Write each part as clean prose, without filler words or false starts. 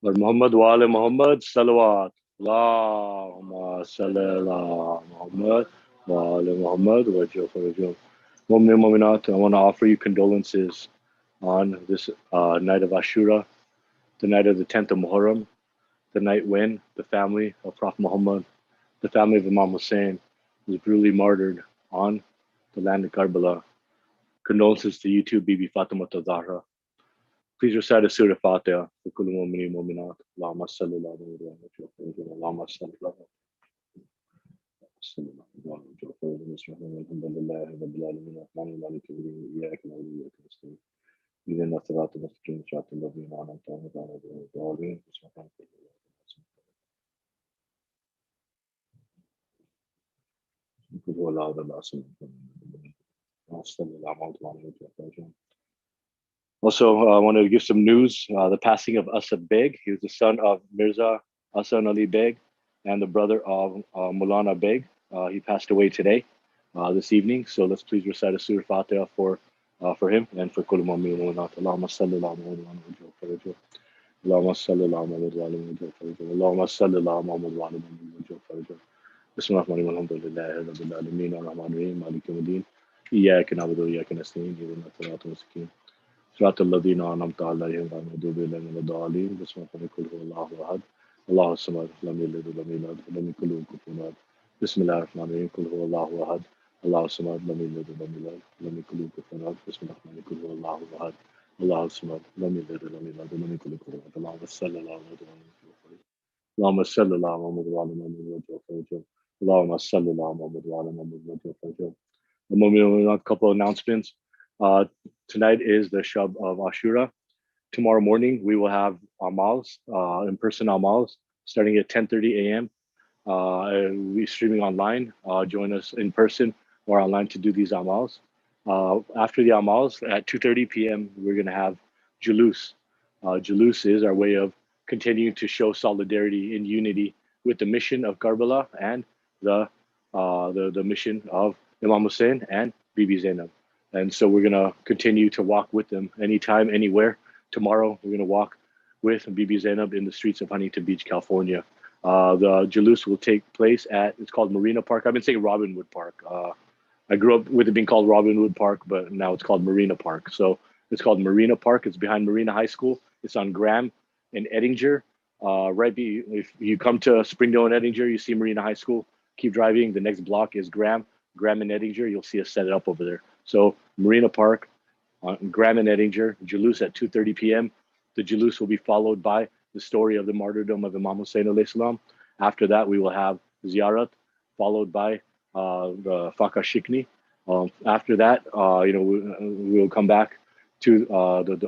और मोहम्मद वाले मोहम्मद सलवात अल्लाहुम्मा सल्ली अला Muhammad वाले Muhammad वजह फरजो. Mu'min Mu'minat, I want to offer you condolences on this night of Ashura, the night of the 10th of Muharram, the night when the family of Prophet Muhammad, the family of Imam Hussein, was brutally martyred on the land of Karbala. Condolences to you too, Bibi Fatima Zahra. Please recite a Surah Fatiha for Kullu Mu'minin Mu'minat. Allahumma salli ala Muhammad. Allahumma salli ala Muhammad. إذا الصراط المستقيم صراط الذين أنعمت عليهم غير المغضوب عليهم ولا الضالين. Also, I wanted to give some news. The passing of Asad Beg. He was the son of Mirza Hasan Ali Beg and the brother of Maulana Beg. He passed away today, this evening. So let's please recite a Surah Fatiha for him and for Kullu Mu'minin Mu'minat. Allahumma salli ala Muhammad. اللهم صل على محمد وعلى محمد وسلم. اللهم صل على محمد وعلى محمد وسلم. بسم الله الرحمن الرحيم. الحمد لله رب العالمين الرحمن الرحيم مالك يوم الدين إياك نعبد وإياك نستعين اهدنا الصراط المستقيم صراط الذين أنعمت عليهم غير المغضوب عليهم ولا الضالين. بسم الله الرحمن الرحيم. قل هو الله أحد الله الصمد لم يلد ولم يولد ولم يكن له كفوا أحد. بسم الله الرحمن الرحيم. قل هو الله أحد الله الصمد لم يلد ولم يولد ولم يكن له كفوا أحد. بسم الله الرحمن الرحيم. قل هو الله أحد الله الصمد لم يلد ولم يولد ولم يكن له كفوا أحد. اللهم صل على محمد اللهم صل على محمد وعلى محمد وسلم. اللهم صل على محمد وعلى محمد وسلم. A couple of announcements. Tonight is the Shab-e-Ashur. Tomorrow morning we will have amals, in-person amals, starting at 10:30 a.m. We'll be streaming online. Join us in person or online to do these amals. After the amals at 2:30 p.m. we're going to have julus. Julus is our way of continuing to show solidarity and unity with the mission of Karbala and the mission of Imam Hussein and Bibi Zainab. And so we're going to continue to walk with them anytime, anywhere. Tomorrow, we're going to walk with Bibi Zainab in the streets of Huntington Beach, California. The Jalous will take place at, it's called Marina Park. I've been saying Robinwood Park. I grew up with it being called Robinwood Park, but now it's called Marina Park. So it's called Marina Park. It's behind Marina High School. It's on Graham and Ettinger. If you come to Springdale and Ettinger, you see Marina High School. Keep driving. The next block is Graham and Ettinger. You'll see us set it up over there. So Marina Park, Graham and Ettinger, Jalous at 2:30 p.m. The Jalous will be followed by the story of the martyrdom of Imam Hussein alayhi salam. After that, we will have Ziyarat, followed by the Faka Shikni. After that, we will come back to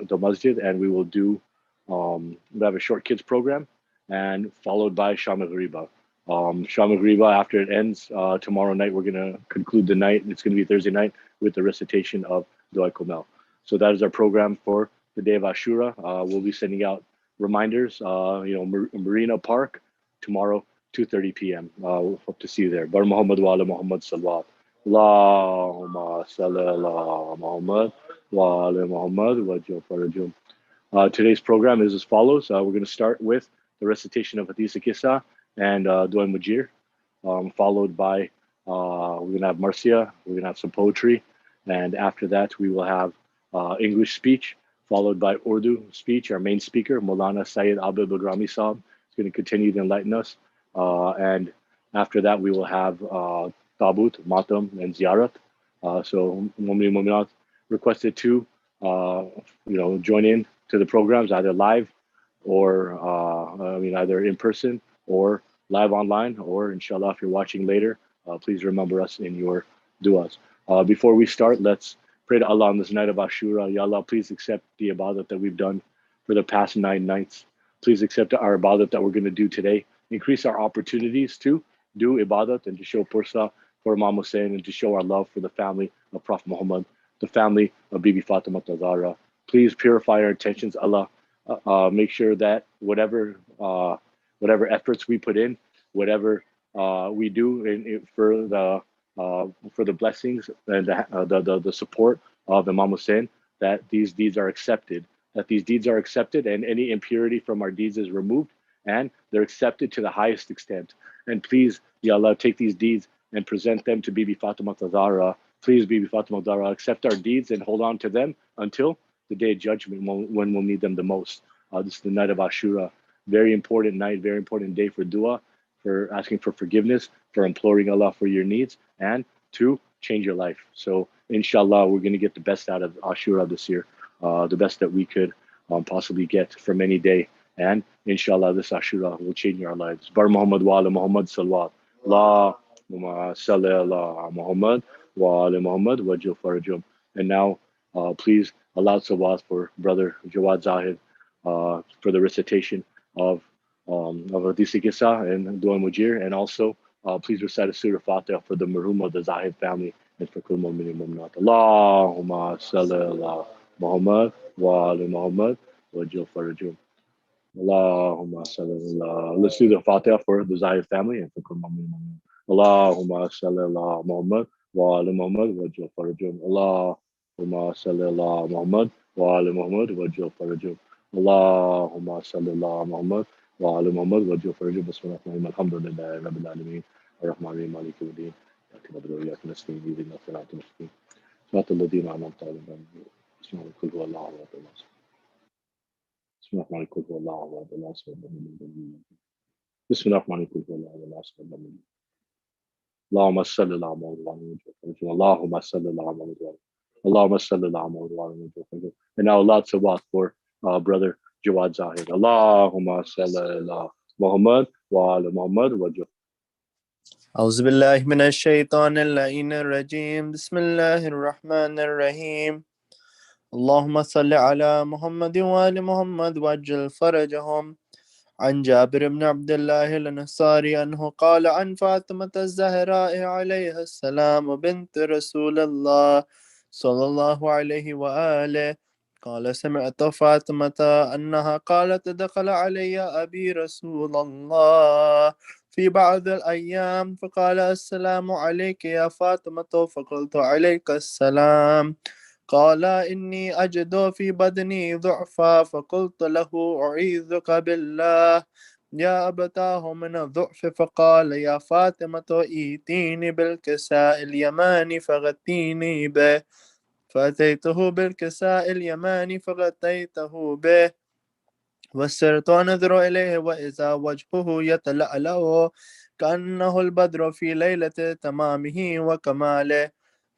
the masjid and we will do, we have a short kids program and followed by Shab-e-Ghariba. Shab-e-Ghariba, after it ends tomorrow night, we're going to conclude the night. It's going to be Thursday night with the recitation of Dua Komel. So that is our program for the day of Ashura. We'll be sending out reminders, Marina Park tomorrow, 2:30 p.m. We'll hope to see you there. Bar Muhammad wa ala Muhammad salawat. Allahumma salli ala Muhammad wa ala Muhammad wajah farajum. Today's program is as follows. We're going to start with the recitation of Hadith Kisa and Dua Mujir, followed by, we're going to have Marcia, we're going to have some poetry, and after that we will have English speech, followed by Urdu speech. Our main speaker, Maulana Sayyid Abid Bilgrami Saab, is going to continue to enlighten us. And after that, we will have Tabut, Matam, and Ziyarat. So Mu'min Mu'minat requested to, join in to the programs either live or, either in person or live online, or inshallah, if you're watching later, please remember us in your du'as. Before we start, let's pray to Allah on this night of Ashura. Ya Allah, please accept the ibadat that we've done for the past 9 nights. Please accept our ibadat that we're going to do today. Increase our opportunities to do ibadat and to show pursa for Imam Hussein and to show our love for the family of Prophet Muhammad, the family of Bibi Fatima Zahra. Please purify our intentions, Allah. Make sure that whatever efforts we put in, whatever we do for the blessings and the support of Imam Hussein, that these deeds are accepted that these deeds are accepted and any impurity from our deeds is removed and they're accepted to the highest extent. And please, Ya Allah, take these deeds and present them to Bibi Fatima Zahra. Please, Bibi Fatima Zahra, accept our deeds and hold on to them until the day of judgment when we'll need them the most. This is the night of Ashura. Very important night, very important day for dua, for asking for forgiveness, for imploring Allah for your needs, and to change your life. So, inshallah, we're going to get the best out of Ashura this year, the best that we could possibly get from any day. And inshallah, this Ashura will change our lives. Bar Muhammad wa ala Muhammad salawat. Allahumma salli ala Muhammad wa ala Muhammad wa jil farajum. And now, please allow salawat for Brother Jawad Zahid for the recitation of Hadith Qissa and Dua Mujir. And also, please recite a Surah Fatiha for the marhum of the Zahid family and for Kul Mu'minin Mu'minat. Allahumma salli ala Muhammad wa ala Muhammad wa jil farajum. Allahumma salli ala. Let's do the Fatiha for the Zahid family and for Kul Mu'minin Mu'minat. Allahumma salli ala Muhammad wa ala Muhammad wa jil farajum. Allahumma salli ala Muhammad wa ala Muhammad wa jil farajum. Allahumma salli ala Muhammad wa ala Muhammad wa jil farajum. Bismillahirrahmanirrahim. Alhamdulillahi Rabbil Alameen. Ar-Rahmanir-Rahim. Maliki yawmiddin. Iyyaka na'budu wa iyyaka nasta'in. Ihdinas siratal mustaqim. Siratal ladzina an'amta alaihim. Bismillahirrahmanirrahim. Allahumma salli ala Muhammad. Allahumma salli ala Muhammad. Allahumma salli ala Muhammad. And now lots of what for Brother Jawad Zahid. Allahumma salli ala Muhammad wa ala Muhammad wa jil. أعوذ بالله من الشيطان اللعين الرجيم بسم الله الرحمن الرحيم اللهم صل على محمد وآل محمد وعجل فرجهم عن جابر بن عبد الله الأنصاري أنه قال عن فاطمة الزهراء عليها السلام بنت رسول الله صلى الله عليه وآله قال سمعت فاطمة أنها قالت دخل علي أبي رسول الله في بعض الأيام فقال السلام عليك يا فاطمة فقلت عليك السلام قال إني أجد في بدني ضعفا فقلت له أعيذك بالله يا أبتاه من الضعف فقال يا فاطمة ائتيني بالكساء اليماني فغطيني به فأتيته بالكساء اليماني فغطيته به وسرت أنظر إليه وإذا وجهه يتلألأ كأنه البدر في ليلة تمامه وكماله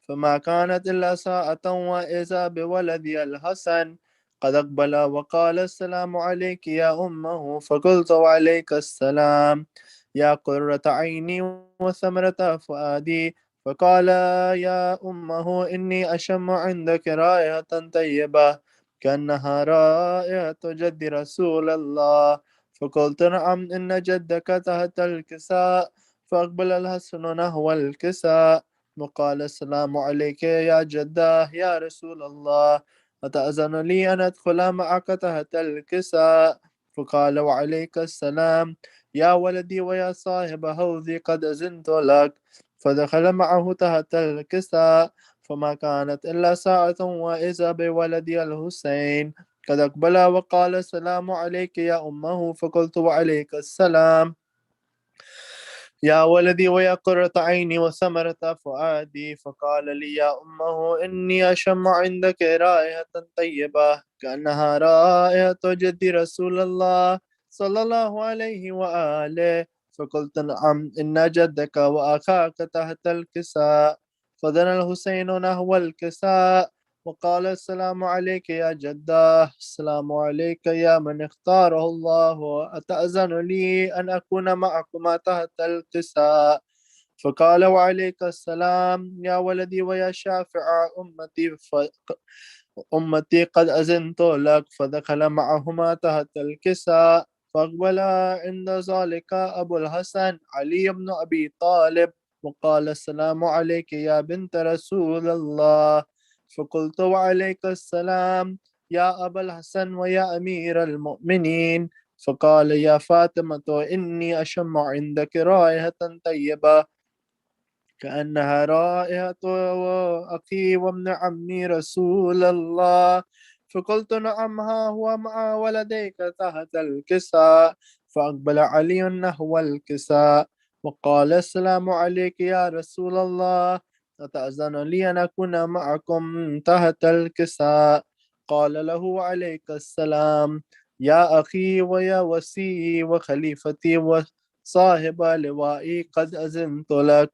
فما كانت إلا ساعة وإذا بولدي الحسن قد أقبل وقال السلام عليك يا أمه فقلت وعليك السلام يا قرة عيني وثمرة فؤادي فقال يا أمه إني أشم عندك رائحة طيبة كأنها رائحة جد رسول الله فقلت نعم إن جدك تحت الكساء فأقبل الحسن نحو الكساء وقال السلام عليك يا جداه يا رسول الله أتأذن لي أن أدخل معك تحت الكساء فقال وعليك السلام يا ولدي ويا صاحب حوضي قد أذنت لك فدخل معه تحت الكساء فما كانت إلا ساعة وإذا بولدي الحسين قد أقبل وقال السلام عليك يا أمه فقلت وعليك السلام يا ولدي ويا قرة عيني وثمرة فؤادي فقال لي يا أمه إني أشم عندك رائحة طيبة كأنها رائحة جد رسول الله صلى الله عليه وآله فقلت نعم إن جدك وأخاك تحت الكساء فدنا الحسين نحو الكساء وقال السلام عليك يا جداه السلام عليك يا من اختاره الله أتأذن لي أن أكون معكما تحت الكساء فقال وعليك السلام يا ولدي ويا شافع أمتي قد أذنت لك فدخل معهما تحت الكساء فأقبل عند ذلك أبو الحسن علي بن أبي طالب وقال السلام عليك يا بنت رسول الله فقلت وعليك السلام يا أبا الحسن ويا أمير المؤمنين فقال يا فاطمة إني أشم عندك رائحة طيبة كأنها رائحة أخي وابن عمي رسول الله فقلت نعم ها هو مع ولديك تحت الكساء. فأقبل علي نحو الكساء وقال السلام عليك يا رسول الله، أتأذن لي أن أكون معكم تحت الكساء؟ قال له عليك السلام يا أخي ويا وسيي وخليفتي وصاحب لوائي، قد أذنت لك.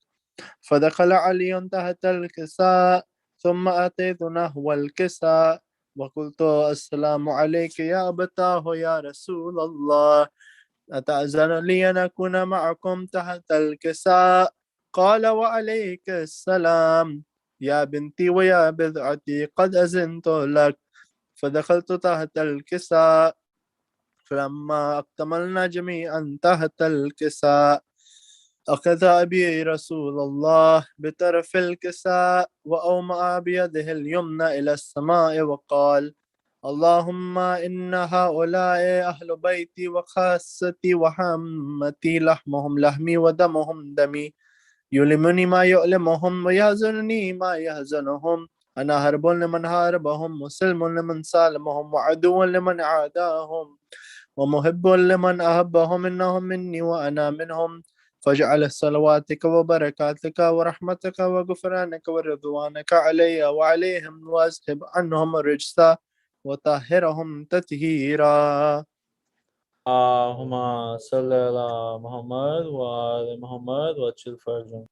فدخل علي تحت الكساء ثم أتيت نحو الكساء وقلت السلام عليك يا أبتاه يا رسول الله، أتأذن لي أن أكون معكم تحت الكساء؟ قال وعليك السلام يا بنتي ويا بضعتي، قد أذنت لك. فدخلت تحت الكساء فلما اكتملنا جميعا تحت الكساء أخذ أبي رسول الله بطرف الكساء وأومأ بيده اليمنى إلى السماء وقال اللهم إن هؤلاء أهل بيتي وخاصتي وحمتي، لحمهم لحمي ودمهم دمي، يؤلمني ما يؤلمهم ويحزنني ما يحزنهم. أنا هرب لمن هاربهم وسلم لمن سالمهم وعدو لمن عاداهم ومحب لمن أحبهم، إنهم مني وأنا منهم. فاجعل صلواتك وبركاتك ورحمتك وغفرانك ورضوانك علي وعليهم، واذهب عنهم الرجس وطهرهم تطهيرا. اللهم صل على محمد وآل محمد وأجل فرجهم.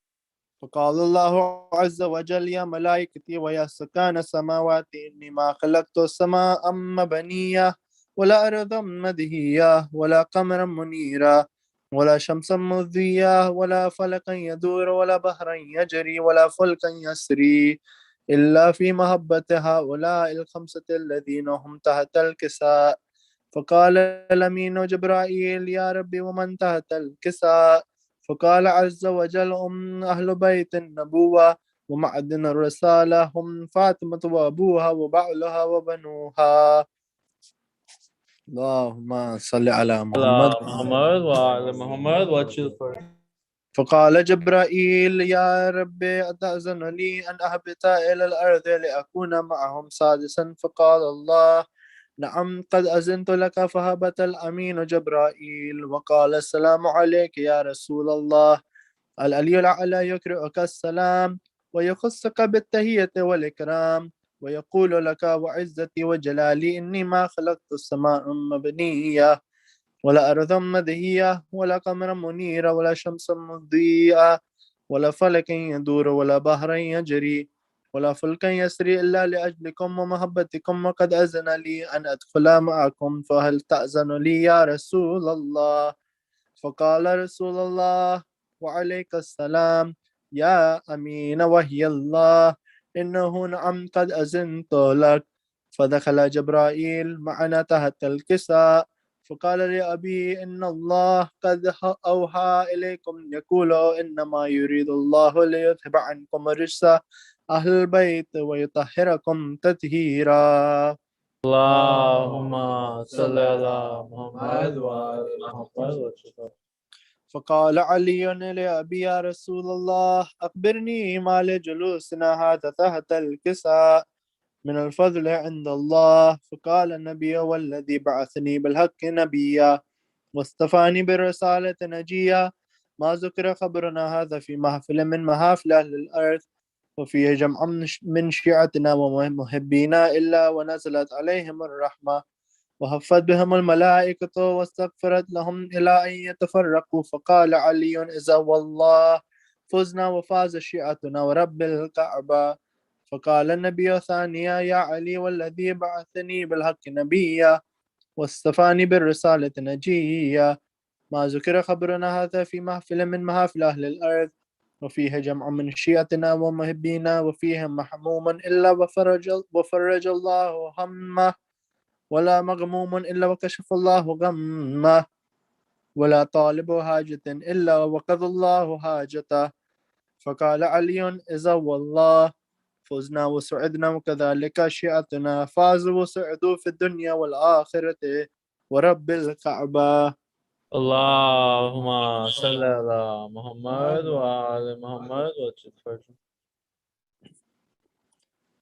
فقال الله عز وجل يا ملائكتي ويا سكان السماوات إني ما خلقت السماء مبنية ولا أرضا مدهية ولا قمرا منيرا ولا شمسا مضية ولا فلكا يدور ولا بحرا يجري ولا فلكا يسري إلا في محبة هؤلاء الخمسة الذين هم تحت الكساء. فقال الأمين جبرائيل يا ربي ومن تحت الكساء؟ فقال عز وجل أهل بيت النبوة ومعدن الرسالة، هم فاطمة وأبوها وبعلها وبنوها. اللهم صل على محمد. على محمد وعلى محمد وأجل فرجهم. فقال جبرائيل يا ربي أتأذن لي أن أهبط إلى الأرض لأكون معهم سادسا؟ فقال الله نعم قد أذنت لك. فهبط الأمين جبرائيل وقال السلام عليك يا رسول الله، العلي الأعلى يقرئك السلام ويخصك بالتهية والإكرام ويقول لك وعزتي وجلالي إني ما خلقت السماء مبنية ولا أرضا مدهية ولا قمرا منيرا ولا شمسا مضيئة ولا فلك يدور ولا بحر يجري ولا فلك يسري إلا لأجلكم ومحبتكم، وقد أذن لي أن أدخل معكم، فهل تأذن لي يا رسول الله؟ فقال رسول الله وعليك السلام يا أمين وهي الله، إنه نعم قد أذنت لك. فدخل جبرائيل معنا تحت الكساء فقال لأبي إن الله قد أوحى إليكم يقول إنما يريد الله ليذهب عنكم الرجس أهل البيت ويطهركم تطهيرا. اللهم صل على محمد وآل محمد وأجل فرجهم. فقال علي لأبي يا رسول الله أخبرني ما لجلوسنا هذا تحت الكساء من الفضل عند الله. فقال النبي والذي بعثني بالحق نبيا واصطفاني بالرسالة نجيا، ما ذكر خبرنا هذا في محفل من محافل أهل الأرض وفيه جمع من شيعتنا ومحبينا إلا ونزلت عليهم الرحمة وهفت بهم الملائكة واستغفرت لهم إلى أن يتفرقوا. فقال علي إذا والله فزنا وفاز شيعتنا ورب الكعبة. فقال النبي ثانيا يا علي والذي بعثني بالحق نبيا واصطفاني بالرسالة نجيا، ما ذكر خبرنا هذا في محفل من محافل أهل الأرض وفيه جمع من شيعتنا ومحبينا وفيهم محموم إلا وفرج الله همه ولا مغموم إلا وكشف الله غمه ولا طالب حاجة إلا وقضى الله حاجته. فقال علي إذا والله فزنا وسعدنا وكذلك شيعتنا فازوا وسعدوا في الدنيا والآخرة ورب الكعبة. اللهم صل على محمد وآل محمد وأجل فرجهم.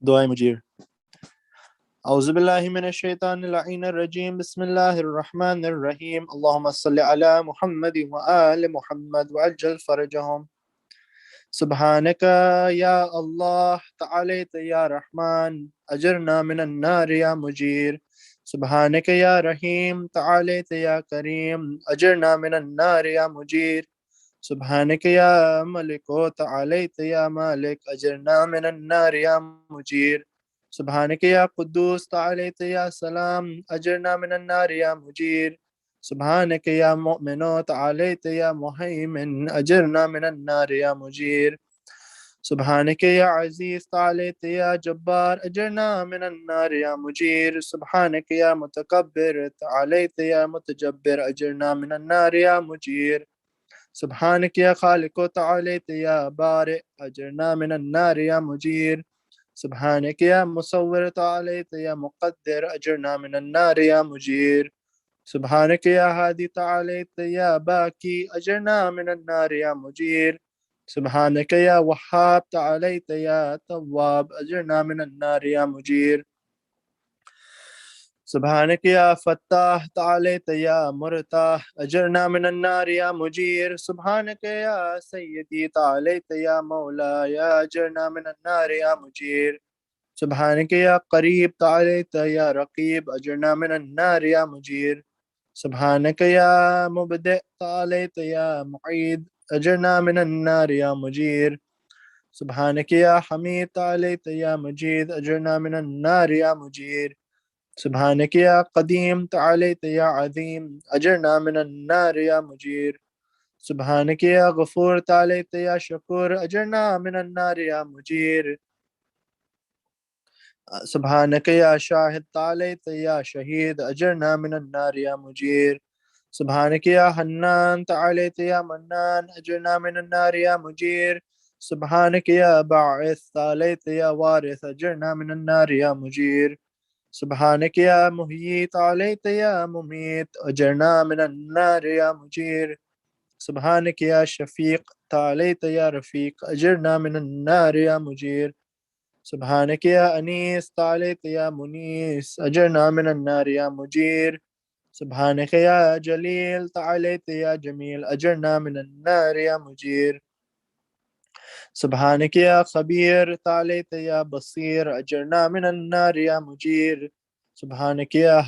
دعاء مجير. أعوذ بالله من الشيطان اللعين الرجيم بسم الله الرحمن الرحيم اللهم صل على محمد وآل محمد وعجل فرجهم سبحانك يا الله تعاليت يا رحمن أجرنا من النار يا مجير سبحانك يا رحيم تعاليت يا كريم أجرنا من النار يا مجير سبحانك يا ملك تعاليت يا مالك أجرنا من النار يا مجير سبحانك يا قدوس تعاليت يا سلام أجرنا من النار يا مجير سبحانك يا مؤمن تعاليت يا مهيمن أجرنا من النار يا مجير سبحانك يا عزيز تعاليت يا جبار أجرنا من النار يا مجير سبحانك يا متكبر تعاليت يا متجبر أجرنا من النار يا مجير سبحانك يا خالق تعاليت يا بارئ أجرنا من النار يا مجير سبحانك يا مصور تعاليت يا مقدر أجرنا من النار يا مجير سبحانك يا هادي تعاليت يا باكي أجرنا من النار يا مجير سبحانك يا وهاب تعاليت يا تواب أجرنا من النار يا مجير سبحانك يا فتاح تعاليت يا مرتاح أجرنا من النار يا مجير سبحانك يا سيدي تعاليت يا مولاي أجرنا من النار يا مجير سبحانك يا قريب تعاليت يا رقيب أجرنا من النار يا مجير سبحانك يا مبدئ تعاليت يا معيد أجرنا من النار يا مجير سبحانك يا حميد تعاليت يا مجيد أجرنا من النار يا مجير سبحانك يا قديم تعاليت يا عظيم أجرنا من النار يا مجير سبحانك يا غفور تعاليت يا شكور أجرنا من النار يا مجير سبحانك يا شاهد تعاليت يا شهيد أجرنا من النار يا مجير سبحانك يا حنان تعاليت يا منان أجرنا من النار يا مجير سبحانك يا باعث تعاليت يا وارث أجرنا من النار يا مجير سبحانك يا مهيي تعاليت يا مميت أجرنا من النار يا مجير سبحانك يا شفيق تعاليت يا رفيق أجرنا من النار يا مجير سبحانك يا أنيس تعاليت يا منيس أجرنا من النار يا مجير سبحانك يا جليل تعاليت يا جميل أجرنا من النار يا مجير سبحانك يا خبير تعاليت يا بصير أجرنا من النار يا مجير سبحانك يا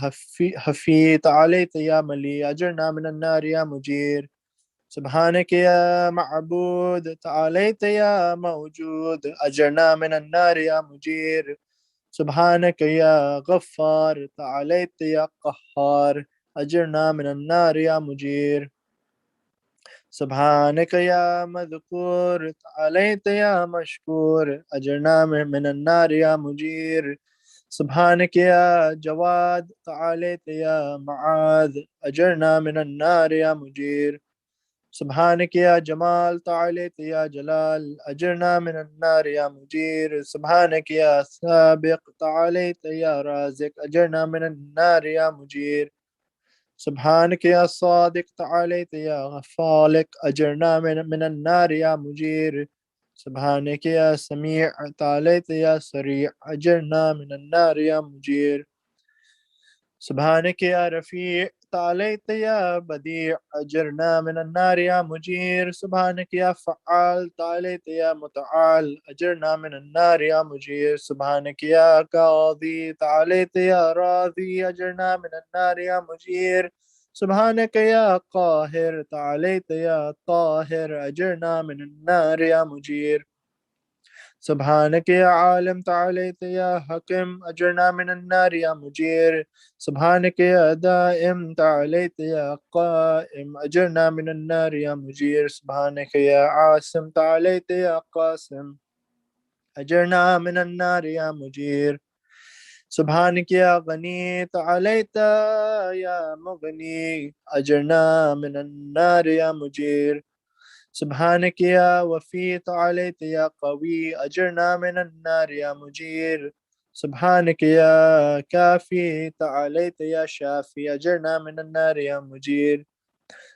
حفي تعاليت يا ملي أجرنا من النار يا مجير سبحانك يا معبود تعاليت يا موجود أجرنا من النار يا مجير سبحانك يا غفار تعاليت يا قهار أجرنا من النار يا مجير سبحانك يا مذكور تعاليت يا مشكور أجرنا من النار يا مجير سبحانك يا جواد تعاليت يا معاذ أجرنا من النار يا مجير سبحانك يا جمال تعاليت يا جلال أجرنا من النار يا مجير سبحانك يا سابق تعاليت يا رازق أجرنا من النار يا مجير سبحانك يا صادق تعاليت يا خالق أجرنا من النار يا مجير سبحانك يا سميع تعاليت يا سريع أجرنا من النار يا مجير سبحانك يا رفيع تعاليت يا بديع أجرنا من النار يا مجير سبحانك يا فعال تعاليت يا متعال أجرنا من النار يا مجير سبحانك يا قاضي تعاليت يا راضي أجرنا من النار يا مجير سبحانك يا قاهر تعاليت يا طاهر أجرنا من النار يا مجير سبحانك يا عالم تعاليت يا حكم أجرنا من النار يا مجير سبحانك يا دائم تعاليت يا قائم أجرنا من النار يا مجير سبحانك يا عاصم تعاليت يا قاسم أجرنا من النار يا مجير سبحانك يا غني تعاليت يا مغني أجرنا من النار يا مجير سبحانك يا وفي تعاليت يا قوي أجرنا من النار يا مجير سبحانك يا كافي تعاليت يا شافي أجرنا من النار يا مجير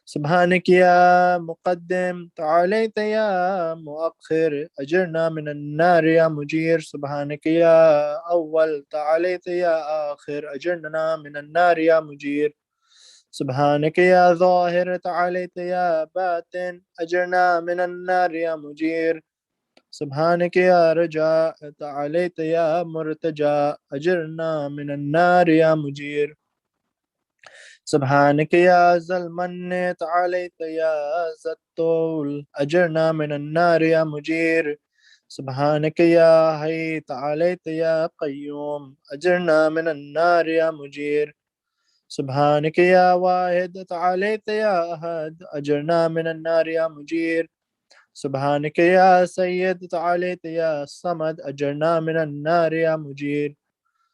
سبحانك يا مقدم تعاليت يا مؤخر أجرنا من النار يا مجير. سبحانك يا أول تعاليت يا آخر أجرنا من النار يا مجير. سبحانك يا ظاهر تعاليت يا باطن أجرنا من النار يا مجير. سبحانك يا رجاء تعاليت يا مرتجى أجرنا من النار يا مجير. سبحانك يا ذا المن تعاليت يا ذا الطول أجرنا من النار يا مجير. سبحانك يا حي تعاليت يا قيوم أجرنا من النار يا مجير. سبحانك يا واحد تعاليت يا أحد أجرنا من النار يا مجير. سبحانك يا سيد تعاليت يا صمد أجرنا من النار يا مجير.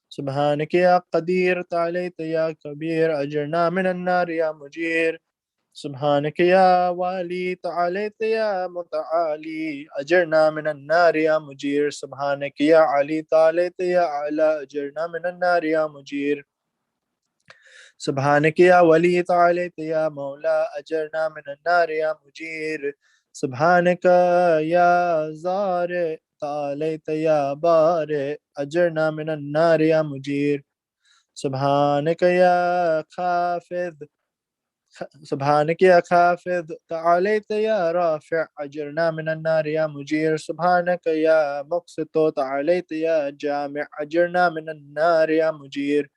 سبحانك يا قدير تعاليت يا كبير أجرنا من النار يا مجير. سبحانك يا والي تعاليت يا متعالي أجرنا من النار يا مجير. سبحانك يا علي تعاليت يا أعلى أجرنا من النار يا مجير. سبحانك يا ولي تعاليت يا مولا أجرنا من النار يا مجير. سبحانك يا زارع تعاليت يا بارئ أجرنا من النار يا مجير. سبحانك يا خافض سبحانك يا خافض تعاليت يا رافع أجرنا من النار يا مجير. سبحانك يا مقسط تعاليت يا جامع أجرنا من النار يا مجير.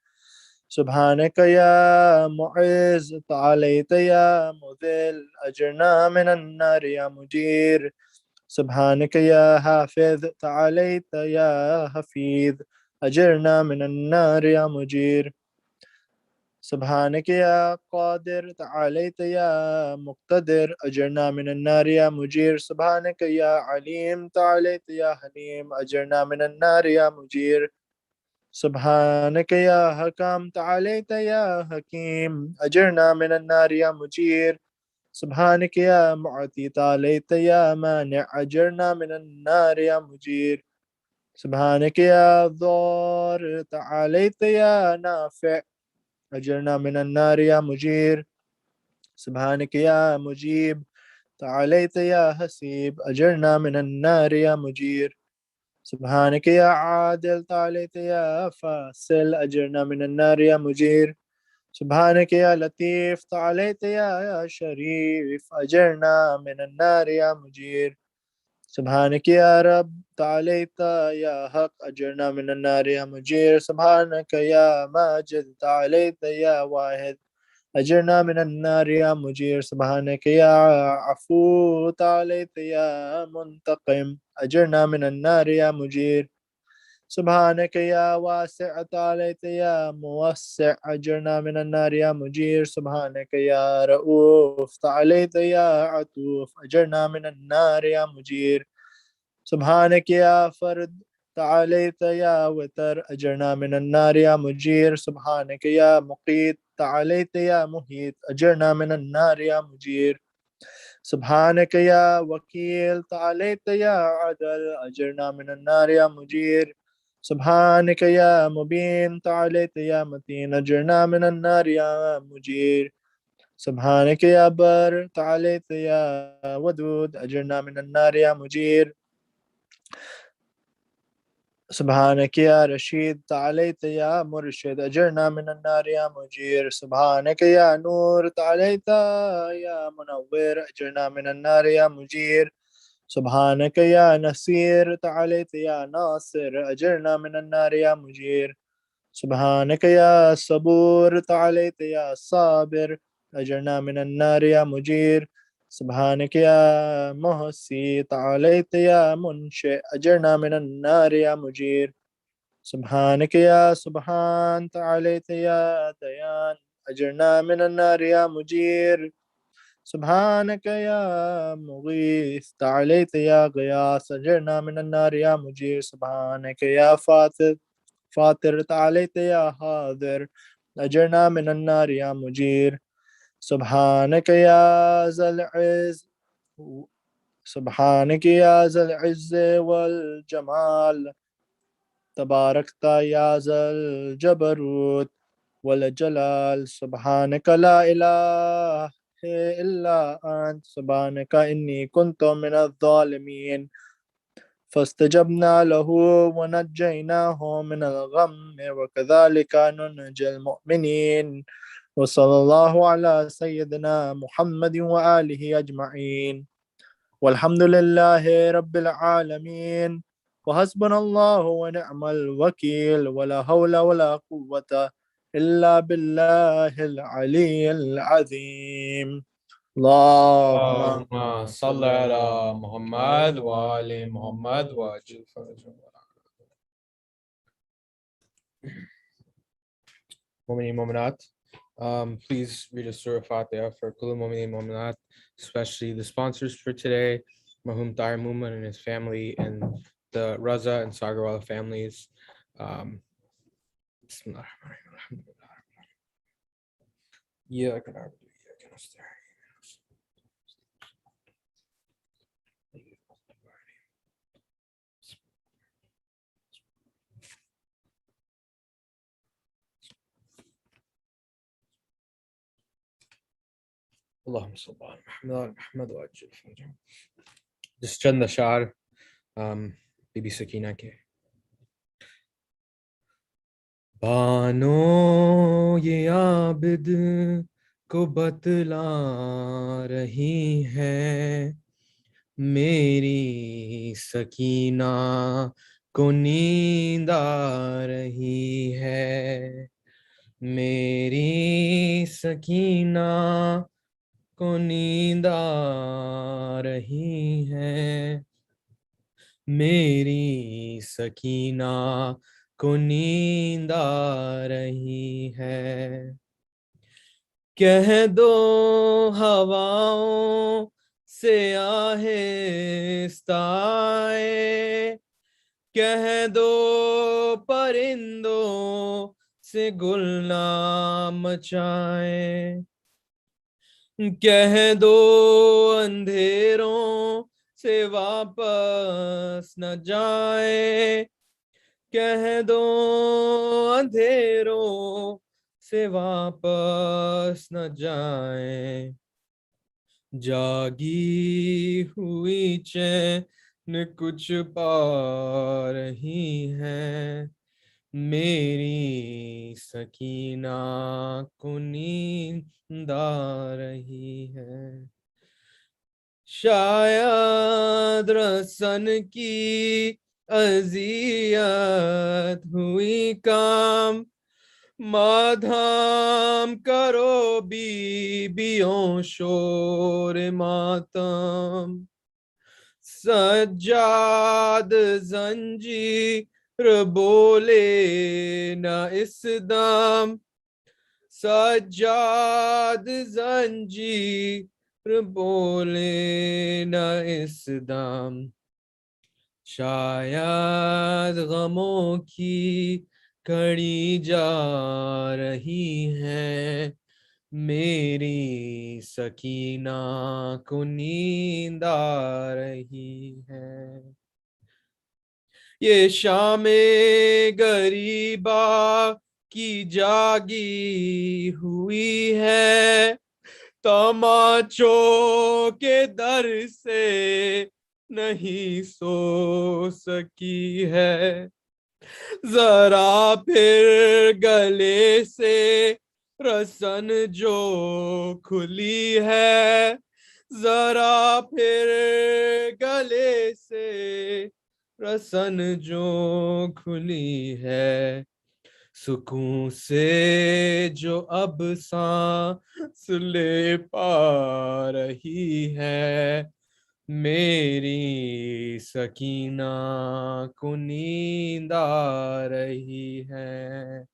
سبحانك يا معز تعاليت يا مذل أجرنا من النار يا مجير. سبحانك يا حافظ تعاليت يا حفيظ أجرنا من النار يا مجير. سبحانك يا قادر تعاليت يا مقتدر أجرنا من النار يا مجير. سبحانك يا عليم تعاليت يا حليم أجرنا من النار يا مجير. سبحانك يا حكم تعاليت يا حكيم أجرنا من النار يا مجير. سبحانك يا معطي تعاليت يا مانع أجرنا من النار يا مجير. سبحانك يا ضار تعاليت يا نافع أجرنا من النار يا مجير. سبحانك يا مجيب تعاليت يا حسيب أجرنا من النار يا مجير. سبحانك يا عادل تعاليت يا فاصل أجرنا من النار يا مجير. سبحانك يا لطيف تعاليت يا شريف أجرنا من النار يا مجير. سبحانك يا رب تعاليت يا حق أجرنا من النار يا مجير. سبحانك يا ماجد تعاليت يا واحد أجرنا من النار يا مجير. سبحانك يا عفو تعاليت يا منتقم أجرنا من النار يا مجير. سبحانك يا واسع تعاليت يا موسع أجرنا من النار يا مجير. سبحانك يا رؤوف تعاليت يا عطوف أجرنا من النار يا مجير. سبحانك يا فرد تعاليت يا وتر أجرنا من النار يا مجير. سبحانك يا مقيت تعاليت يا مهيت أجرنا من النار يا مجير. سبحانك يا وكيل تعاليت يا عدل أجرنا من النار يا مجير. سبحانك يا مبين تعاليت يا متين أجرنا من النار يا مجير. سبحانك يا بر تعاليت يا ودود أجرنا من النار يا مجير. سبحانك يا رشيد تعاليت يا مرشد أجرنا من النار يا مجير. سبحانك يا نور تعاليت يا منور أجرنا من النار يا مجير. سبحانك يا نصير تعاليت يا ناصر أجرنا من النار يا مجير. سبحانك يا صبور تعاليت يا صابر أجرنا من النار يا مجير. سبحانك يا محصي تعاليت يا منشئ أجرنا من النار يا مجير. سبحانك يا سبحان تعاليت يا ديان أجرنا من النار يا مجير. سبحانك يا مغيث تعاليت يا غياث أجرنا من النار يا مجير. سبحانك يا فاطر تعاليت يا حاضر أجرنا من النار يا مجير. سبحانك يا ذا العز سبحانك يا ذا العز والجمال تباركت يا ذا الجبروت والجلال. سبحانك لا إله إلا أنت سبحانك إني كنت من الظالمين فاستجبنا له ونجيناه من الغم وكذلك ننجي المؤمنين وصلى الله على سيدنا محمد وآله أجمعين والحمد لله رب العالمين وحسبنا الله ونعم الوكيل ولا حول ولا قوة إلا بالله العلي العظيم اللهم اللهم صل على محمد وآل محمد وعجل فرجهم. Mu'minin Mu'minat, please read a Surah Fatiha for Kullu Mu'minin Mu'minat, especially the sponsors for today, Mahum Tahir Mu'min and his family, and the Raza and Sagarwala families. Bismillahirrahmanirrahim. إياك نعبد وإياك نستعين. اللهم صل على محمد وعلى محمد وعجل فرجهم. Just chand the shar, Bibi Sakina ke. Bano ये आबिद को बतला रही है, मेरी सकीना को नींद आ रही है, मेरी सकीना को नींद आ रही है, मेरी सकीना को नींद आ रही है। कह दो हवाओं से आहिस्ता आए, कह दो परिंदों से गुलना मचाए, कह दो अंधेरों से वापस न जाए, कह दो अंधेरों से वापस न जाए, जागी हुई चैन कुछ पा रही है, मेरी सकीना को नींद आ रही है। शायद रसन की अजियत हुई काम, माधाम करो बीबियों शोर मातम, सज्जाद जंजीर बोले न इस दम, सज्जाद जंजीर बोले न इस दम, शायद गमों की कड़ी जा रही है, मेरी सकीना को नींद आ रही है। ये शामे गरीबा की जागी हुई है, तमाचों के दर से नहीं सो सकी है, जरा फिर गले से रसन जो खुली है, जरा फिर गले से रसन जो खुली है, सुकून से जो अब सांस ले पा रही है, मेरी सकीना को नींद आ रही है।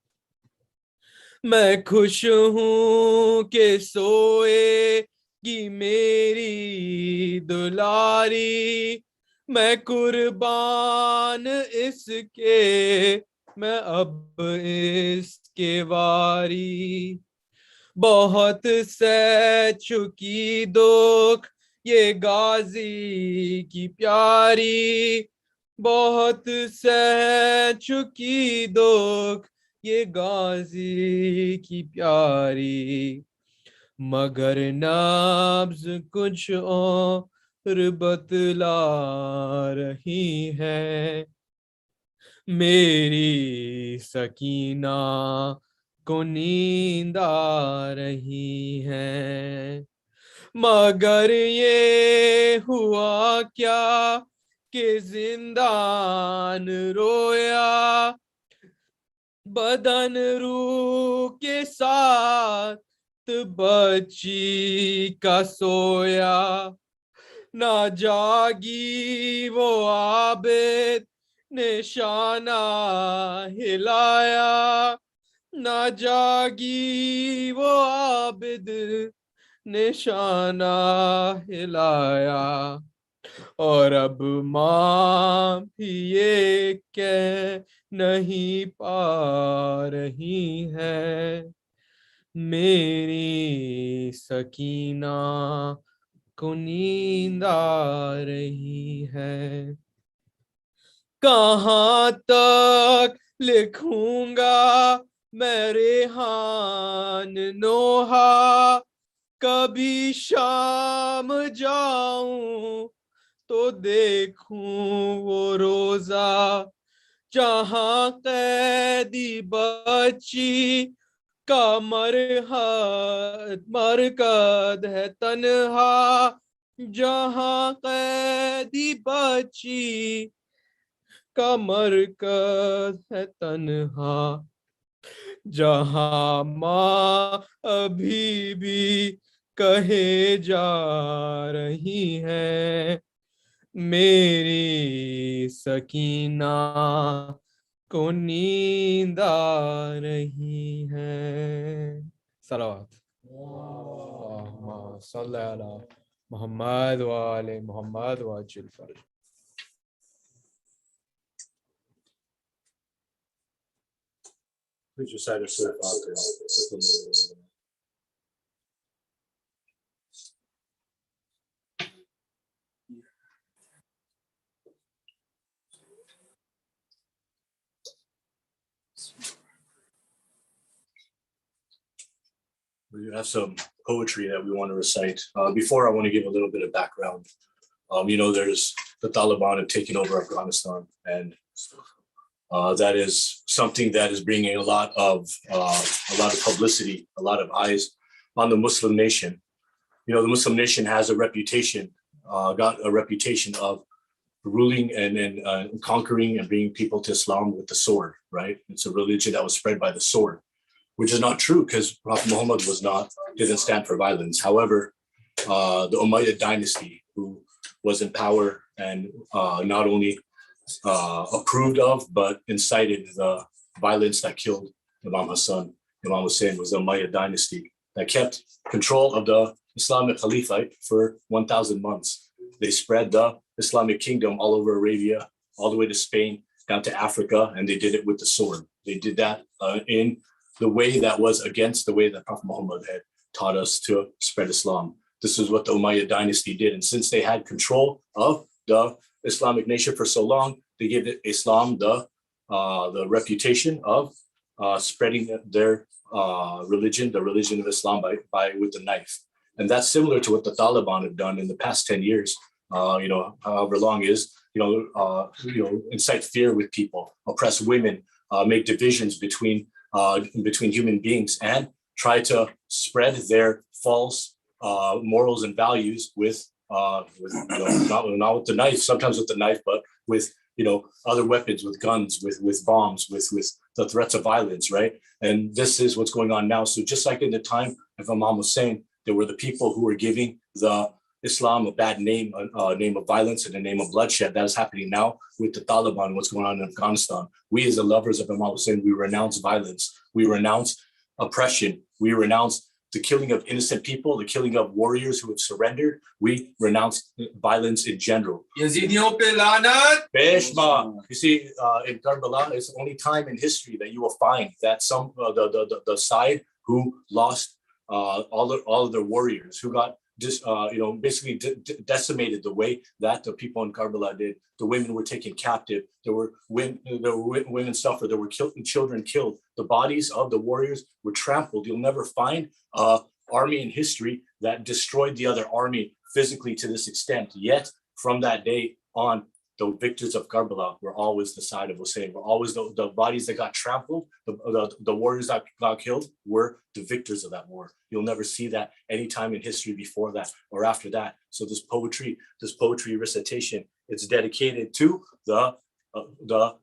मैं खुश हूँ कि सोए कि मेरी दुलारी, मैं कुर्बान इसके, मैं अब इसके वारी, बहुत सह चुकी दुख ये गाजी की प्यारी, बहुत सह चुकी दुख ये गाजी की प्यारी, मगर नब्ज कुछ और बतला रही है। मेरी सकीना को नींद आ रही है। मगर ये हुआ क्या कि जिंदान रोया, बदन रूह के साथ बच्ची का सोया। ना जागी वो आबिद निशाना हिलाया, ना जागी वो आबिद निशाना हिलाया। और अब माँ भी ये कह नहीं पा रही है, मेरी सकीना को नींद आ रही है। कहाँ तक लिखूंगा मैं रेहान नोहा, कभी शाम जाऊं तो देखूं वो रोजा, जहां कैदी बच्ची का मरकद है तन्हा, जहां कैदी बच्ची का मरकज है तन्हा, जहां माँ अभी भी कहे जा रही है, मेरी सकीना को नींद आ रही है। सलावत अल्लाहुम्मा सल्ली अला मुहम्मद व आले मुहम्मद व अज्जिल फरज। Please recite a surah Fatiha. We have some poetry that we want to recite. Before, I want to give a little bit of background. There's the Taliban have taken over Afghanistan, and that is something that is bringing a lot of publicity, a lot of eyes on the Muslim nation. The Muslim nation has a reputation, got a reputation of ruling and conquering and bringing people to Islam with the sword, right? It's a religion that was spread by the sword, which is not true because Prophet Muhammad didn't stand for violence. However, the Umayyad dynasty, who was in power and not only approved of, but incited the violence that killed Imam Hassan, Imam Hussein, was the Umayyad dynasty that kept control of the Islamic Caliphate for 1,000 months. They spread the Islamic kingdom all over Arabia, all the way to Spain, down to Africa, and they did it with the sword. They did that in the way that was against the way that Prophet Muhammad had taught us to spread Islam. This is what the Umayyad dynasty did. And since they had control of the Islamic nation for so long, they gave Islam the reputation of spreading their religion, the religion of Islam, by with the knife. And that's similar to what the Taliban have done in the past 10 years, however long is, incite fear with people, oppress women, make divisions between human beings, and try to spread their false morals and values with not with the knife, sometimes with the knife, but with other weapons, with guns, with bombs, with the threats of violence, right? And this is what's going on now. So just like in the time of Imam Hussein, there were the people who were giving the Islam a bad name, a name of violence and a name of bloodshed. That is happening now with the Taliban, what's going on in Afghanistan. We, as the lovers of Imam Hussein, we renounce violence. We renounce oppression. We renounce the killing of innocent people, the killing of warriors who have surrendered. We renounce violence in general. You see, in Karbala, it's the only time in history that you will find that some the side who lost all of their warriors, who got basically decimated the way that the people in Karbala did. The women were taken captive. There were women suffered. There were children killed. The bodies of the warriors were trampled. You'll never find a army in history that destroyed the other army physically to this extent. Yet from that day on, the victors of Karbala were always the side of Hussein. Were always the bodies that got trampled, the warriors that got killed were the victors of that war. You'll never see that any time in history before that or after that. So this poetry recitation, it's dedicated to the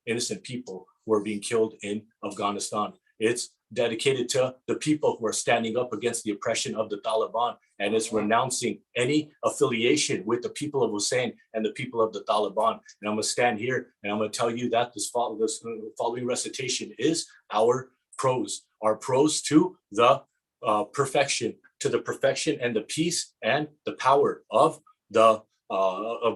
innocent people who are being killed in Afghanistan. It's dedicated to the people who are standing up against the oppression of the Taliban, and it's renouncing any affiliation with the people of Hussein and the people of the Taliban. And I'm going to stand here and I'm going to tell you that this following recitation is our prose to the perfection and the peace and the power of the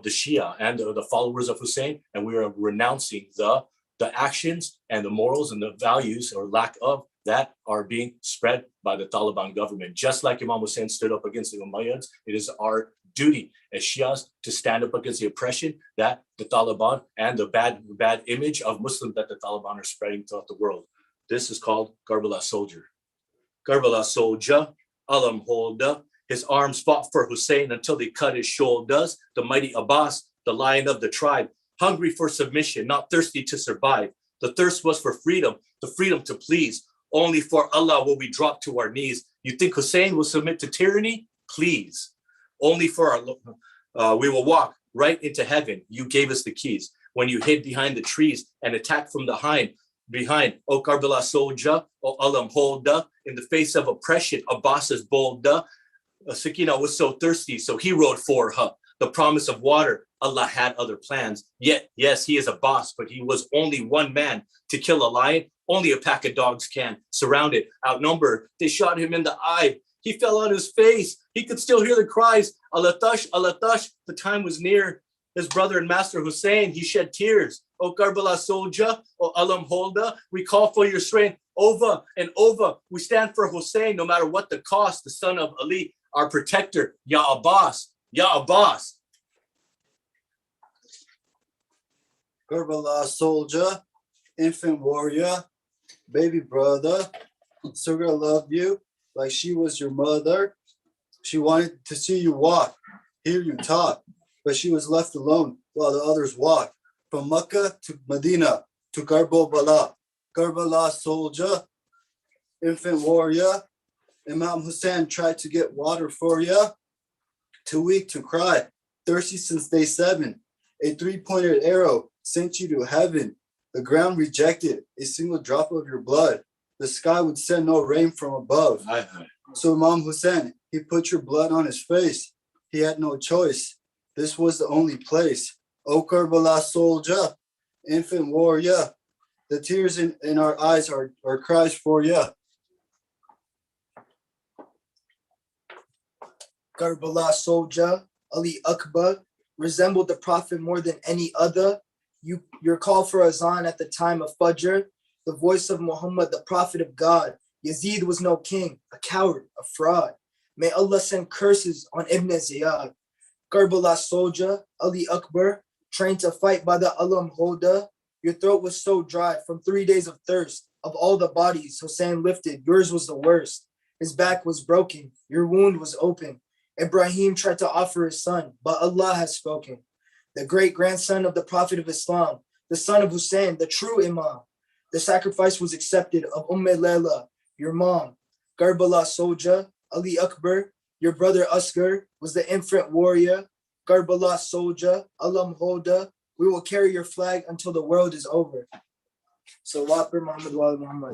Shia and the followers of Hussein, and we are renouncing the actions and the morals and the values or lack of that are being spread by the Taliban government. Just like Imam Hussein stood up against the Umayyads, it is our duty as Shias to stand up against the oppression that the Taliban and the bad image of Muslims that the Taliban are spreading throughout the world. This is called Karbala Soldier. Karbala soldier, Alam holder, his arms fought for Hussein until they cut his shoulders. The mighty Abbas, the lion of the tribe, hungry for submission, not thirsty to survive. The thirst was for freedom, the freedom to please. Only for Allah will we drop to our knees. You think Hussein will submit to tyranny? Please. Only for our, we will walk right into heaven. You gave us the keys. When you hid behind the trees and attacked from behind, O Karbala soldier, O Alam holder, in the face of oppression, Abbas's bolder. Sakina was so thirsty, so he rode for her. The promise of water, Allah had other plans. Yet, yes, he is a boss, but he was only one man. To kill a lion, only a pack of dogs can. Surrounded, outnumbered, they shot him in the eye. He fell on his face. He could still hear the cries. Al-Atash, Al-Atash, the time was near. His brother and master Hussein, he shed tears. O Karbala soldier, O Alam holder, we call for your strength. Over and over, we stand for Hussein, no matter what the cost. The son of Ali, our protector, Ya Abbas, Ya Abbas. Karbala soldier, infant warrior, baby brother. Surga loved you like she was your mother. She wanted to see you walk, hear you talk, but she was left alone while the others walked. From Mecca to Medina to Karbala. Karbala soldier, infant warrior. Imam Hussein tried to get water for you. Too weak to cry, thirsty since day 7. A 3-pointed arrow sent you to heaven. The ground rejected a single drop of your blood. The sky would send no rain from above. So Imam Hussein, he put your blood on his face. He had no choice. This was the only place. O Karbala soldier, infant warrior, the tears in our eyes are cries for you. Karbala soldier, Ali Akbar, resembled the Prophet more than any other. Your call for azan at the time of Fajr, the voice of Muhammad, the Prophet of God. Yazid was no king, a coward, a fraud. May Allah send curses on Ibn Ziyad. Karbala soldier, Ali Akbar, trained to fight by the Alam holder. Your throat was so dry from 3 days of thirst. Of all the bodies Hussein lifted, yours was the worst. His back was broken, your wound was open. Ibrahim tried to offer his son, but Allah has spoken. The great grandson of the Prophet of Islam, the son of Hussein, the true Imam. The sacrifice was accepted of Layla, your mom. Karbala soldier, Ali Akbar, your brother Asghar was the infant warrior. Karbala soldier, Alam holder, we will carry your flag until the world is over. So Wapper Muhammad Wali Muhammad.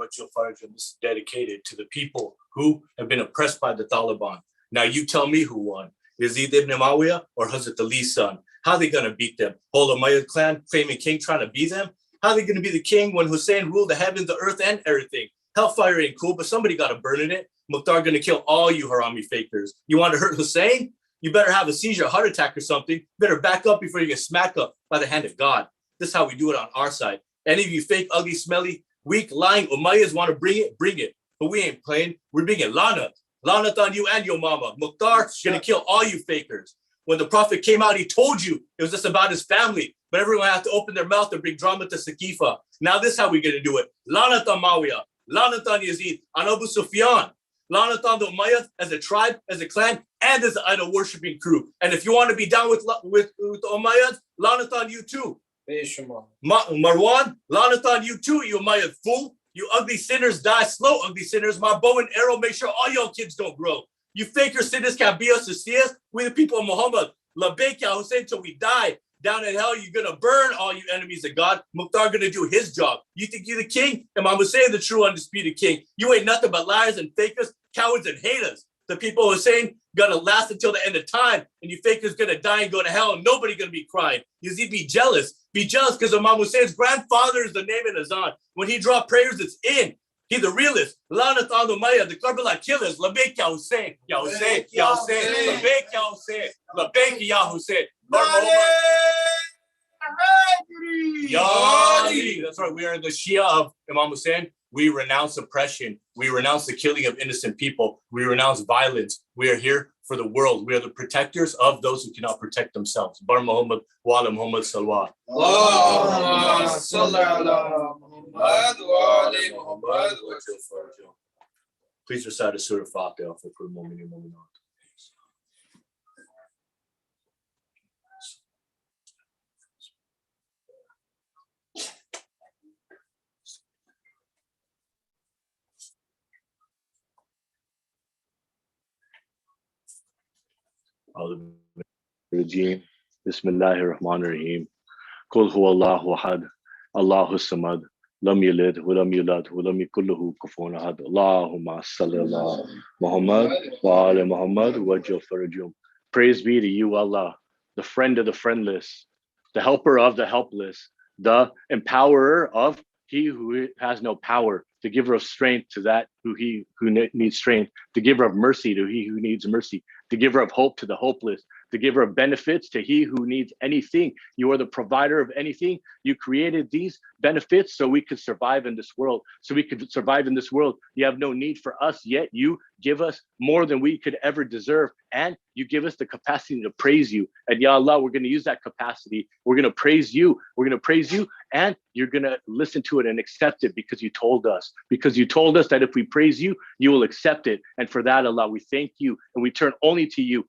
This is dedicated to the people who have been oppressed by the Taliban. Now you tell me who won. Yazid ibn Muawiyah or Hazrat Ali's son? How are they going to beat them? Whole Umayyad clan claiming king trying to beat them? How are they going to be the king when Hussein ruled the heavens, the earth, and everything? Hellfire ain't cool, but somebody got to burn in it. Mukhtar going to kill all you Harami fakers. You want to hurt Hussein? You better have a seizure, a heart attack or something. You better back up before you get smacked up by the hand of God. This is how we do it on our side. Any of you fake, ugly, smelly, weak, lying Umayyads want to bring it. But we ain't playing. We're bringing Lana. Lana on you and your mama. Mukhtar going to kill all you fakers. When the Prophet came out, he told you it was just about his family. but everyone has to open their mouth and bring drama to Saqifa. Now this is how we're going to do it. Lanat on Muawiyah, Lanat on Yazid, on Abu Sufyan, Lanat on the Umayyads as a tribe, as a clan, and as an idol worshipping crew. And if you want to be down with the Umayyads, Lanat on you too. Marwan, Lanat on you too, you Umayyad fool. You ugly sinners, die slow, ugly sinners. My bow and arrow, make sure all your kids don't grow. You faker sinners can't be us to see us. We the people of Muhammad. Labbaik ya Hussein till we die. Down in hell, you're gonna burn all you enemies of God. Mukhtar gonna do his job. You think you're the king? Imam Hussein, the true undisputed king. You ain't nothing but liars and fakers, cowards and haters. The people of Hussein gonna last until the end of time, and you fakers gonna die and go to hell, and nobody gonna be crying. Yazid, be jealous. Be jealous because Imam Hussein's grandfather is the name in Azan. When he draw prayers, it's in. He's the realist. Lanat al Umayyah, the Karbala killers. Labbaik ya Hussein. Ya Hussein. Ya Hussein. Labbaik ya Hussein. Labbaik ya Hussein. Yadi. That's right. We are the Shia of Imam Hussein. We renounce oppression. We renounce the killing of innocent people. We renounce violence. We are here for the world. We are the protectors of those who cannot protect themselves. Bar Muhammad wa ala Muhammad salwa. Please recite a Surah Fatiha for Kul Mu'minin Mu'minat. Rajim. Bismillahir Rahmanir Rahim. Qul huwa Allahu ahad, Allahu samad, lam yalid wa lam yulad wa lam yakul lahu kufuwan ahad. Allahumma salli ala Muhammad wa ala Muhammad waj'al farajum. Praise be to you, Allah, the friend of the friendless, the helper of the helpless, the empowerer of he who has no power, the giver of strength to that who needs strength, the giver of mercy to he who needs mercy, the giver of hope to the hopeless, the giver of benefits to he who needs anything. You are the provider of anything. You created these benefits so we could survive in this world. So we could survive in this world. You have no need for us, yet you give us more than we could ever deserve. And you give us the capacity to praise you. And Ya Allah, we're going to use that capacity. We're going to praise you. We're going to praise you. And you're going to listen to it and accept it because you told us. Because you told us that if we praise you, you will accept it. And for that, Allah, we thank you. And we turn only to you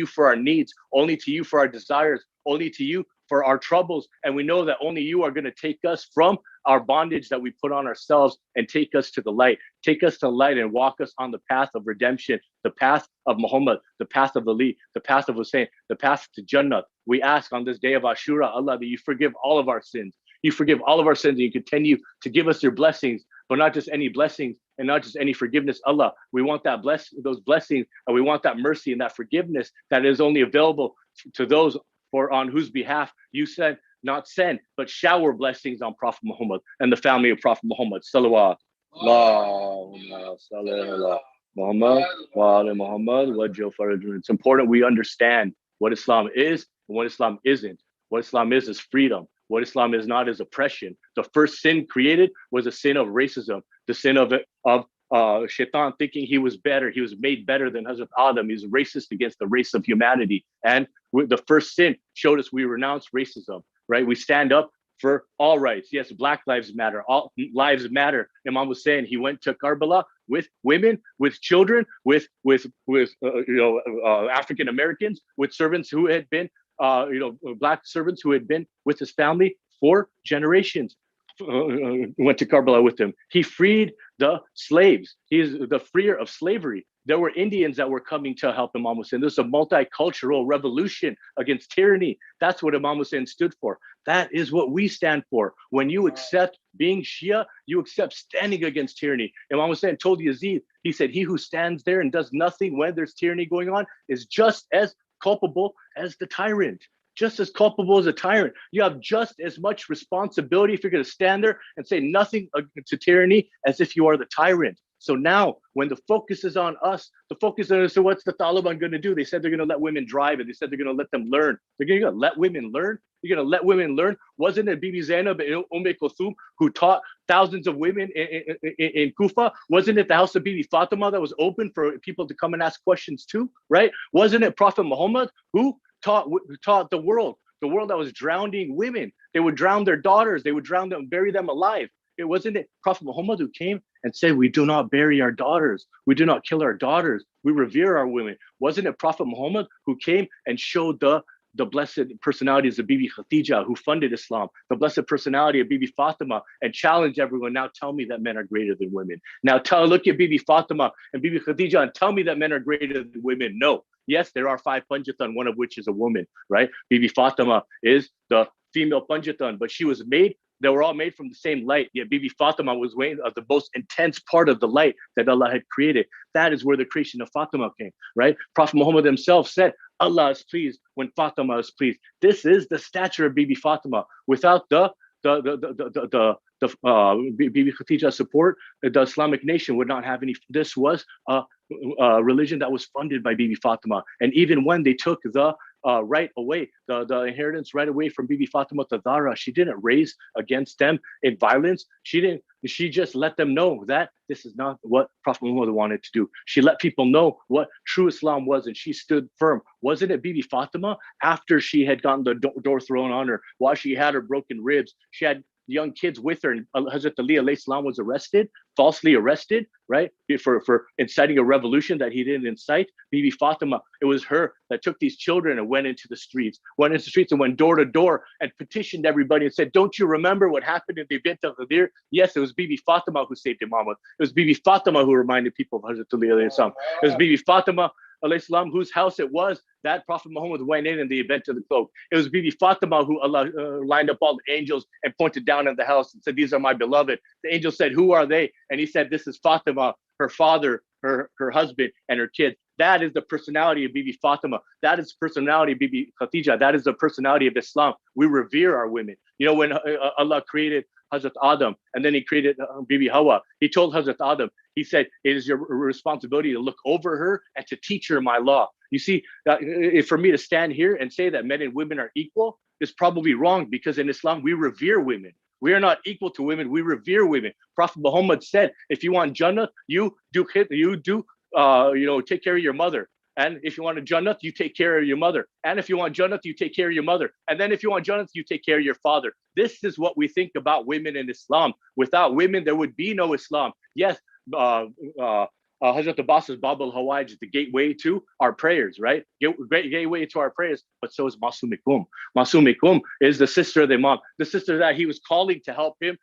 for our needs, only to you for our desires, only to you for our troubles. And we know that only you are going to take us from our bondage that we put on ourselves and take us to the light. Take us to the light and walk us on the path of redemption, the path of Muhammad, the path of Ali, the path of Hussein, the path to Jannah. We ask on this day of Ashura, Allah, that you forgive all of our sins. You forgive all of our sins and you continue to give us your blessings, but not just any blessings and not just any forgiveness. Allah, we want that those blessings, and we want that mercy and that forgiveness that is only available to those on whose behalf you said not send, but shower blessings on Prophet Muhammad and the family of Prophet Muhammad. Salawat. Muhammad wa ala Muhammad waj'al farajun. It's important we understand what Islam is and what Islam isn't. What Islam is freedom. What Islam is not is oppression. The first sin created was a sin of racism, the sin of Shaitan thinking he was better. He was made better than Hazrat Adam. He's racist against the race of humanity. And the first sin showed us we renounce racism, right? We stand up for all rights. Yes, Black lives matter. All lives matter. Imam was saying he went to Karbala with women, with children, with African Americans, with servants who had been, Black servants who had been with his family for generations. Went to Karbala with him. He freed the slaves. He is the freer of slavery. There were Indians that were coming to help Imam Hussein. This is a multicultural revolution against tyranny. That's what Imam Hussein stood for. That is what we stand for. When you accept being Shia, you accept standing against tyranny. Imam Hussein told Yazid, he said, he who stands there and does nothing when there's tyranny going on is just as culpable as the tyrant. Just as culpable as a tyrant. You have just as much responsibility if you're going to stand there and say nothing to tyranny as if you are the tyrant. So now when the focus is on us, the focus is, so what's the Taliban going to do? They said they're going to let women drive and they said they're going to let them learn. They're going to let women learn? You're going to let women learn? Wasn't it Bibi Zainab and Kulthum who taught thousands of women in Kufa? Wasn't it the house of Bibi Fatima that was open for people to come and ask questions too, right? Wasn't it Prophet Muhammad who taught the world the world that was drowning women. They would drown their daughters. They would drown them, bury them alive. It wasn't it Prophet Muhammad who came and said, we do not bury our daughters. We do not kill our daughters. We revere our women. Wasn't it Prophet Muhammad who came and showed the blessed personalities of Bibi Khadija, who funded Islam, the blessed personality of Bibi Fatima, and challenged everyone, now tell me that men are greater than women. Now look at Bibi Fatima and Bibi Khadija and tell me that men are greater than women. No. Yes, there are 5 Panjatan, one of which is a woman, right? Bibi Fatima is the female Panjatan, but she was made, they were all made from the same light. Yet Bibi Fatima was the most intense part of the light that Allah had created. That is where the creation of Fatima came, right? Prophet Muhammad himself said, Allah is pleased when Fatima is pleased. This is the stature of Bibi Fatima. Without the Bibi Khadija support, the Islamic nation would not have any. This was a religion that was funded by Bibi Fatima. And even when they took the right away, the inheritance right away from Bibi Fatima to Zahra, she didn't raise against them in violence. She just let them know that this is not what Prophet Muhammad wanted to do. She let people know what true Islam was, and she stood firm. Wasn't it Bibi Fatima, after she had gotten the door thrown on her, while she had her broken ribs, she had young kids with her, and Hazrat Ali alayhi salam was arrested, falsely arrested, right, for inciting a revolution that he didn't incite. Bibi Fatima, it was her that took these children and went into the streets and went door to door and petitioned everybody and said, don't you remember what happened in the event of Ghadir? Yes, it was Bibi Fatima who saved Imam. It was Bibi Fatima who reminded people of Hazrat Ali alayhi salam. It was Bibi Fatima alayhi salam, whose house it was that Prophet Muhammad went in the event of the cloak. It was Bibi Fatima who Allah lined up all the angels and pointed down at the house and said, these are my beloved. The angel said, who are they? And he said, this is Fatima, her father, her husband, and her kids. That is the personality of Bibi Fatima. That is the personality of Bibi Khadija. That is the personality of Islam. We revere our women. You know, when Allah created Hazrat Adam and then he created Bibi Hawa, he told Hazrat Adam, he said, it is your responsibility to look over her and to teach her my law. You see, for me to stand here and say that men and women are equal is probably wrong, because in Islam, we revere women. We are not equal to women. We revere women. Prophet Muhammad said, if you want Jannah, you take care of your mother. And if you want a Jannah, you take care of your mother. And if you want Jannah, you take care of your mother. And then if you want Jannah, you take care of your father. This is what we think about women in Islam. Without women, there would be no Islam. Yes, Hazrat Abbas's Bab al-Hawaj is the gateway to our prayers, right? Gateway to our prayers, but so is Masumikum. Masumikum is the sister of the Imam, the sister that he was calling to help him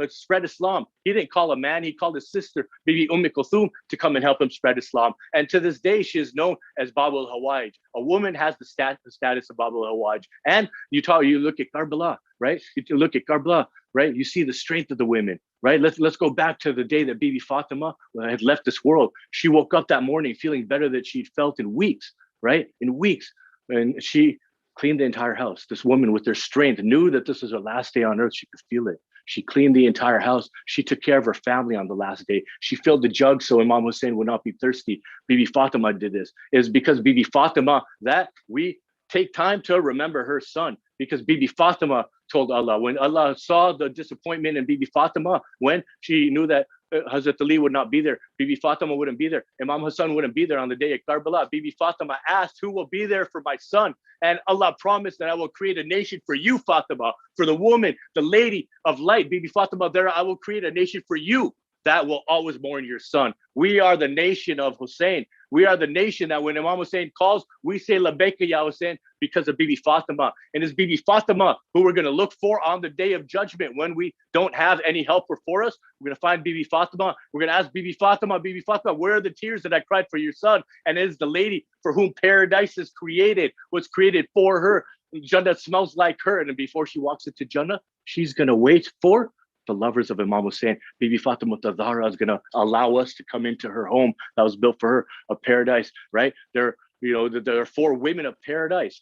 spread Islam. He didn't call a man, he called his sister, Bibi Kulthum, to come and help him spread Islam. And to this day, she is known as Bab al-Hawaj. A woman has the status of Bab al-Hawaj. And you look at Karbala, right? You look at Karbala, right? You see the strength of the women, right? Let's go back to the day that Bibi Fatima had left this world. She woke up that morning feeling better than she'd felt in weeks, right? In weeks. And she cleaned the entire house. This woman with her strength knew that this was her last day on earth. She could feel it. She cleaned the entire house. She took care of her family on the last day. She filled the jug so Imam Hussein would not be thirsty. Bibi Fatima did this. It is because Bibi Fatima that we take time to remember her son, because Bibi Fatima told Allah, when Allah saw the disappointment in Bibi Fatima, when she knew that Hazrat Ali would not be there, Bibi Fatima wouldn't be there, Imam Hassan wouldn't be there on the day of Karbala, Bibi Fatima asked, who will be there for my son? And Allah promised that I will create a nation for you, Fatima, for the woman, the lady of light, Bibi Fatima, there I will create a nation for you that will always mourn your son. We are the nation of Hussein. We are the nation that when Imam Hussein calls, we say Labbaika Ya Hussein because of Bibi Fatima. And it's Bibi Fatima who we're going to look for on the day of judgment when we don't have any helper for us. We're going to find Bibi Fatima. We're going to ask Bibi Fatima, where are the tears that I cried for your son? And it is the lady for whom paradise is created, was created for her. Jannah smells like her. And before she walks into Jannah, she's going to wait for the lovers of Imam Hussein. Bibi Fatima Zahra is going to allow us to come into her home that was built for her, a paradise, right? There are 4 women of paradise,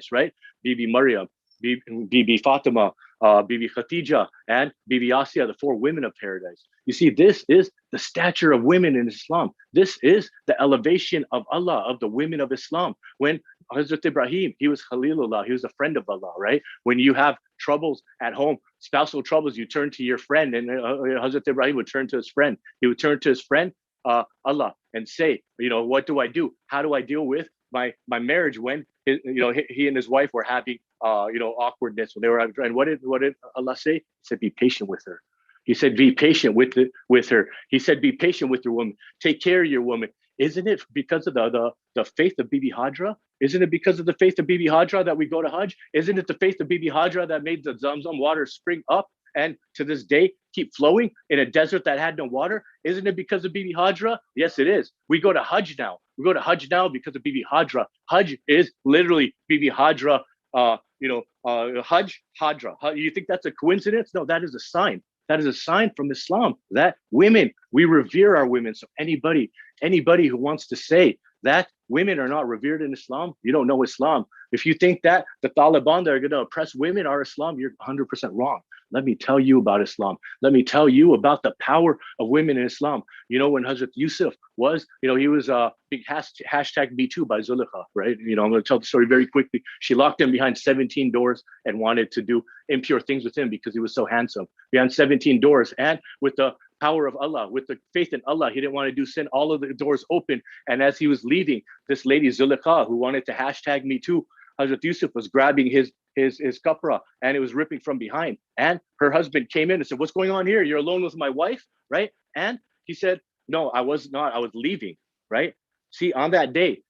right? Bibi Maryam, Bibi Fatima, Bibi Khatija, and Bibi Asiya, the 4 women of paradise. You see, this is the stature of women in Islam. This is the elevation of Allah, of the women of Islam. When Hazrat Ibrahim, he was Khalilullah, he was a friend of Allah, right? When you have troubles at home, spousal troubles, you turn to your friend, and Hazrat Ibrahim would turn to his friend. He would turn to his friend, Allah, and say, what do I do? How do I deal with my marriage went. He and his wife were having awkwardness when they were. And what did Allah say? He said, be patient with her. He said, be patient with her. He said, be patient with your woman. Take care of your woman. Isn't it because of the faith of Bibi Hajra? Isn't it because of the faith of Bibi Hajra that we go to Hajj? Isn't it the faith of Bibi Hajra that made the Zamzam water spring up and to this day keep flowing in a desert that had no water? Isn't it because of Bibi Hajra? Yes, it is. We go to Hajj now. We go to Hajj now because of Bibi Hajra. Hajj is literally Bibi Hajra. Hajj Hajra. You think that's a coincidence? No, that is a sign. That is a sign from Islam that women, we revere our women. So anybody who wants to say that women are not revered in Islam, you don't know Islam. If you think that the Taliban that are going to oppress women are Islam, you're 100% wrong. Let me tell you about Islam. Let me tell you about the power of women in Islam. When Hazrat Yusuf was, he was a big hashtag #Me2 by Zulekha, right? I'm going to tell the story very quickly. She locked him behind 17 doors and wanted to do impure things with him because he was so handsome. Behind 17 doors, and with the power of Allah, with the faith in Allah, he didn't want to do sin. All of the doors open. And as he was leaving, this lady Zulekha, who wanted to hashtag #Me2, Hazrat Yusuf was grabbing his kapra and it was ripping from behind. And her husband came in and said, what's going on here? You're alone with my wife, right? And he said, no, I was not. I was leaving, right? See, on that day,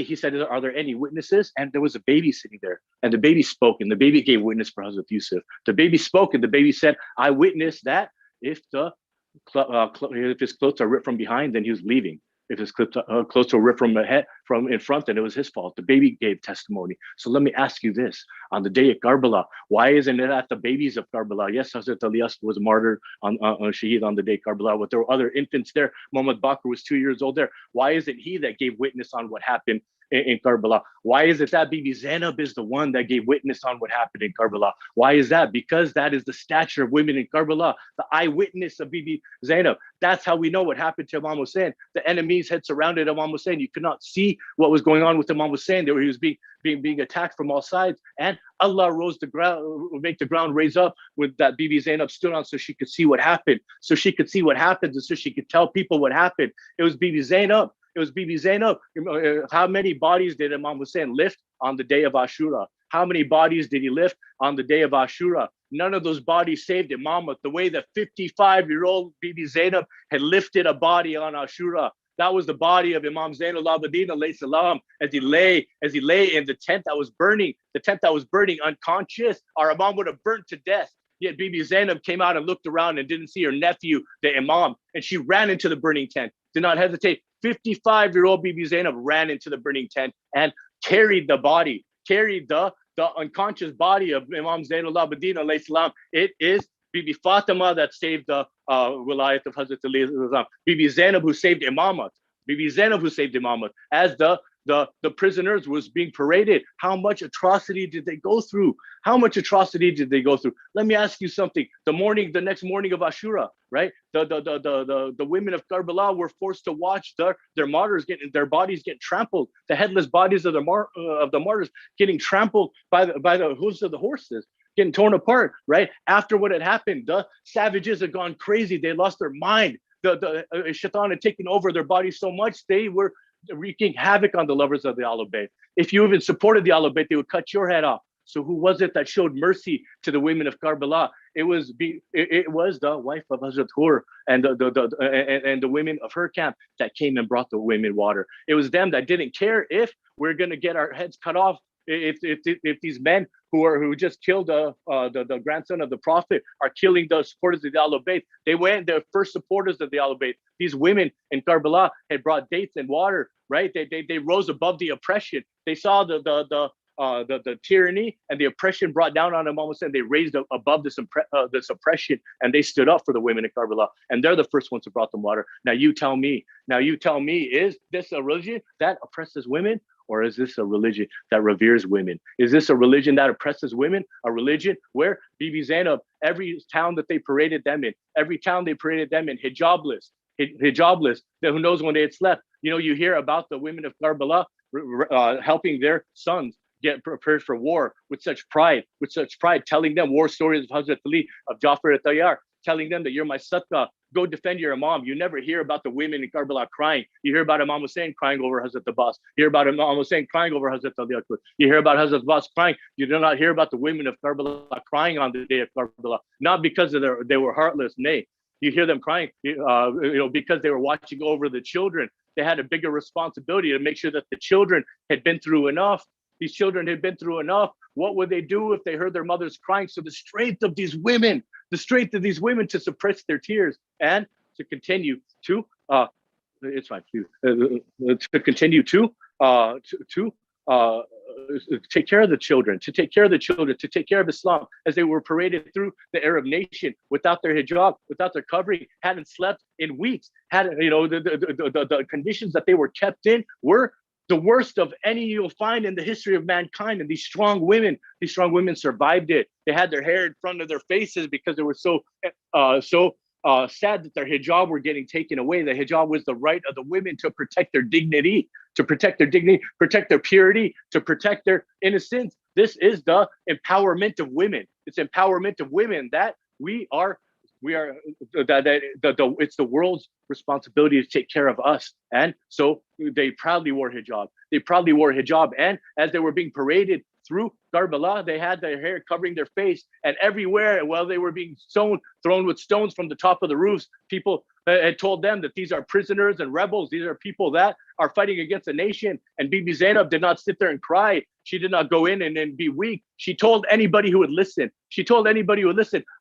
he said, are there any witnesses? And there was a baby sitting there. And the baby spoke, and the baby gave witness for Hazrat Yusuf. The baby spoke, and the baby said, I witnessed that if his clothes are ripped from behind, then he was leaving. If his clothes were ripped from in front, then it was his fault. The baby gave testimony. So let me ask you this: on the day of Karbala, why isn't it at the babies of Karbala? Yes, Hazrat al-Asr was martyred on Shaheed on the day of Karbala, but there were other infants there. Muhammad Bakr was 2 years old there. Why isn't he that gave witness on what happened in Karbala? Why is it that Bibi Zainab is the one that gave witness on what happened in Karbala? Why is that? Because that is the stature of women in Karbala, the eyewitness of Bibi Zainab. That's how we know what happened to Imam Hussein. The enemies had surrounded Imam Hussein. You could not see what was going on with Imam Hussein. He was being attacked from all sides. And Allah rose the ground, make the ground raise up with that Bibi Zainab stood on so she could see what happened. So she could see what happened and so she could tell people what happened. It was Bibi Zainab. It was Bibi Zainab. How many bodies did Imam Hussein lift on the day of Ashura? How many bodies did he lift on the day of Ashura? None of those bodies saved Imamah. The way that 55-year-old Bibi Zainab had lifted a body on Ashura, that was the body of Imam Zain al-Abidin alayhi salam as he lay in the tent that was burning, unconscious. Our Imam would have burnt to death. Yet Bibi Zainab came out and looked around and didn't see her nephew, the Imam, and she ran into the burning tent, did not hesitate. 55-year-old Bibi Zainab ran into the burning tent and carried the unconscious body of Imam Zain al-Abidin alayhi salam. It is Bibi Fatima that saved the wilayat of Hazrat Ali. Bibi Zainab who saved Imamat. As the prisoners was being paraded. How much atrocity did they go through? Let me ask you something. The next morning of Ashura, right? The women of Karbala were forced to watch their martyrs their bodies get trampled. The headless bodies of the martyrs getting trampled by the hooves of the horses, getting torn apart, right? After what had happened, the savages had gone crazy. They lost their mind. The shaitan had taken over their bodies so much they were wreaking havoc on the lovers of the Ahlul Bayt. If you even supported the Ahlul Bayt, they would cut your head off. So who was it that showed mercy to the women of Karbala? It was the wife of Hazrat Hur and the women of her camp that came and brought the women water. It was them that didn't care if we're going to get our heads cut off. If these men who just killed the grandson of the Prophet are killing the supporters of the Ahlul Bayt, they're first supporters of the Ahlul Bayt. These women in Karbala had brought dates and water, right? They rose above the oppression. They saw the tyranny and the oppression brought down on Imam Hussein. They raised above this oppression and they stood up for the women in Karbala. And they're the first ones who brought them water. Now you tell me, is this a religion that oppresses women? Or is this a religion that reveres women? Is this a religion that oppresses women? A religion where Bibi Zainab, every town that they paraded them in, hijabless, who knows when they had slept. You hear about the women of Karbala helping their sons get prepared for war with such pride, telling them war stories of Hazrat Ali, of Jafar al-Tayyar. telling them that you're my sadqa, go defend your Imam. You never hear about the women in Karbala crying. You hear about Imam Hussein crying over Hazrat Abbas. You hear about Imam Hussein crying over Hazrat Ali Akbar. You hear about Hazrat Abbas crying. You do not hear about the women of Karbala crying on the day of Karbala, not because of they were heartless. Nay, you hear them crying, because they were watching over the children. They had a bigger responsibility to make sure that the children had been through enough. These children had been through enough. What would they do if they heard their mothers crying? So the strength of these women to suppress their tears and to continue to, it's fine, please, to continue to take care of the children, to take care of Islam, as they were paraded through the Arab nation without their hijab, without their covering, hadn't slept in weeks, the conditions that they were kept in were the worst of any you'll find in the history of mankind. And these strong women survived it. They had their hair in front of their faces because they were so sad that their hijab were getting taken away. The hijab was the right of the women to protect their dignity, protect their purity, to protect their innocence. This is the empowerment of women. It's empowerment of women that it's the world's responsibility to take care of us. And so they proudly wore hijab. And as they were being paraded through Karbala, they had their hair covering their face, and everywhere while they were being thrown with stones from the top of the roofs, people had told them that these are prisoners and rebels. These are people that are fighting against a nation. And Bibi Zainab did not sit there and cry. She did not go in and be weak. She told anybody who would listen.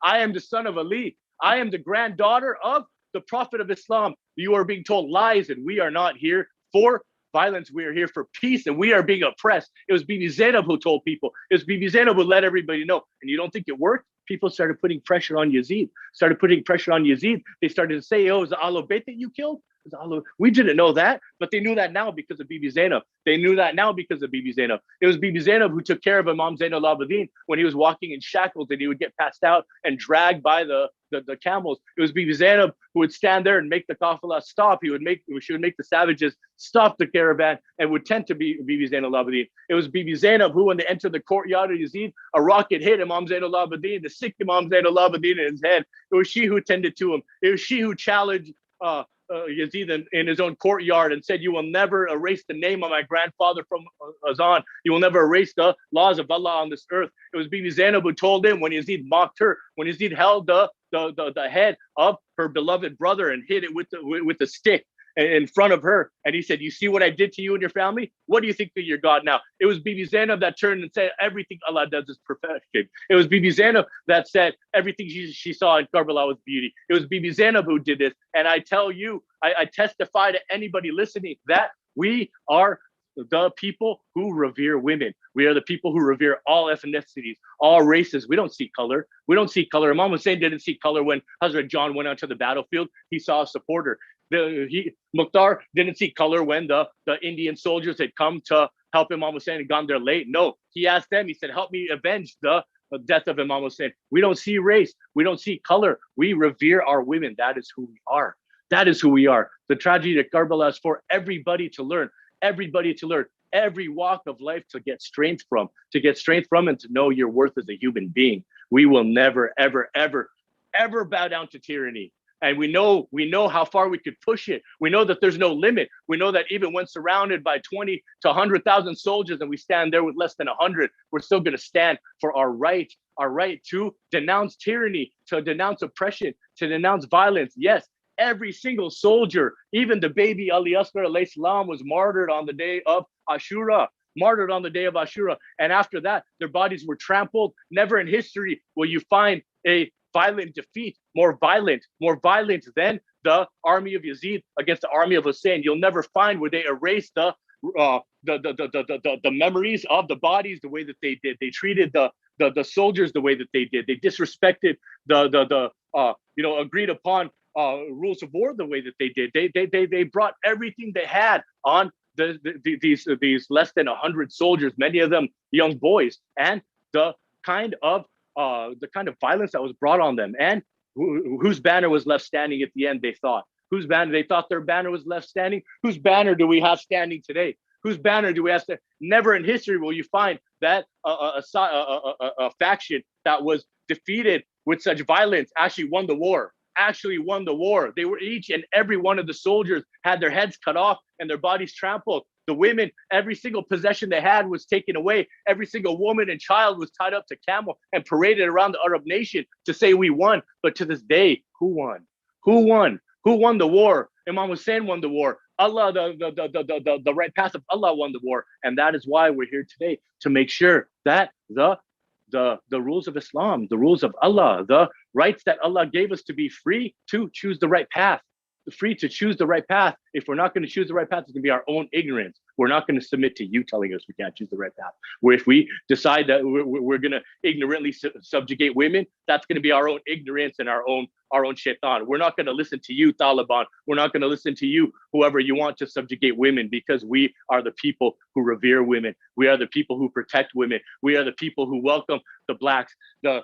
I am the son of Ali. I am the granddaughter of the Prophet of Islam. You are being told lies, and we are not here for violence. We are here for peace, and we are being oppressed. It was Bibi Zainab who told people. It was Bibi Zainab who let everybody know. And you don't think it worked? People started putting pressure on Yazid. They started to say, oh, is the Ahlul Bayt that you killed? We didn't know that, but they knew that now because of Bibi Zainab. It was Bibi Zainab who took care of Imam Zain al-Abidin when he was walking in shackles and he would get passed out and dragged by the camels. It was Bibi Zainab who would stand there and make the Qafala stop. She would make the savages stop the caravan and would tend to be Bibi Zain al-Abidin. It was Bibi Zainab who, when they entered the courtyard of Yazid, a rocket hit Imam Zain al-Abidin, the sick Imam Zain al-Abidin in his head. It was she who tended to him. It was she who challenged Yazid in his own courtyard and said, you will never erase the name of my grandfather from Azan. You will never erase the laws of Allah on this earth. It was Bibi Zainab who told him when Yazid mocked her, when Yazid held the head of her beloved brother and hit it with the stick in front of her. And he said, you see what I did to you and your family? What do you think that you're God now? It was Bibi Zainab that turned and said, everything Allah does is perfection. It was Bibi Zainab that said, everything she saw in Karbala was beauty. It was Bibi Zainab who did this. And I tell you, I testify to anybody listening that we are the people who revere women. We are the people who revere all ethnicities, all races. We don't see color. Imam Hussein didn't see color when Hazrat John went out to the battlefield. He saw a supporter. Mukhtar didn't see color when the Indian soldiers had come to help Imam Hussein and gone there late. No, he asked them, he said, help me avenge the death of Imam Hussein. We don't see race. We don't see color. We revere our women. That is who we are. The tragedy of Karbala is for everybody to learn. Every walk of life to get strength from and to know your worth as a human being. We will never, ever, ever, ever bow down to tyranny. And we know how far we could push it. We know that there's no limit. We know that even when surrounded by 20 to 100,000 soldiers and we stand there with less than 100, we're still going to stand for our right to denounce tyranny, to denounce oppression, to denounce violence. Yes, every single soldier, even the baby al-Asr alayhi salam, was martyred on the day of Ashura. And after that, their bodies were trampled. Never in history will you find a violent defeat more violent than the army of Yazid against the army of Hussein. You'll never find where they erased the memories of the bodies the way that they did. They treated the soldiers the way that they did. They disrespected the agreed upon rules of war the way that they did. They brought everything they had on these less than 100 soldiers, many of them young boys, and the kind of violence that was brought on them, and whose banner was left standing at the end. They thought their banner was left standing. Whose banner do we have standing today? Whose banner do we have? Never in history will you find that a faction that was defeated with such violence actually won the war. They were, each and every one of the soldiers had their heads cut off and their bodies trampled. The women, every single possession they had was taken away. Every single woman and child was tied up to camel and paraded around the Arab nation to say we won. But to this day, who won? Who won? Who won the war? Imam Hussein won the war. Allah, the right path of Allah won the war. And that is why we're here today, to make sure that the rules of Islam, the rules of Allah, the rights that Allah gave us to be free to choose the right path, free to choose the right path. If we're not going to choose the right path, it's going to be our own ignorance. We're not going to submit to you telling us we can't choose the right path. Where if we decide that we're going to ignorantly subjugate women, that's going to be our own ignorance and our own shaitan. We're not going to listen to you, Taliban. We're not going to listen to you, whoever you want to subjugate women, because we are the people who revere women. We are the people who protect women. We are the people who welcome the blacks, the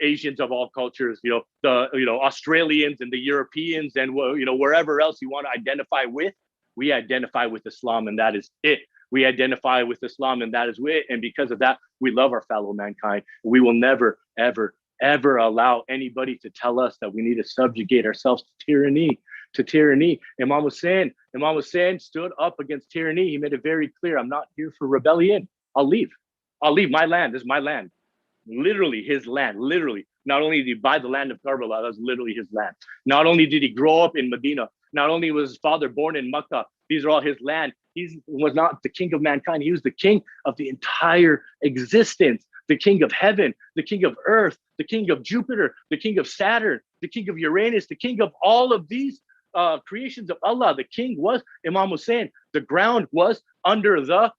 Asians of all cultures, the Australians and the Europeans and wherever else you want to identify with. We identify with Islam, and that is it. We identify with Islam, and that is it. And because of that, we love our fellow mankind. We will never, ever, ever allow anybody to tell us that we need to subjugate ourselves to tyranny. Imam Hussein stood up against tyranny. He made it very clear, I'm not here for rebellion. I'll leave my land. This is my land. Literally his land, literally. Not only did he buy the land of Karbala, that's literally his land. Not only did he grow up in Medina, not only was his father born in Makkah, these are all his land. He was not the king of mankind. He was the king of the entire existence, the king of heaven, the king of earth, the king of Jupiter, the king of Saturn, the king of Uranus, the king of all of these creations of Allah. The king was Imam Hussein. The ground was under the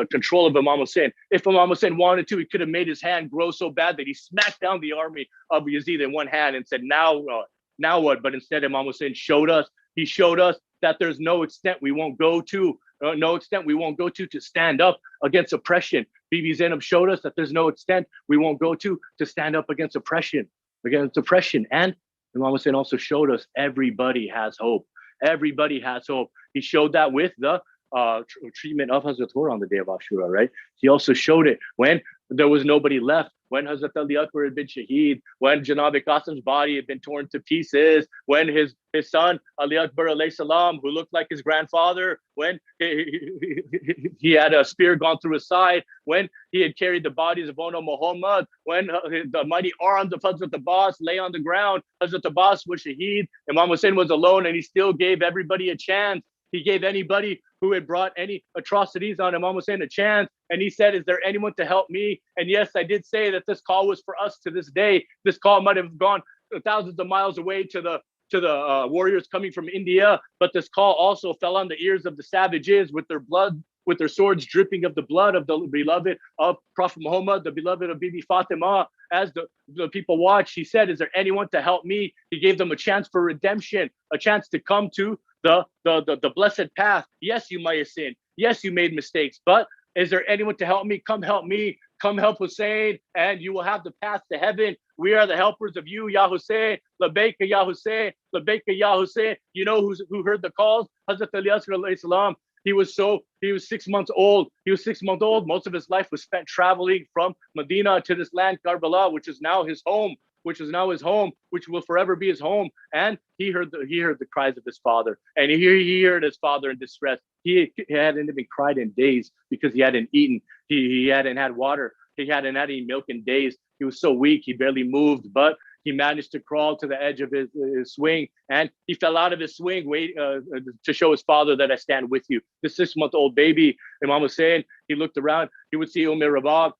control of Imam Hussein. If Imam Hussein wanted to, he could have made his hand grow so bad that he smacked down the army of Yazid in one hand and said, now what? But instead, Imam Hussein showed us that there's no extent we won't go to, to stand up against oppression. Bibi Zainab showed us that there's no extent we won't go to stand up against oppression. And Imam Hussein also showed us everybody has hope. Everybody has hope. He showed that with the treatment of Hazrat Hur on the day of Ashura, right? He also showed it when there was nobody left, when Hazrat Ali Akbar had been shaheed, when Janab Qasim's body had been torn to pieces, when his son Ali Akbar alayhi salam, who looked like his grandfather, when he had a spear gone through his side, when he had carried the bodies of Ono Muhammad, when the mighty arms of Hazrat Abbas lay on the ground, Hazrat Abbas was shaheed, Imam Hussein was alone, and he still gave everybody a chance. He gave anybody who had brought any atrocities on Imam Hussein a chance. And he said, is there anyone to help me? And yes, I did say that this call was for us to this day. This call might have gone thousands of miles away to the warriors coming from India. But this call also fell on the ears of the savages with their blood, with their swords dripping of the blood of the beloved of Prophet Muhammad, the beloved of Bibi Fatima. As the people watched, he said, is there anyone to help me? He gave them a chance for redemption, a chance to come to the blessed path. Yes, you might have sinned. Yes, you made mistakes, but is there anyone to help me? Come help me. Come help Hussein, and you will have the path to heaven. We are the helpers of you, Ya Hussein. Labbaika Ya Hussein. Labbaika Ya Hussein. You know who heard the calls? Hazrat al-Asr alayhi salam. He was 6 months old. Most of his life was spent traveling from Medina to this land, Karbala, which is now his home, which will forever be his home. And he heard the cries of his father, and he heard his father in distress. He hadn't even cried in days because he hadn't eaten. He hadn't had water. He hadn't had any milk in days. He was so weak, he barely moved, but he managed to crawl to the edge of his swing, and he fell out of his swing to show his father that I stand with you. The 6-month-old baby, Imam Hussein, he looked around. He would see Rabab.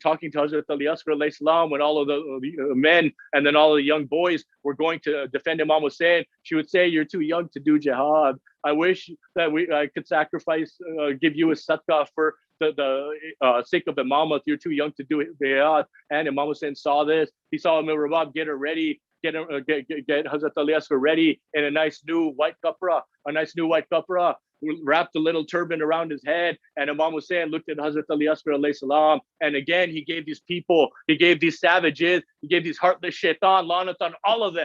Talking to Hazrat al-Asr alayhi salam when all of the men and then all of the young boys were going to defend Imam Hussein. She would say, you're too young to do jihad. I wish that I could sacrifice, give you a sadaqah for the sake of Imamah. You're too young to do jihad. And Imam Hussein saw this. He saw Rabab get her ready, get Hazrat al-Asr ready in a nice new white kapra, wrapped a little turban around his head, and Imam Hussein looked at Hazrat al-Asr alayhi salam, and again he gave these people, he gave these savages, he gave these heartless shaitan, lanat on all of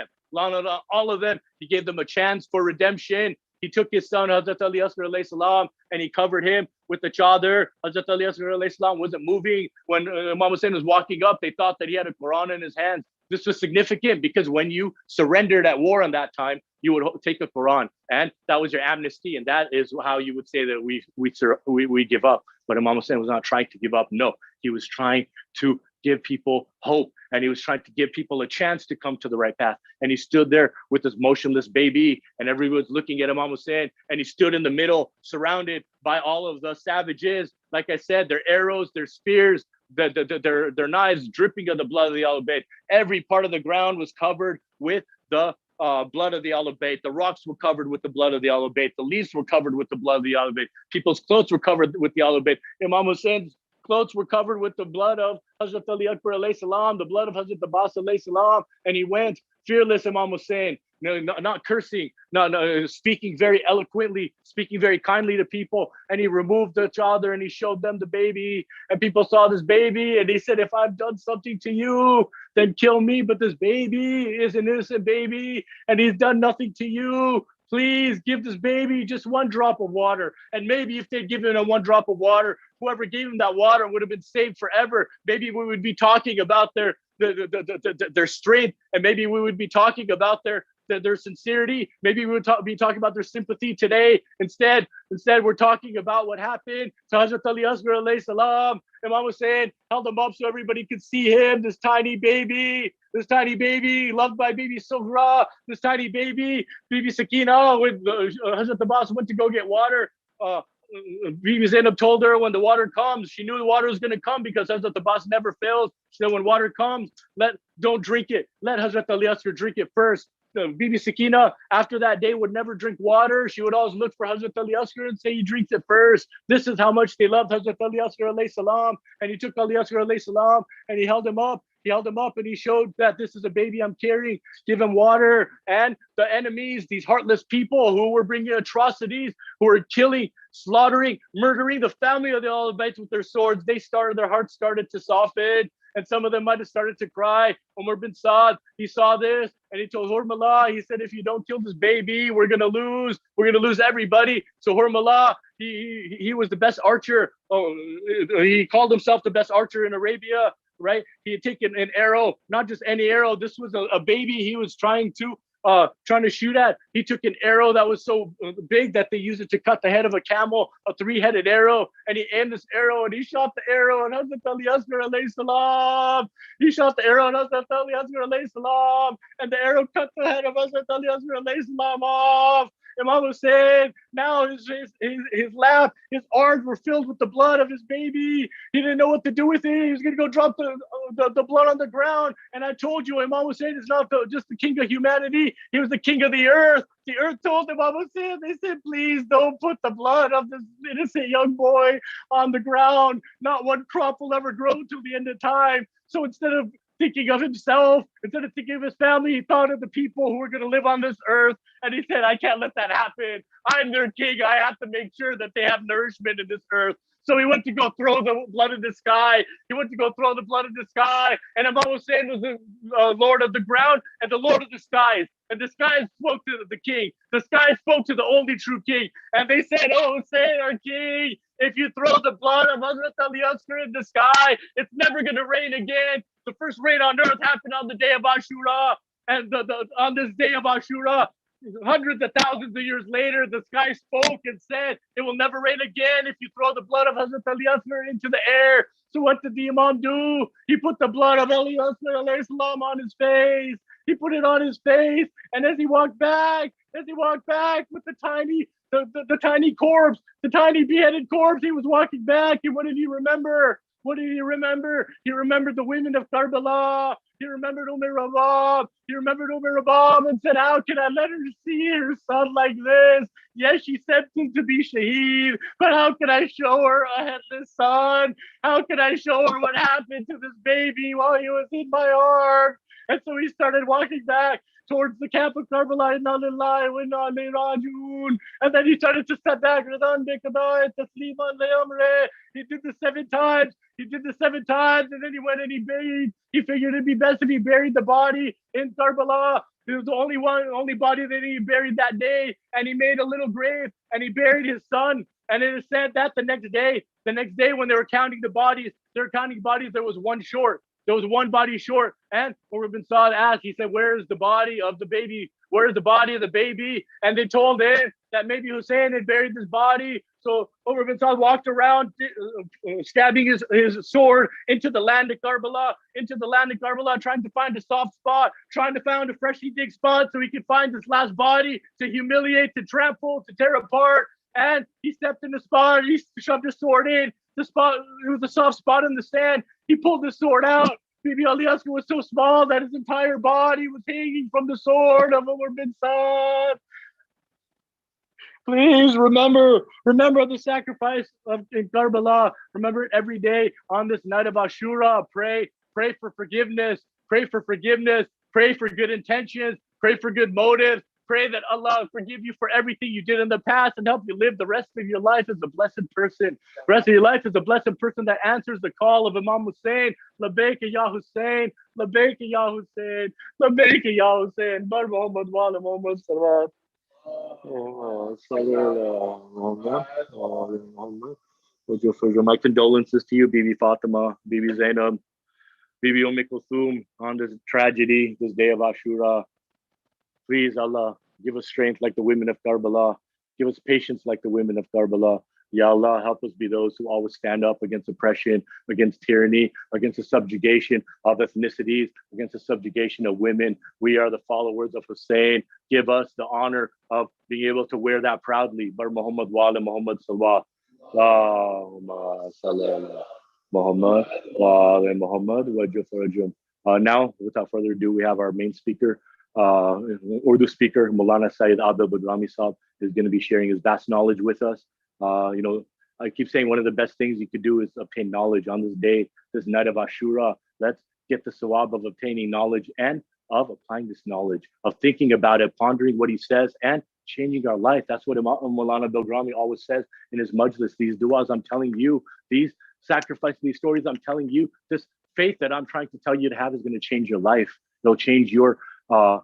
them, he gave them a chance for redemption. He took his son, Hazrat al-Asr alayhi salam, and he covered him with the chadar. Hazrat al-Asr alayhi salam wasn't moving. When Imam Hussein was walking up, they thought that he had a Quran in his hands. This was significant because when you surrendered at war on that time, you would take a Quran, and that was your amnesty, and that is how you would say that we give up. But Imam Hussein was not trying to give up. No, he was trying to give people hope, and he was trying to give people a chance to come to the right path. And he stood there with this motionless baby, and everyone was looking at Imam Hussein, and he stood in the middle, surrounded by all of the savages. Like I said, their arrows, their spears, their knives dripping of the blood of the Ahlul Bayt. Every part of the ground was covered with the blood of the Ahlul Bayt. The rocks were covered with the blood of the Ahlul Bayt. The leaves were covered with the blood of the Ahlul Bayt. People's clothes were covered with the Ahlul Bayt. Imam Hussein's clothes were covered with the blood of Hazrat Ali Akbar alayhi salam, the blood of Hazrat Abbas alayhi salam, and he went fearless, Imam Hussein, not cursing, speaking very eloquently, speaking very kindly to people. And he removed the chadar and he showed them the baby, and people saw this baby, and he said, if I've done something to you, then kill me, but this baby is an innocent baby, and he's done nothing to you. Please give this baby just one drop of water. And maybe if they'd given him one drop of water, whoever gave him that water would have been saved forever. Maybe we would be talking about their strength, and maybe we would be talking about their sincerity. Maybe we would be talking about their sympathy today. Instead, we're talking about what happened to Hazrat Ali Asghar alayhi salam. Imam Hussein held him up so everybody could see him, this tiny baby, loved by Bibi Sughra, this tiny baby, Bibi Sakina. When Hazrat Abbas went to go get water, Bibi Zainab told her when the water comes, she knew the water was going to come because Hazrat Abbas never fails. She said, when water comes, don't drink it. Let Hazrat Ali Asghar drink it first. Bibi Sakina, after that day, would never drink water. She would always look for Hazrat Ali Asghar and say he drinks it first. This is how much they loved Hazrat Ali Asghar alayhi salam. And he took Ali Asghar alayhi salam and he held him up. And he showed that this is a baby I'm carrying. Give him water. And the enemies, these heartless people who were bringing atrocities, who were killing, slaughtering, murdering the family of the Ahlul Bayt with their swords, their hearts started to soften. And some of them might have started to cry. Umar bin Saad, he saw this and he told Hurmala, he said, if you don't kill this baby, we're going to lose. We're going to lose everybody. So Hurmala, he was the best archer. He called himself the best archer in Arabia, right? He had taken an arrow, not just any arrow. This was a baby he was trying to shoot at. He took an arrow that was so big that they used it to cut the head of a camel, a 3-headed arrow, and he aimed this arrow and he shot the arrow and Hazrat Ali Asghar alayhi salam. He shot the arrow and Hazrat Ali Asghar alayhi salam, and the arrow cut the head of Hazrat Ali Asghar alayhi salam off. Imam Hussein, now his lap, his arms were filled with the blood of his baby. He didn't know what to do with it. He was going to go drop the blood on the ground. And I told you, Imam Hussein is not just the king of humanity. He was the king of the earth. The earth told Imam Hussein, they said, please don't put the blood of this innocent young boy on the ground. Not one crop will ever grow till the end of time. So instead of thinking of himself, instead of thinking of his family, he thought of the people who were going to live on this earth. And he said, I can't let that happen. I'm their king. I have to make sure that they have nourishment in this earth. So he went to go throw the blood in the sky. And Imam Hussein was the Lord of the ground and the Lord of the skies. And the skies spoke to the king. The skies spoke to the only true king. And they said, oh, Hussein, our king, if you throw the blood of Hazrat Ali Asghar in the sky, it's never going to rain again. The first rain on earth happened on the day of Ashura. And on this day of Ashura, hundreds of thousands of years later, the sky spoke and said, it will never rain again if you throw the blood of Hazrat Ali Asghar into the air. So what did the Imam do? He put the blood of Ali Asghar alayhi salam on his face. He put it on his face. And as he walked back with the tiny corpse, the tiny beheaded corpse, he was walking back. And what did he remember? He remembered the women of Karbala. He remembered Rabab. And said, how can I let her see her son like this? Yes, she sent him to be Shaheed, but how can I show her a headless son? How can I show her what happened to this baby while he was in my arms? And so he started walking back. towards the camp of Karbala. Inna lillahi wa inna ilayhi raji'un. And then he started to step back. He did the 7 times. He did the 7 times, and then he went and he buried. He figured it'd be best if he buried the body in Karbala. It was the only body that he buried that day, and he made a little grave and he buried his son. And it is said that the next day when they were counting the bodies, there was one short. There was one body short. And Umar bin Saad asked, he said, where is the body of the baby? Where is the body of the baby? And they told him that maybe Hussein had buried this body. So Umar bin Saad walked around stabbing his sword into the land of Karbala, trying to find a soft spot, trying to find a freshly dig spot so he could find this last body to humiliate, to trample, to tear apart. And he stepped in the spot, he shoved his sword in. The spot, it was a soft spot in the sand. He pulled the sword out. Bibi al-Asr was so small that his entire body was hanging from the sword of Umar bin Saad. Please remember the sacrifice in Karbala. Remember it every day on this night of Ashura. Pray for forgiveness. Pray for good intentions. Pray for good motives. Pray that Allah forgive you for everything you did in the past and help you live the rest of your life as a blessed person. The rest of your life as a blessed person that answers the call of Imam Hussein. Labbaika ya Hussein. Labbaika ya Hussein. Labbaika ya Hussein. Bar Muhammad wa ala Muhammad salawat. My condolences to you, Bibi Fatima, Bibi Zainab, Bibi Kulthum, on this tragedy, this day of Ashura. Please, Allah, give us strength like the women of Karbala. Give us patience like the women of Karbala. Ya Allah, help us be those who always stand up against oppression, against tyranny, against the subjugation of ethnicities, against the subjugation of women. We are the followers of Hussein. Give us the honor of being able to wear that proudly. Bar Muhammad wa ala Muhammad sallallahu Muhammad wa ala Muhammad wa now, without further ado, we have our main speaker, Urdu speaker, Maulana Sayyid Abid Bilgrami Sahib, is going to be sharing his vast knowledge with us. I keep saying one of the best things you could do is obtain knowledge on this day, this night of Ashura. Let's get the sawab of obtaining knowledge and of applying this knowledge, of thinking about it, pondering what he says, and changing our life. That's what Maulana Bilgrami always says in his majlis. These du'as I'm telling you, these sacrifices, these stories I'm telling you, this faith that I'm trying to tell you to have is going to change your life. It'll change your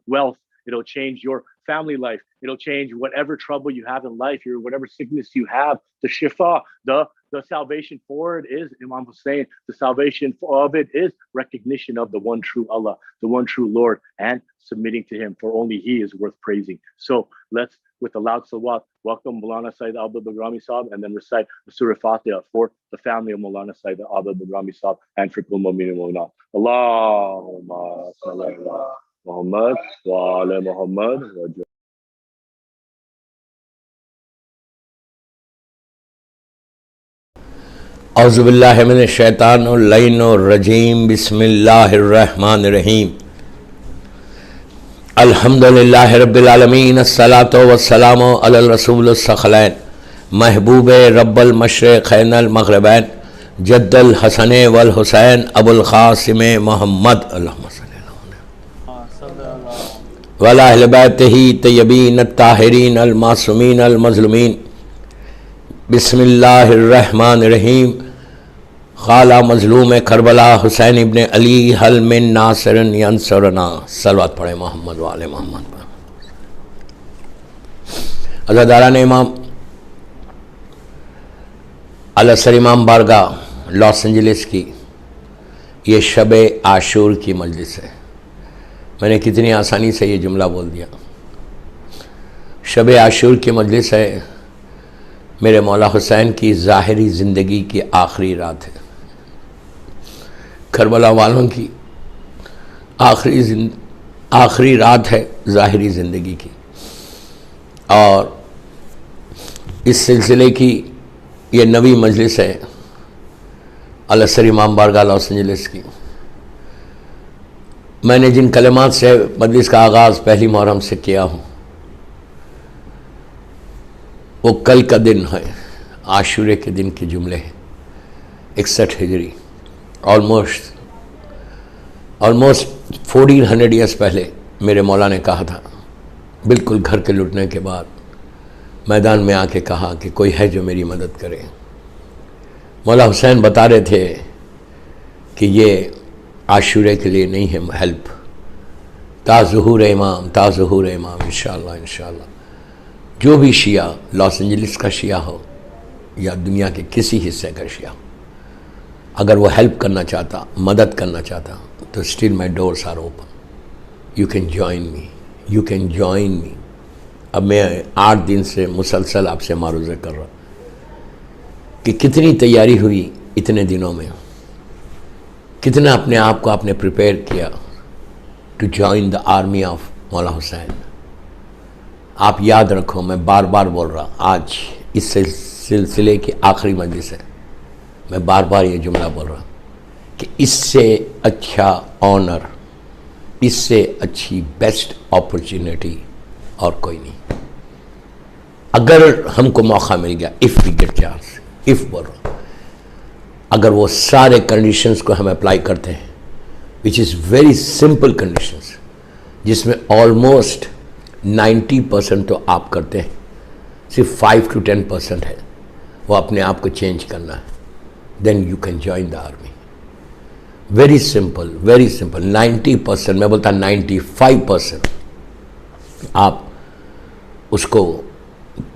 wealth. It'll change your family life. It'll change whatever trouble you have in life, whatever sickness you have. The shifa, the salvation for it is Imam Hussein. The salvation of it is recognition of the one true Allah, the one true Lord, and submitting to Him, for only He is worth praising. So let's, with a loud salawat, welcome Maulana Sayyid Abid Bilgrami Sahib, and then recite the Surah Fatiha for the family of Maulana Sayyid Abid Bilgrami Sahib and for Kul Mu'minin Mu'minat. Allahumma salli ala Muhammad wa ala Muhammad wa औज़ुबिल्लाहि मिनश्शैतानिर्रजीम बिस्मिल्लाहिर्रहमानिर्रहीम अल्हम्दुलिल्लाहि रब्बिल आलमीन अस्सलातु वस्सलामु अलल रसूलिस सखलैन महबूब rubble मशरिक़ैन अल मग़रिबैन जद्दल हसन वल हुसैन अबुल क़ासिम मोहम्मद अल्लाहुम्मा सल्लि वला अहले बैतिही तय्यबीन अत्ताहिरीन अल मासूमीन अल मज़लूमीन बिस्मिल्लाहिर्रहमानिर्रहीम खाला मजलूम करबला हुसैन इब्ने अली हल मिन नासिरन यंसुरना। सलवात पढ़े मोहम्मद वाले मोहम्मद पर। अज़ादारान इमाम, अल-असर इमाम बारगाह लॉस एंजलिस की ये शब आशूर की मजलिस है। मैंने कितनी आसानी से ये जुमला बोल दिया। शब आशूर की मजलिस है। मेरे मौला हुसैन की ज़ाहिरी ज़िंदगी की आखिरी रात है। करबला वालों की आखिरी रात है ज़ाहिरी ज़िंदगी की। और इस सिलसिले की ये नवी मजलिस है अल-असर इमाम बारगाह लॉस एंजलिस की। मैंने जिन कलमात से मजलिस का आगाज़ पहली मुहर्रम से किया हूँ, वो कल का दिन है, आशूरे के दिन के जुमले हैं। 61 हिजरी, ऑलमोस्ट 1400 ईयर्स पहले मेरे मौला ने कहा था, बिल्कुल घर के लुटने के बाद मैदान में आके कहा कि कोई है जो मेरी मदद करे। मौला हुसैन बता रहे थे कि ये आशूरे के लिए नहीं है हेल्प, ताज़ुहूर इमाम इंशाअल्लाह इंशाअल्लाह। जो भी शिया, लॉस एंजलिस का शिया हो या दुनिया के किसी हिस्से का शिया, अगर वो हेल्प करना चाहता, मदद करना चाहता, तो still my doors are open, you can join me, you can join me. अब मैं 8 दिन से मुसलसल आपसे मारूज़े कर रहा कि कितनी तैयारी हुई इतने दिनों में, कितना अपने आप को आपने प्रिपेयर किया to join the army of Maula Hussain. आप याद रखो, मैं बार बार बोल रहा, आज इस सिलसिले की आखिरी मजलिस है, मैं बार बार ये जुमला बोल रहा कि इससे अच्छा ऑनर, इससे अच्छी बेस्ट अपॉर्चुनिटी और कोई नहीं। अगर हमको मौका मिल गया, if we get chance, if बोल रहा, अगर वो सारे कंडीशंस को हम अप्लाई करते हैं, which is very simple conditions, जिसमें ऑलमोस्ट 90% तो आप करते हैं, सिर्फ 5 to 10% है वो अपने आप को चेंज करना है, then you can join the army. Very simple, very simple. 90%, मैं बोलता 95% आप उसको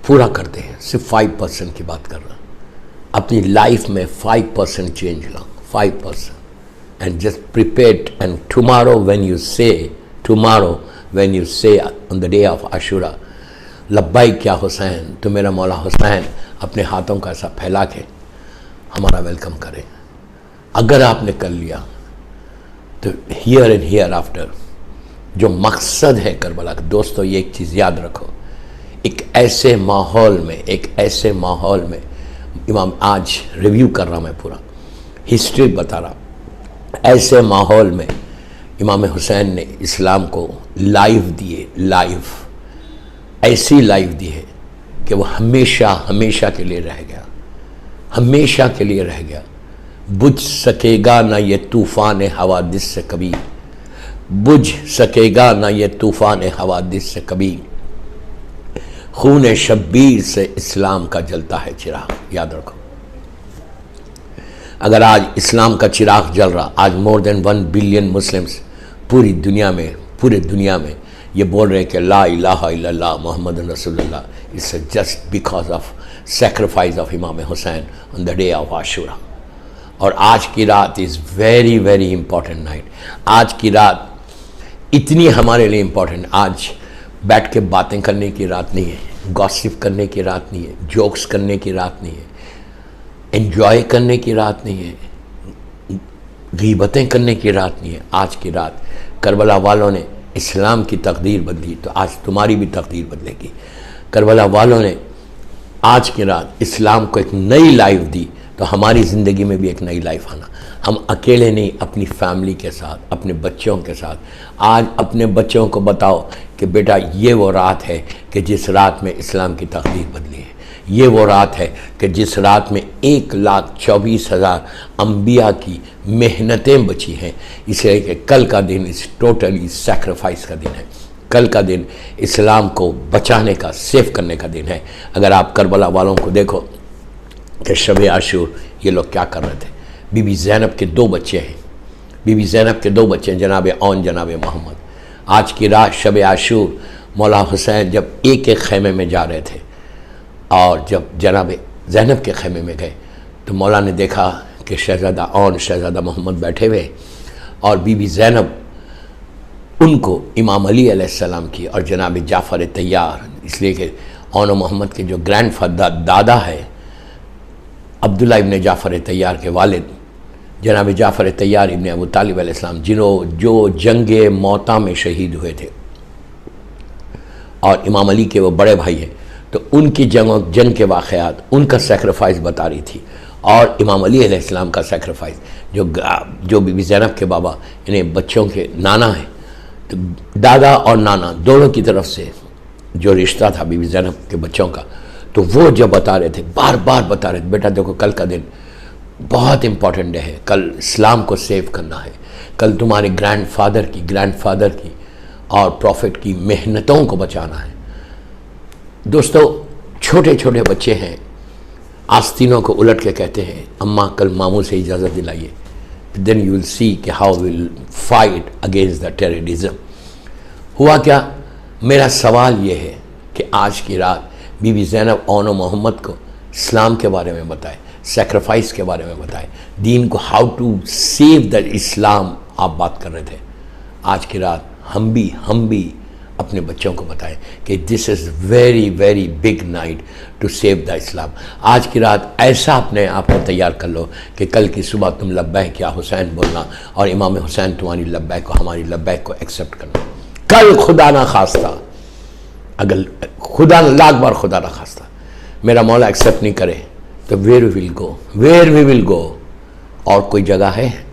पूरा करते हैं, सिर्फ 5% की बात कर रहा हूँ। अपनी लाइफ में 5% चेंज लाओ, 5%, and just prepare, and tomorrow when you से ऑन द डे ऑफ आशूरा, लब्बाइक या हुसैन, तो मेरा मौला हुसैन अपने हाथों का ऐसा फैला के हमारा वेलकम करें। अगर आपने कर लिया तो हियर एंड हियर आफ्टर जो मकसद है करबला का, दोस्तों ये एक चीज़ याद रखो, एक ऐसे माहौल में इमाम, आज रिव्यू कर रहा मैं, पूरा हिस्ट्री बता रहा, ऐसे माहौल में इमाम हुसैन ने इस्लाम को लाइव दिए, लाइव, ऐसी लाइव दी है कि वो हमेशा के लिए रह गया, हमेशा के लिए रह गया। बुझ सकेगा ना ये तूफ़ान हवादिस से कभी, बुझ सकेगा ना ये तूफ़ान हवादिस से कभी, खून शब्बीर से इस्लाम का जलता है चिराग। याद रखो, अगर आज इस्लाम का चिराग जल रहा, आज मोर देन 1 बिलियन मुस्लिम्स पूरी दुनिया में ये बोल रहे हैं कि ला इलाहा इल्लल्लाह मुहम्मद रसूलुल्लाह, it's just because of sacrifice of Imam Hussain on the day of Ashura. और आज की रात is very very important night. आज की रात इतनी हमारे लिए इम्पॉर्टेंट, आज बैठ के बातें करने की रात नहीं है, गॉसिप करने की रात नहीं है, जोक्स करने की रात नहीं है, एंजॉय करने की रात नहीं है, गीबतें करने की रात नहीं है। आज की रात करबला वालों ने इस्लाम की तकदीर बदली, तो आज तुम्हारी भी तकदीर बदलेगी। करबला वालों ने आज की रात इस्लाम को एक नई लाइफ दी, तो हमारी ज़िंदगी में भी एक नई लाइफ आना। हम अकेले नहीं, अपनी फैमिली के साथ, अपने बच्चों के साथ। आज अपने बच्चों को बताओ कि बेटा ये वो रात है कि जिस रात में इस्लाम की तकदीर बदली है, ये वो रात है कि जिस रात में 1,24,000 अम्बिया की मेहनतें बची हैं, इसलिए कि कल का दिन इस टोटली सैक्रिफाइस का दिन है। कल का दिन इस्लाम को बचाने का, सेव करने का दिन है। अगर आप करबला वालों को देखो कि शब-ए-आशूर ये लोग क्या कर रहे थे। बीबी ज़ैनब के 2 बच्चे हैं, बीबी ज़ैनब के 2 बच्चे हैं, जनाब औन, जनाब मोहम्मद। आज की रात शब-ए-आशूर मौला हुसैन जब एक खैमे में जा रहे थे, और जब जनाब ज़ैनब के खैमे में गए तो मौला ने देखा कि शहज़ादा औन, शहज़ादा मोहम्मद बैठे हुए, और बीबी ज़ैनब उनको इमाम अली अलैहिस्सलाम की और जनाब जाफ़र तैयार, इसलिए कि औन मोहम्मद के जो ग्रैंडफादर दादा है अब्दुल्ला इब्न जाफ़र तैयार के वालिद जनाब जाफ़र तैयार इब्न अबू तालिब अलैहिस्सलाम, जो जंग मौता में शहीद हुए थे, और इमाम अली के वो बड़े भाई हैं, तो उनकी जंग के वाक़यात, उनका सेक्रीफाइस बता रही थी, और इमाम अली अलैहिस्सलाम का सेक्रीफाइस, जो बीबी ज़ैनब के बाबा इन्हें बच्चों के नाना हैं, तो दादा और नाना दोनों की तरफ से जो रिश्ता था बीबी ज़ैनब के बच्चों का, तो वो जब बता रहे थे, बार बार बता रहे थे, बेटा देखो कल का दिन बहुत इम्पॉर्टेंट डे है, कल इस्लाम को सेव करना है, कल तुम्हारे ग्रैंडफादर की और प्रॉफिट की मेहनतों को बचाना है। दोस्तों, छोटे छोटे बच्चे हैं, आस्तीनों को उलट के कहते हैं अम्मा कल मामू से इजाज़त दिलाइए, देन यू विल सी कि how will fight against the terrorism. हुआ क्या, मेरा सवाल ये है कि आज की रात बीबी ज़ैनब ओनो मोहम्मद को इस्लाम के बारे में बताए, सेक्रीफाइस के बारे में बताए, दीन को हाउ टू सेव द इस्लाम आप बात कर रहे थे। आज की रात हम भी अपने बच्चों को बताएं कि this is very very big night to save the Islam. आज की रात ऐसा अपने आप को तैयार कर लो कि कल की सुबह तुम लब्बैक या हुसैन बोलना और इमाम हुसैन तुम्हारी लब्बैक को, हमारी लब्बैक को एक्सेप्ट करना। कल खुदा ना खास्ता, अगर खुदा लाख बार खुदा ना खास्ता मेरा मौला एक्सेप्ट नहीं करे तो वेयर वी विल गो। और कोई जगह है,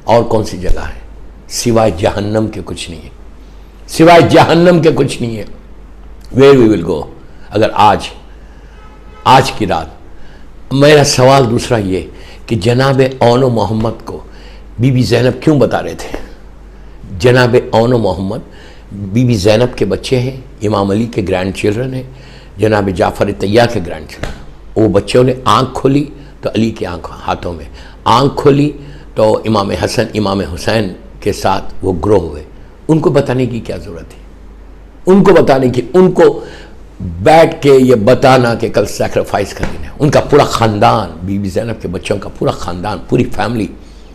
और कौन सी जगह है सिवाय जहन्नम के? कुछ नहीं है, सिवाय जहन्नम के कुछ नहीं है। Where we will go. अगर आज की रात मेरा सवाल दूसरा ये कि जनाब ओनो मोहम्मद को बीबी ज़ैनब क्यों बता रहे थे? जनाब ओनो मोहम्मद बीबी ज़ैनब के बच्चे हैं, इमाम अली के ग्रैंड चिल्ड्रन हैं, जनाब जाफ़र तैयार के ग्रैंड चिल्ड्रन। वो बच्चों ने आँख खोली तो अली की आँख हाथों में, आँख खोली तो इमाम हसन इमाम हुसैन के साथ वो ग्रो हुए। उनको बताने की क्या ज़रूरत है? उनको बताने की, उनको बैठ के ये बताना कि कल सैक्रिफाइस कर देना। उनका पूरा ख़ानदान, बीबी ज़ैनब के बच्चों का पूरा ख़ानदान, पूरी फैमिली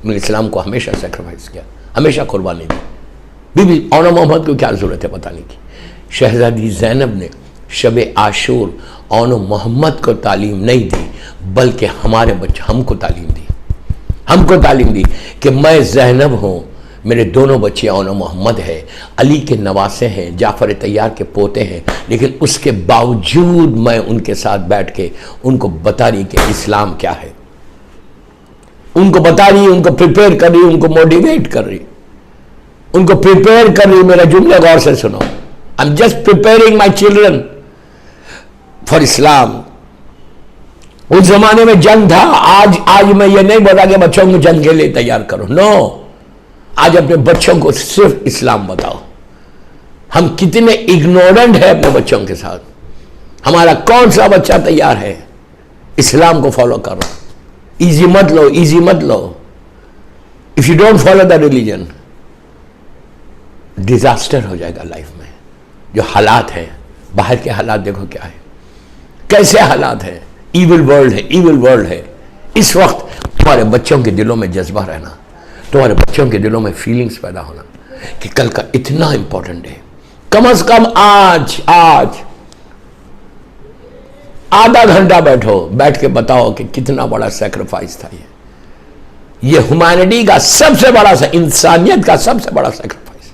ने इस्लाम को हमेशा सैक्रिफाइस किया, हमेशा कुर्बानी दी। बीबी ओनो मोहम्मद को क्या ज़रूरत है बताने की? शहज़ादी ज़ैनब ने शब-ए-आशूर ओनो मोहम्मद को तालीम नहीं दी, बल्कि हमारे बच्चे हमको तालीम दी कि मैं ज़ैनब हूँ, मेरे दोनों बच्चे ओनो मोहम्मद है, अली के नवासे हैं, जाफ़र तैयार के पोते हैं, लेकिन उसके बावजूद मैं उनके साथ बैठ के उनको बता रही कि इस्लाम क्या है, उनको बता रही, उनको प्रिपेयर कर रही, उनको मोटिवेट कर रही, उनको प्रिपेयर कर रही। मेरा जुमला गौर से सुनो, I am just preparing my children for इस्लाम। उस जमाने में जंग था, आज मैं ये नहीं बोला कि बच्चों को जंग के लिए तैयार करो, नो। आज अपने बच्चों को सिर्फ इस्लाम बताओ। हम कितने इग्नोरेंट है अपने बच्चों के साथ। हमारा कौन सा बच्चा तैयार है इस्लाम को फॉलो करो? इजी मत लो। If you don't follow the religion, disaster हो जाएगा लाइफ में। जो हालात हैं, बाहर के हालात देखो क्या है, कैसे हालात हैं। इविल वर्ल्ड है। इस वक्त तुम्हारे बच्चों के दिलों में जज्बा रहना, तुम्हारे बच्चों के दिलों में फीलिंग्स पैदा होना कि कल का इतना इंपॉर्टेंट है। कम से कम आज आधा घंटा बैठ के बताओ कि कितना बड़ा सैक्रिफाइस था ये ह्यूमैनिटी का सबसे बड़ा, इंसानियत का सबसे बड़ा सैक्रिफाइस।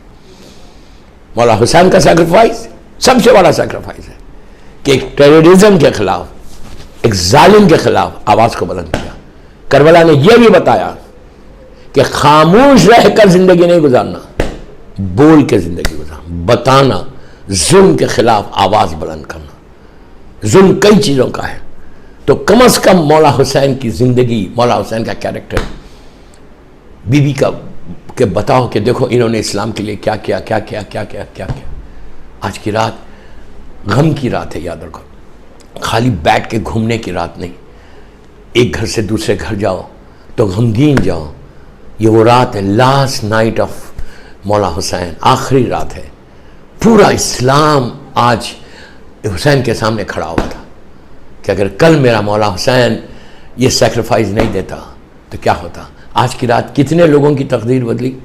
मौला हुसैन का सैक्रिफाइस सबसे बड़ा सैक्रिफाइस है कि एक टेररिज्म के खिलाफ, एक जालिम के खिलाफ आवाज को बुलंद किया। करबला ने यह भी बताया कि खामोश रहकर जिंदगी नहीं गुजारना, बोल के जिंदगी गुजारना, बताना, जुल्म के खिलाफ आवाज बुलंद करना। जुल्म कई चीजों का है, तो कम से कम मौला हुसैन की जिंदगी, मौला हुसैन का कैरेक्टर, बीबी का के बताओ कि देखो इन्होंने इस्लाम के लिए क्या किया। आज की रात गम की रात है, याद रखो। खाली बैठ के घूमने की रात नहीं। एक घर से दूसरे घर जाओ तो गमगीन जाओ। ये वो रात है, last night of Maula Hussain, आखिरी रात है। पूरा इस्लाम आज हुसैन के सामने खड़ा हुआ था कि अगर कल मेरा मौला हुसैन ये सेक्रीफाइस नहीं देता तो क्या होता। आज की रात कितने लोगों की तकदीर बदली।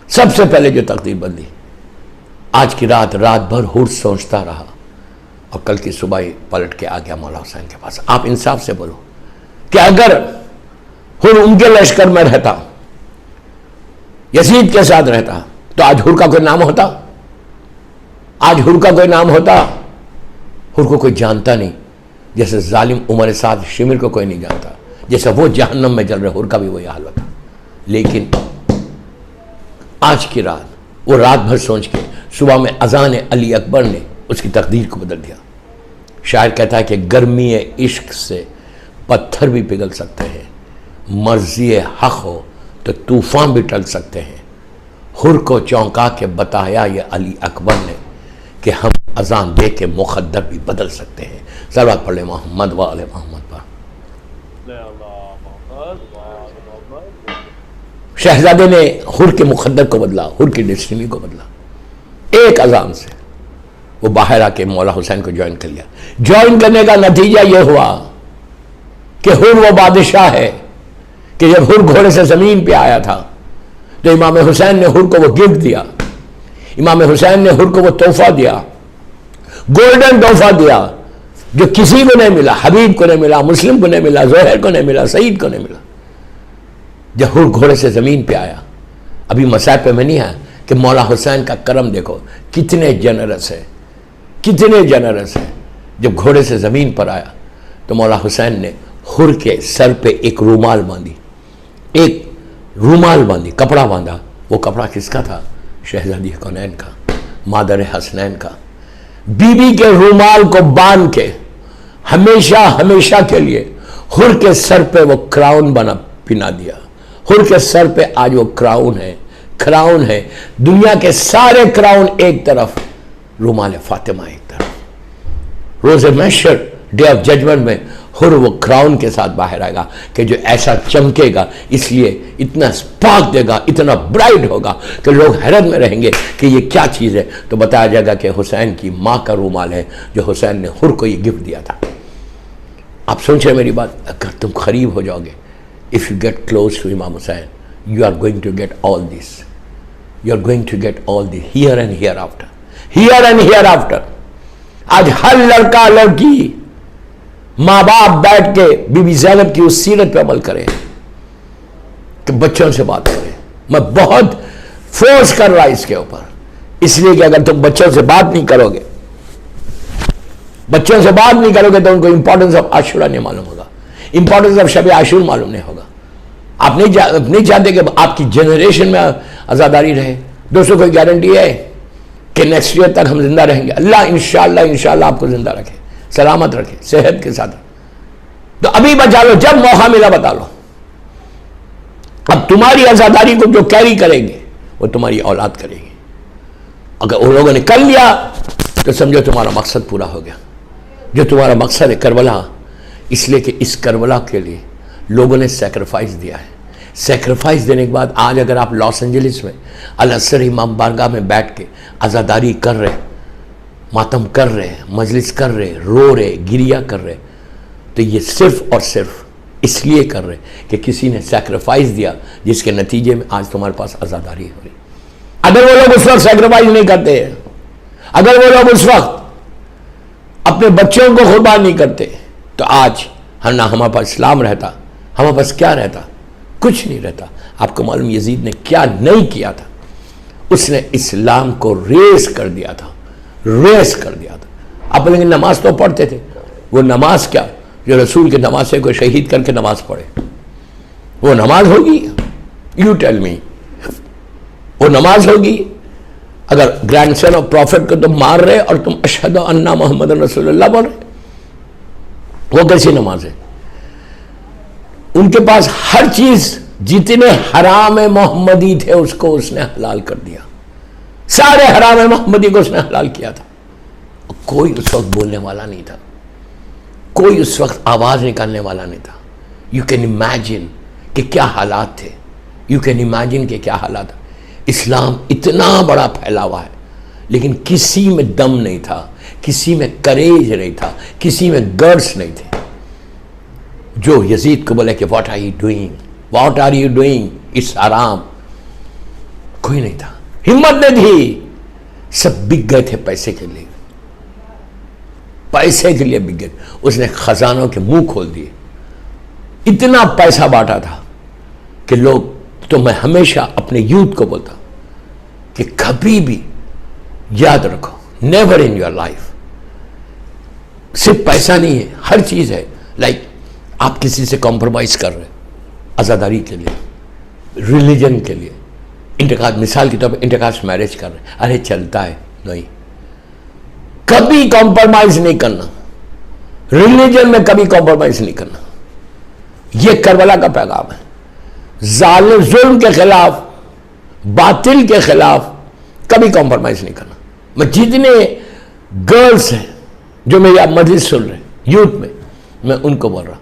सबसे पहले जो तकदीर बदली, आज की रात भर हुर सोचता रहा और कल की सुबह ही पलट के आ गया मौला हुसैन के पास। आप इंसाफ से बोलो कि अगर हुर उनके लश्कर में रहता, यजीद के साथ रहता, तो आज हुर का कोई नाम होता? आज हुर का कोई नाम होता? हुर को कोई जानता नहीं, जैसे जालिम उमर साथ शिमिर को कोई नहीं जानता, जैसे वो जहन्नम में जल रहे, हुर का भी वही हाल होता। लेकिन आज की रात, वो रात भर सोच के सुबह में अजान अली अकबर ने उसकी तकदीर को बदल दिया। शायर कहता है कि गर्मी इश्क से पत्थर भी पिघल सकते हैं, मर्जी हक हो तो तूफान भी टल सकते हैं, हुर को चौंका के बताया ये अली अकबर ने कि हम अजान दे के मुक़द्दर भी बदल सकते हैं। सलावत पढ़े मोहम्मद व आले मोहम्मद पर। शहजादे ने हुर के मुक़द्दर को बदला, हुर की डेस्टिनी को बदला। एक अजान से वो बाहर आके मौला हुसैन को ज्वाइन कर लिया। ज्वाइन करने का नतीजा ये हुआ कि हुर वो बादशाह है कि जब हुर घोड़े से जमीन पे आया था तो इमाम हुसैन ने हुर को वो गिफ्ट दिया। इमाम हुसैन ने हुर को वो तोहफा दिया, गोल्डन तोहफा दिया, जो किसी को नहीं मिला, हबीब को नहीं मिला, मुस्लिम को नहीं मिला, जोहर को नहीं मिला, सईद को नहीं मिला। जब हुर घोड़े से जमीन पे आया, अभी मसाइब पे में नहीं है कि मौला हुसैन का करम देखो कितने जनरस है, कितने जनरस है। जब घोड़े से जमीन पर आया तो मौला हुसैन ने हुर के सर पे एक रूमाल बांधी, एक रूमाल बांधी, कपड़ा बांधा। वो कपड़ा किसका था? शहजादी कौनैन का, मादर हसनैन का। बीबी के रूमाल को बांध के हमेशा हमेशा के लिए हुर के सर पे वो क्राउन बना पिना दिया। हुर के सर पे आज वो क्राउन है, क्राउन है। दुनिया के सारे क्राउन एक तरफ, रूमाल फातिमा एक तरफ। रोज़े महशर, डे ऑफ जजमेंट में हुर वो क्राउन के साथ बाहर आएगा कि जो ऐसा चमकेगा, इसलिए इतना स्पार्क देगा, इतना ब्राइट होगा कि लोग हैरत में रहेंगे कि ये क्या चीज़ है। तो बताया जाएगा कि हुसैन की माँ का रूमाल है जो हुसैन ने हुर को ये गिफ्ट दिया था। आप सुन रहे मेरी बात? अगर तुम करीब हो जाओगे, if you get close to Imam Hussain, you are going to get all this, you are going to get all this here and hereafter, here and hereafter. आज हर लड़का लड़की, माँ बाप बैठ के बीबी ज़ैनब की उस सीरत पे अमल करें कि बच्चों से बात करें। मैं बहुत फोर्स कर रहा इसके ऊपर, इसलिए कि अगर तुम बच्चों से बात नहीं करोगे, बच्चों से बात नहीं करोगे तो उनको इंपॉर्टेंस ऑफ आशुरा नहीं मालूम होगा, इंपॉर्टेंस ऑफ शब-ए-आशूर मालूम नहीं होगा। आप नहीं चाहते कि आपकी जनरेशन में आज़ादारी रहे। दोस्तों, कोई गारंटी है कि नेक्स्ट ईयर तक हम जिंदा रहेंगे? अल्लाह इंशाअल्लाह आपको जिंदा रखे, सलामत रखे, सेहत के साथ। तो अभी बचा लो, जब मौका मिला बता लो। अब तुम्हारी आजादारी को जो कैरी करेंगे वो तुम्हारी औलाद करेगी। अगर उन लोगों ने कर लिया तो समझो तुम्हारा मकसद पूरा हो गया। जो तुम्हारा मकसद है करबला, इसलिए कि इस करबला के लिए लोगों ने सेक्रीफाइस दिया है। सेक्रीफाइस देने के बाद आज अगर आप लॉस एंजलिस में अल-असर इमाम बारगाह में बैठ के आज़ादारी कर रहे, मातम कर रहे, मजलिस कर रहे, रो रहे, गिरिया कर रहे, तो ये सिर्फ और सिर्फ इसलिए कर रहे कि किसी ने सेक्रीफाइस दिया, जिसके नतीजे में आज तुम्हारे पास आज़ादारी हो रही। अगर वो लोग उस वक्त सेक्रीफाइस नहीं करते, अगर वो लोग उस वक्त अपने बच्चों को कुर्बान नहीं करते, तो आज ना हमारे पास इस्लाम रहता, हमारे पास क्या रहता? कुछ नहीं रहता। आपको मालूम यजीद ने क्या नहीं किया था? उसने इस्लाम को रेस कर दिया था, रेस कर दिया था। आप लेकिन नमाज तो पढ़ते थे, वो नमाज क्या जो रसूल के नमाज को शहीद करके नमाज पढ़े, वो नमाज होगी? यू टेल मी, वो नमाज होगी? अगर ग्रैंडसन ऑफ प्रॉफिट को तुम मार रहे और तुम अशहदु अन्ना मोहम्मद रसूलुल्लाह बोल रहे, वो कैसी नमाज है? उनके पास हर चीज, जितने हराम मोहम्मदी थे उसको उसने हलाल कर दिया, सारे हराम मोहम्मदी को उसने हलाल किया था। कोई उस वक्त बोलने वाला नहीं था, कोई उस वक्त आवाज निकालने वाला नहीं था। यू कैन इमेजिन कि क्या हालात थे, यू कैन इमेजिन कि क्या हालात। इस्लाम इतना बड़ा फैला हुआ है, लेकिन किसी में दम नहीं था, किसी में करेज नहीं था, किसी में गर्ड्स नहीं थे। जो यजीद को बोले कि what are you doing, what are you doing, it's haram, कोई नहीं था, हिम्मत नहीं थी। सब बिक गए थे पैसे के लिए, पैसे के लिए बिक गए। उसने खजानों के मुंह खोल दिए, इतना पैसा बांटा था कि लोग, तो मैं हमेशा अपने यूथ को बोलता कि कभी भी याद रखो, नेवर इन योर लाइफ सिर्फ पैसा नहीं है, हर चीज है। लाइक आप किसी से कॉम्प्रोमाइज कर रहे आज़ादारी के लिए, रिलीजन के लिए, इंटरकास्ट, मिसाल के तौर पर इंटरकास्ट मैरिज कर रहे, अरे चलता है, नहीं, कभी कॉम्प्रोमाइज नहीं करना, रिलीजन में कभी कॉम्प्रोमाइज नहीं करना। यह करबला का पैगाम है। जुल्म के खिलाफ बातिल के खिलाफ कभी कॉम्प्रोमाइज नहीं करना। मैं जितने गर्ल्स हैं जो मेरी आप मजलिस सुन रहे हैं यूथ में, मैं उनको बोल रहा हूं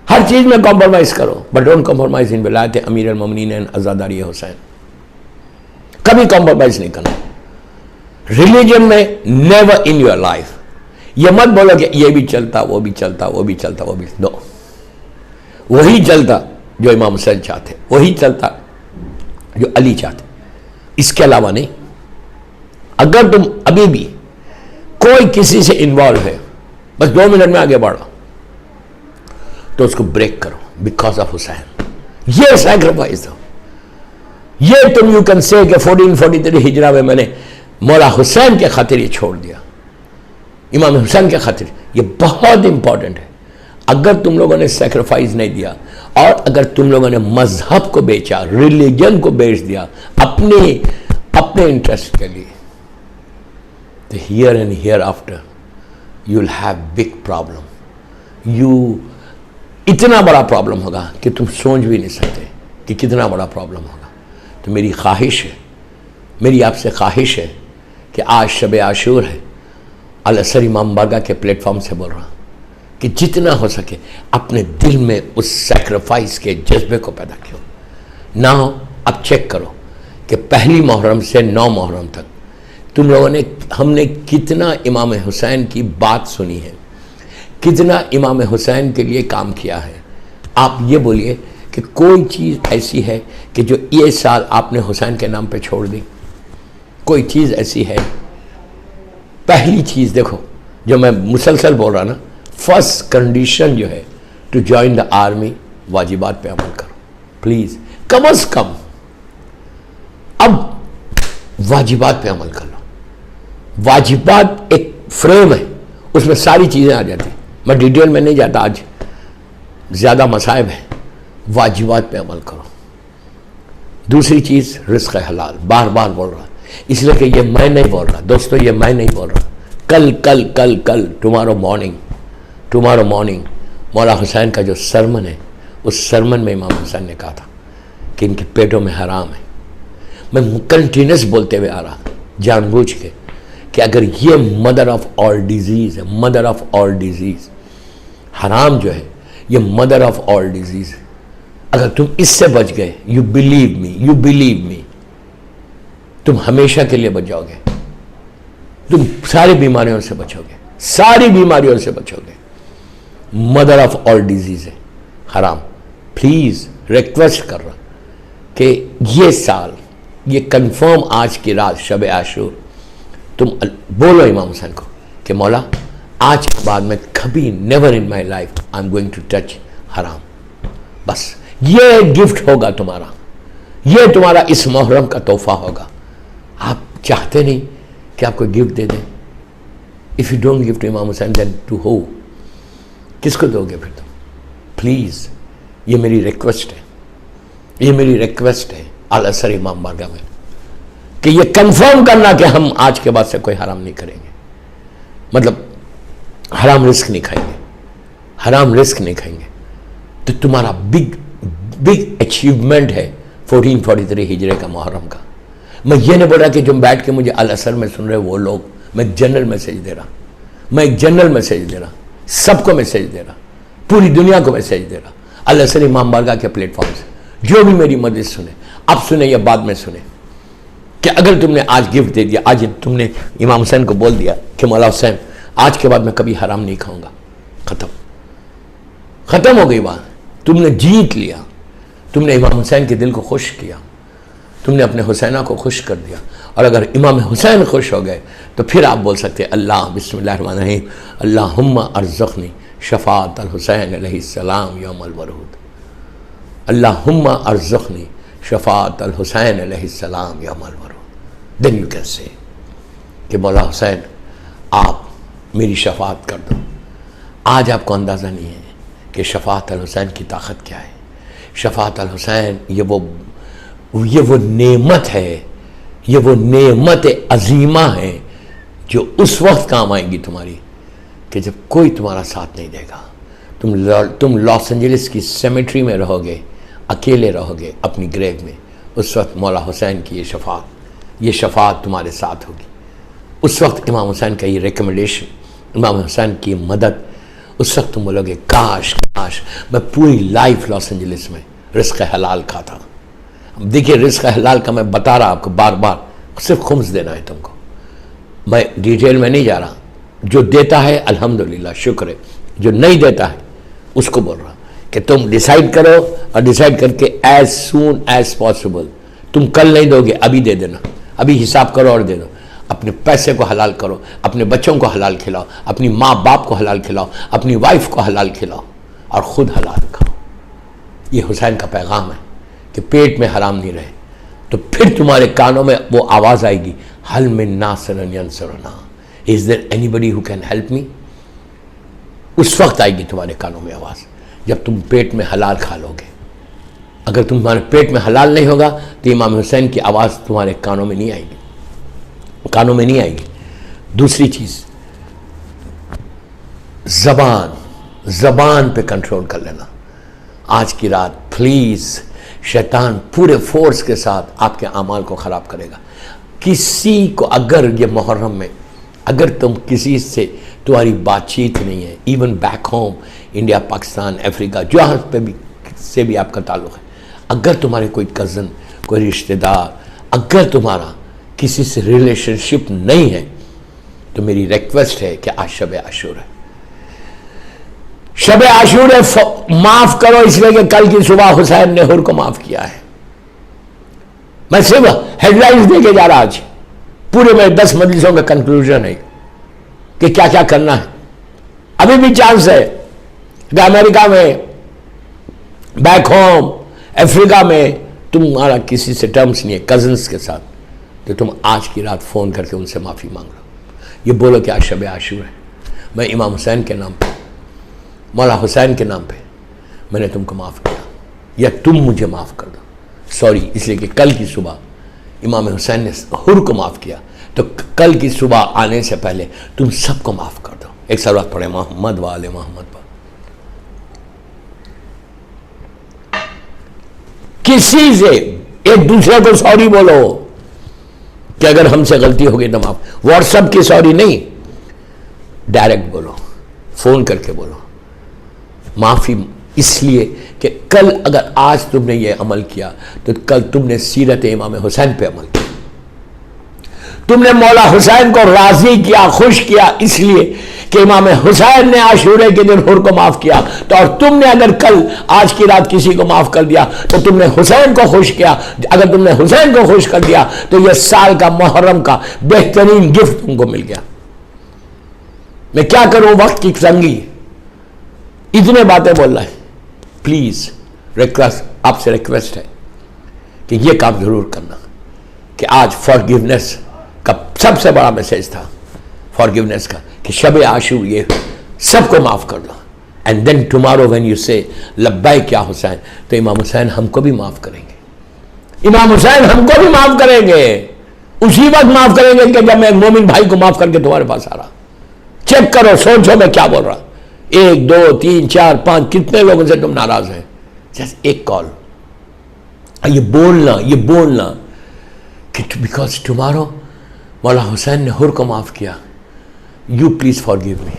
हर चीज में कॉम्प्रोमाइज करो, बट डोंट कॉम्प्रोमाइज इन विलायत अमीर अल-मोमिनीन एंड आजादारी हुसैन। कभी कॉम्प्रोमाइज नहीं करना रिलीजन में, नेवर इन योर लाइफ। ये मत बोलो कि ये भी चलता, वो भी चलता, वो भी चलता, वो भी नो, वही चलता जो इमाम हुसैन चाहते, वही चलता जो अली चाहते, इसके अलावा नहीं। अगर तुम अभी भी कोई किसी से इन्वॉल्व है, बस 2 मिनट में आगे बढ़ो, तो उसको ब्रेक करो बिकॉज ऑफ हुसैन। ये सैक्रिफाइस दो। ये तुम यू कैन से 1443 हिजरा में मैंने मौला हुसैन के खातिर ये छोड़ दिया, इमाम हुसैन के खातिर। ये बहुत इंपॉर्टेंट है। अगर तुम लोगों ने सैक्रिफाइस नहीं दिया और अगर तुम लोगों ने मजहब को बेचा, रिलीजन को बेच दिया अपने इंटरेस्ट के लिए, तो here and here after you will have big problem. इतना बड़ा प्रॉब्लम होगा कि तुम सोच भी नहीं सकते कि कितना बड़ा प्रॉब्लम होगा। तो मेरी ख्वाहिश है, मेरी आपसे ख्वाहिश है कि आज शब-ए-आशूर है, अल-असर इमाम बारगाह के प्लेटफॉर्म से बोल रहा हूँ कि जितना हो सके अपने दिल में उस सैक्रिफाइस के जज्बे को पैदा किया। ना हो अब चेक करो कि पहली मुहर्रम से 9 मुहर्रम तक तुम लोगों ने, हमने कितना इमाम हुसैन की बात सुनी है, कितना इमाम हुसैन के लिए काम किया है। आप ये बोलिए कि कोई चीज़ ऐसी है कि जो ये साल आपने हुसैन के नाम पे छोड़ दी? कोई चीज़ ऐसी है? पहली चीज़ देखो जो मैं मुसलसल बोल रहा ना, फर्स्ट कंडीशन जो है टू ज्वाइन द आर्मी, वाजिबात पे अमल करो प्लीज़। कम अज कम अब वाजिबात पे अमल कर लो। वाजिबात एक फ्रेम है, उसमें सारी चीज़ें आ जाती। मैं डिटेल में नहीं जाता, आज ज़्यादा मसाइब है। वाजिबात पे अमल करो। दूसरी चीज़ रिस्क हलाल, बार बार बोल रहा, इसलिए कि ये मैं नहीं बोल रहा दोस्तों, ये मैं नहीं बोल रहा। कल कल कल कल टुमारो मॉर्निंग मौला हुसैन का जो सरमन है, उस सरमन में इमाम हुसैन ने कहा था कि इनके पेटों में हराम है। मैं कंटिन्यूस बोलते हुए आ रहा जानबूझ के कि अगर ये मदर ऑफ ऑल डिजीज़ है, मदर ऑफ ऑल डिजीज़, हराम जो है ये मदर ऑफ ऑल डिजीज़ है। अगर तुम इससे बच गए, यू बिलीव मी, तुम हमेशा के लिए बच जाओगे। तुम सारी बीमारियों से बचोगे। मदर ऑफ ऑल डिजीज है हराम। प्लीज रिक्वेस्ट कर रहा कि ये साल, ये कंफर्म आज की रात शब-ए-आशूर, तुम बोलो इमाम हुसैन को कि मौला आज के बाद मैं कभी, never in my life I am going to touch haram. बस ये गिफ्ट होगा तुम्हारा, ये तुम्हारा इस मुहर्रम का तोहफा होगा। आप चाहते नहीं कि आपको गिफ्ट दे दें? इफ़ यू डोंट गिफ्ट इमाम हुसैन देन टू हो, किसको दोगे फिर तुम? प्लीज़ ये मेरी रिक्वेस्ट है अल-असर इमाम बारगाह में कि ये कंफर्म करना कि हम आज के बाद से कोई हराम नहीं करेंगे, मतलब हराम रिस्क नहीं खाएंगे। तो तुम्हारा बिग अचीवमेंट है 1443 हिजरे का मुहर्रम का। मैं ये नहीं बोल रहा कि जो बैठ के मुझे अल-असर में सुन रहे वो लोग, मैं एक जनरल मैसेज दे रहा, सबको मैसेज दे रहा, पूरी दुनिया को मैसेज दे रहा। अल-असर इमाम बारगाह के प्लेटफॉर्म से जो भी मेरी मजलिस सुने, अब सुने या बाद में सुने, कि अगर तुमने आज गिफ्ट दे दिया, आज तुमने इमाम हुसैन को बोल दिया कि मौला हुसैन आज के बाद मैं कभी हराम नहीं खाऊंगा, खत्म हो गई बात। तुमने जीत लिया, तुमने इमाम हुसैन के दिल को खुश किया, तुमने अपने हुसैना को खुश कर दिया। और अगर इमाम हुसैन खुश हो गए तो फिर आप बोल सकते हैं अल्लाह बिस्मिल्लाहिर्रहमानिर्रहीम, अल्लाहुम्मा अर्ज़ुक़नी शफ़ाअत अल-हुसैन अलैहिस्सलाम यौमल वरूद, अल्लाहुम्मा अर्ज़ुक़नी शफ़ाअत अल-हुसैन अलैहिस्सलाम यौमल वरूद। देन यू कैन से कि मौला हुसैन आप मेरी शफ़ाअत कर दो। आज आपको अंदाज़ा नहीं है कि शफ़ाअत अल-हुसैन की ताकत क्या है। शफ़ाअत अल-हुसैन ये वो नेमत है, ये वो नेमत अजीमा है जो उस वक्त काम आएगी तुम्हारी कि जब कोई तुम्हारा साथ नहीं देगा। तुम लॉस एंजलिस की सेमेट्री में रहोगे, अकेले रहोगे अपनी ग्रेव में, उस वक्त मौला हुसैन की ये शफात तुम्हारे साथ होगी। उस वक्त इमाम हुसैन का ये रिकमेंडेशन, इमाम हुसैन की मदद, उस वक्त तुम बोलोगे काश काश मैं पूरी लाइफ लॉस एंजलिस में रिस्क हलाल खाता। देखिए रिस्क हलाल का मैं बता रहा आपको बार बार, सिर्फ खुम्स देना है तुमको, मैं डिटेल में नहीं जा रहा। जो देता है अल्हम्दुलिल्लाह शुक्र है, जो नहीं देता है उसको बोल रहा कि तुम डिसाइड करो और डिसाइड करके एज सून एज पॉसिबल, तुम कल नहीं दोगे अभी दे देना, अभी हिसाब करो और दे दो। अपने पैसे को हलाल करो, अपने बच्चों को हलाल खिलाओ, अपनी माँ बाप को हलाल खिलाओ, अपनी वाइफ को हलाल खिलाओ और ख़ुद हलाल खाओ। ये हुसैन का पैगाम है कि पेट में हराम नहीं रहे। तो फिर तुम्हारे कानों में वो आवाज़ आएगी, हल मिन नासिरिन यंसुरना, is there anybody who can help me. उस वक्त आएगी तुम्हारे कानों में आवाज़ जब तुम पेट में हलाल खा लोगे। अगर तुम्हारे पेट में हलाल नहीं होगा तो इमाम हुसैन की आवाज़ तुम्हारे कानों में नहीं आएगी, कानों में नहीं आएगी। दूसरी चीज़, ज़बान पे कंट्रोल कर लेना। आज की रात प्लीज़, शैतान पूरे फोर्स के साथ आपके अमाल को ख़राब करेगा। किसी को अगर ये मुहर्रम में अगर तुम किसी से तुम्हारी बातचीत नहीं है, even back home India, Pakistan, Africa, जहाँ पे भी से भी आपका ताल्लुक़ है, अगर तुम्हारे कोई कज़न, कोई रिश्तेदार, अगर तुम्हारा किसी से रिलेशनशिप नहीं है तो मेरी रिक्वेस्ट है कि आज शब-ए-आशूर है। शब-ए-आशूर है, माफ़ करो इसलिए कि कल की सुबह हुसैन ने हुर को माफ़ किया है। मैं सिर्फ हेडलाइंस देके जा रहा आज, पूरे में 10 मजलिसों का कंक्लूजन है कि क्या क्या करना है। अभी भी चांस है कि अमेरिका में, बैक होम, अफ्रीका में तुम्हारा किसी से टर्म्स नहीं है, कजन्स के साथ, तो तुम आज की रात फ़ोन करके उनसे माफ़ी मांग लो। ये बोलो कि आज शब-ए-आशूर है, मैं इमाम हुसैन के नाम पे, मौला हुसैन के नाम पे मैंने तुमको माफ़ किया, या तुम मुझे माफ़ कर दो। सॉरी, इसलिए कि कल की सुबह इमाम हुसैन ने हुर को माफ़ किया, तो कल की सुबह आने से पहले तुम सबको माफ़ कर दो। एक सलावत पढ़े मोहम्मद वाले मोहम्मद पर। किसी से एक दूसरे को सॉरी बोलो कि अगर हमसे गलती हो गई तो माफ। व्हाट्सएप की सॉरी नहीं, डायरेक्ट बोलो, फोन करके बोलो माफी, इसलिए कि कल अगर आज तुमने ये अमल किया तो कल तुमने सीरत इमाम हुसैन पे अमल किया, तुमने मौला हुसैन को राजी किया, खुश किया, इसलिए कि इमाम हुसैन ने आशूरे के दिन हुर को माफ किया। तो और तुमने अगर कल आज की रात किसी को माफ कर दिया तो तुमने हुसैन को खुश किया। अगर तुमने हुसैन को खुश कर दिया तो यह साल का मुहर्रम का बेहतरीन गिफ्ट तुमको मिल गया। मैं क्या करूं, वक्त की तंगी, इतने बातें बोल रहा है। प्लीज रिक्वेस्ट, आपसे रिक्वेस्ट है कि यह काम जरूर करना कि आज फॉरगिवनेस का सबसे बड़ा मैसेज था, फॉरगिवनेस का, कि शब-ए-आशूर ये सबको माफ कर दो। And then tomorrow when you say labbaik या हुसैन, तो इमाम हुसैन हमको भी माफ करेंगे, इमाम हुसैन हमको भी माफ करेंगे। उसी वक्त माफ करेंगे कि जब मैं एक मोमिन भाई को माफ करके तुम्हारे पास आ रहा। चेक करो, सोचो मैं क्या बोल रहा। 1 2 3 4 5 कितने लोगों से तुम नाराज हैं? जस्ट एक कॉल, ये बोलना कि बिकॉज टुमारो मौला हुसैन ने हुर को माफ किया, यू प्लीज फॉरगिव मी।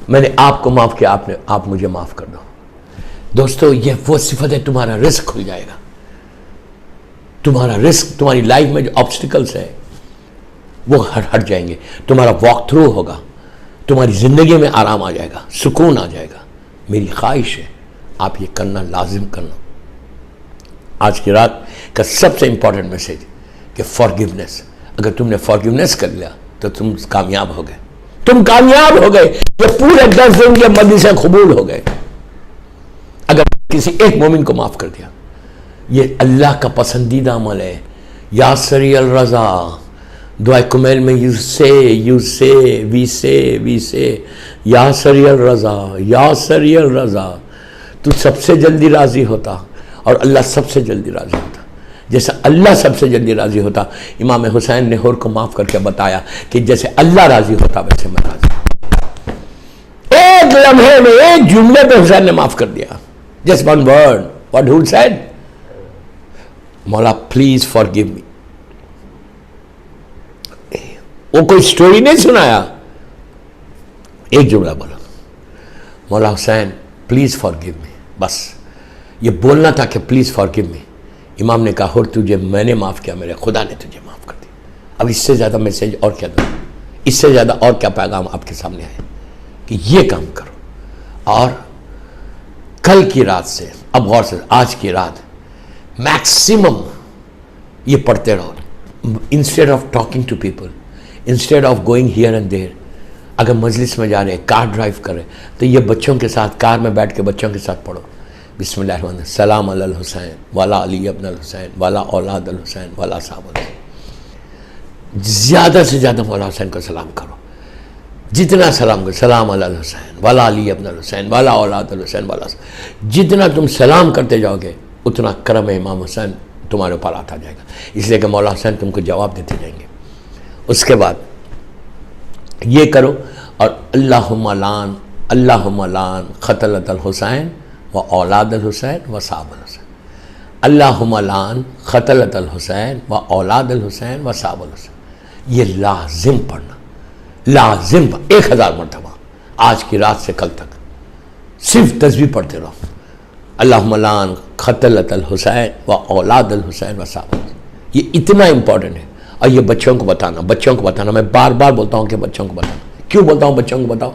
मैंने आपको माफ किया, आप मुझे माफ कर दो। दोस्तों, यह वो सिफत है, तुम्हारा रिस्क खुल जाएगा। तुम्हारा रिस्क, तुम्हारी लाइफ में जो ऑब्स्टिकल्स है वो हट जाएंगे, तुम्हारा वॉक थ्रू होगा, तुम्हारी जिंदगी में आराम आ जाएगा, सुकून आ जाएगा। मेरी ख्वाहिश है आप ये करना, लाजिम करना। आज की रात का सबसे इंपॉर्टेंट मैसेज कि फॉरगिवनेस, अगर तुमने फॉरगिवनेस कर लिया तो तुम कामयाब हो गए, तुम कामयाब हो गए। ये पूरे 10 दिन के मजलिसें कबूल हो गए अगर किसी एक मोमिन को माफ कर दिया। ये अल्लाह का पसंदीदा अमल है। या सरी अल रजा, दुआ कुमैल में वी से या सरी अल रजा, या सरी अल रजा, तू सबसे जल्दी राजी होता और अल्लाह सबसे जल्दी राजी होता। जैसे अल्लाह सबसे जल्दी राजी होता, इमाम हुसैन ने हुर को माफ करके बताया कि जैसे अल्लाह राजी होता वैसे मैं राजी। एक लम्हे में, एक जुमले पे हुसैन ने माफ कर दिया। Just one word, what who said, मौला प्लीज फॉरगिव मी। वो कोई स्टोरी नहीं सुनाया, एक जुमला बोला, मौला हुसैन प्लीज फॉरगिव मी, बस ये बोलना था कि प्लीज फॉरगिव मी। इमाम ने कहा, और तुझे मैंने माफ किया, मेरे खुदा ने तुझे माफ कर दिया। अब इससे ज्यादा मैसेज और क्या दूं, इससे ज्यादा और क्या पैगाम आपके सामने आए कि ये काम करो। और कल की रात से, अब गौर से, आज की रात मैक्सिमम ये पढ़ते रहो। Instead of talking to people, instead of going here and there, अगर मजलिस में जा रहे हैं, कार ड्राइव कर रहे हैं, तो ये बच्चों के साथ, कार में बैठ के बच्चों के साथ पढ़ो, बिस्मिल्लाह सलाम अल हुसैन वाला अली अब्न हुसैन वाला औलाद अल हुसैन वाला साहब। ज़्यादा से ज़्यादा मौला हुसैन को सलाम करो, जितना सलाम करो, सलाम अल हुसैन वाला अली अब्न हुसैन वाला औलाद अल हुसैन वाला। जितना तुम सलाम करते जाओगे उतना करम इमाम हुसैन तुम्हारे ऊपर आता जाएगा, इसलिए कि मौला हुसैन तुमको जवाब देते जाएंगे। उसके बाद ये करो, और अल्लाहुम्मा लान क़तलत अल हुसैन व औलाद अल हुसैन व साहब अल हुसैन, अल्लाहुम्मा लान क़तलत अल हुसैन व औलाद अल हुसैन व साहब अल हुसैन। ये लाजिम पढ़ना, लाजिम 1000 मरतबा, आज की रात से कल तक सिर्फ तस्बीह पढ़ते रहो, अल्लाहुम्मा लान क़तलत अल हुसैन व औलाद अल हुसैन व साहब अल हुसैन। ये इतना इंपॉर्टेंट है। और ये बच्चों को बताना, मैं बार बार बोलता हूँ कि बच्चों को बताना। क्यों बोलता हूँ बच्चों को बताओ?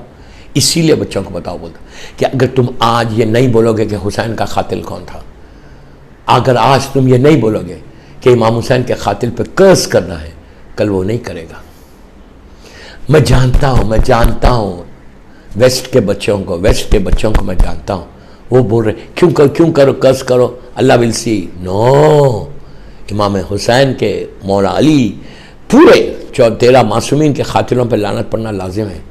इसीलिए बच्चों को बताओ बोलता कि अगर तुम आज ये नहीं बोलोगे कि हुसैन का कातिल कौन था, अगर आज तुम ये नहीं बोलोगे कि इमाम हुसैन के कातिल पे कर्स करना है, कल वो नहीं करेगा। मैं जानता हूँ वेस्ट के बच्चों को मैं जानता हूँ, वो बोल रहे क्यों करो कर्स करो, अल्लाह विल सी। नो, इमाम हुसैन के मौला अली पूरे 13 मासूमीन के खातिलों पर लानत पढ़ना लाजिम है,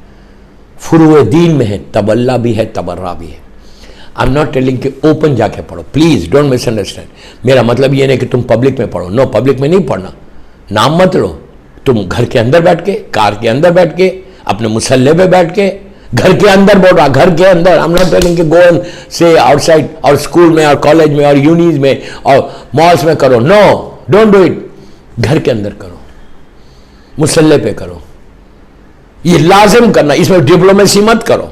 फुरूए दीन में है, तबल्ला भी है, तबर्रा भी है। आई एम नॉट टेलिंग कि ओपन जाके पढ़ो, प्लीज डोंट मिसअंडरस्टैंड। मेरा मतलब ये नहीं कि तुम पब्लिक में पढ़ो, नो, पब्लिक में नहीं पढ़ना, नाम मत लो। तुम घर के अंदर बैठ के, कार के अंदर बैठ के, अपने मुसल्ले पे बैठ के, घर के अंदर बोल रहा, घर के अंदर। आई एम नॉट टेलिंग कि गो एंड से आउटसाइड, और स्कूल में और कॉलेज में और यूनिज में और मॉल्स में करो, नो, डोंट डू इट। घर के अंदर करो, मुसल्ले पे करो, ये लाजिम करना, इसमें डिप्लोमेसी मत करो।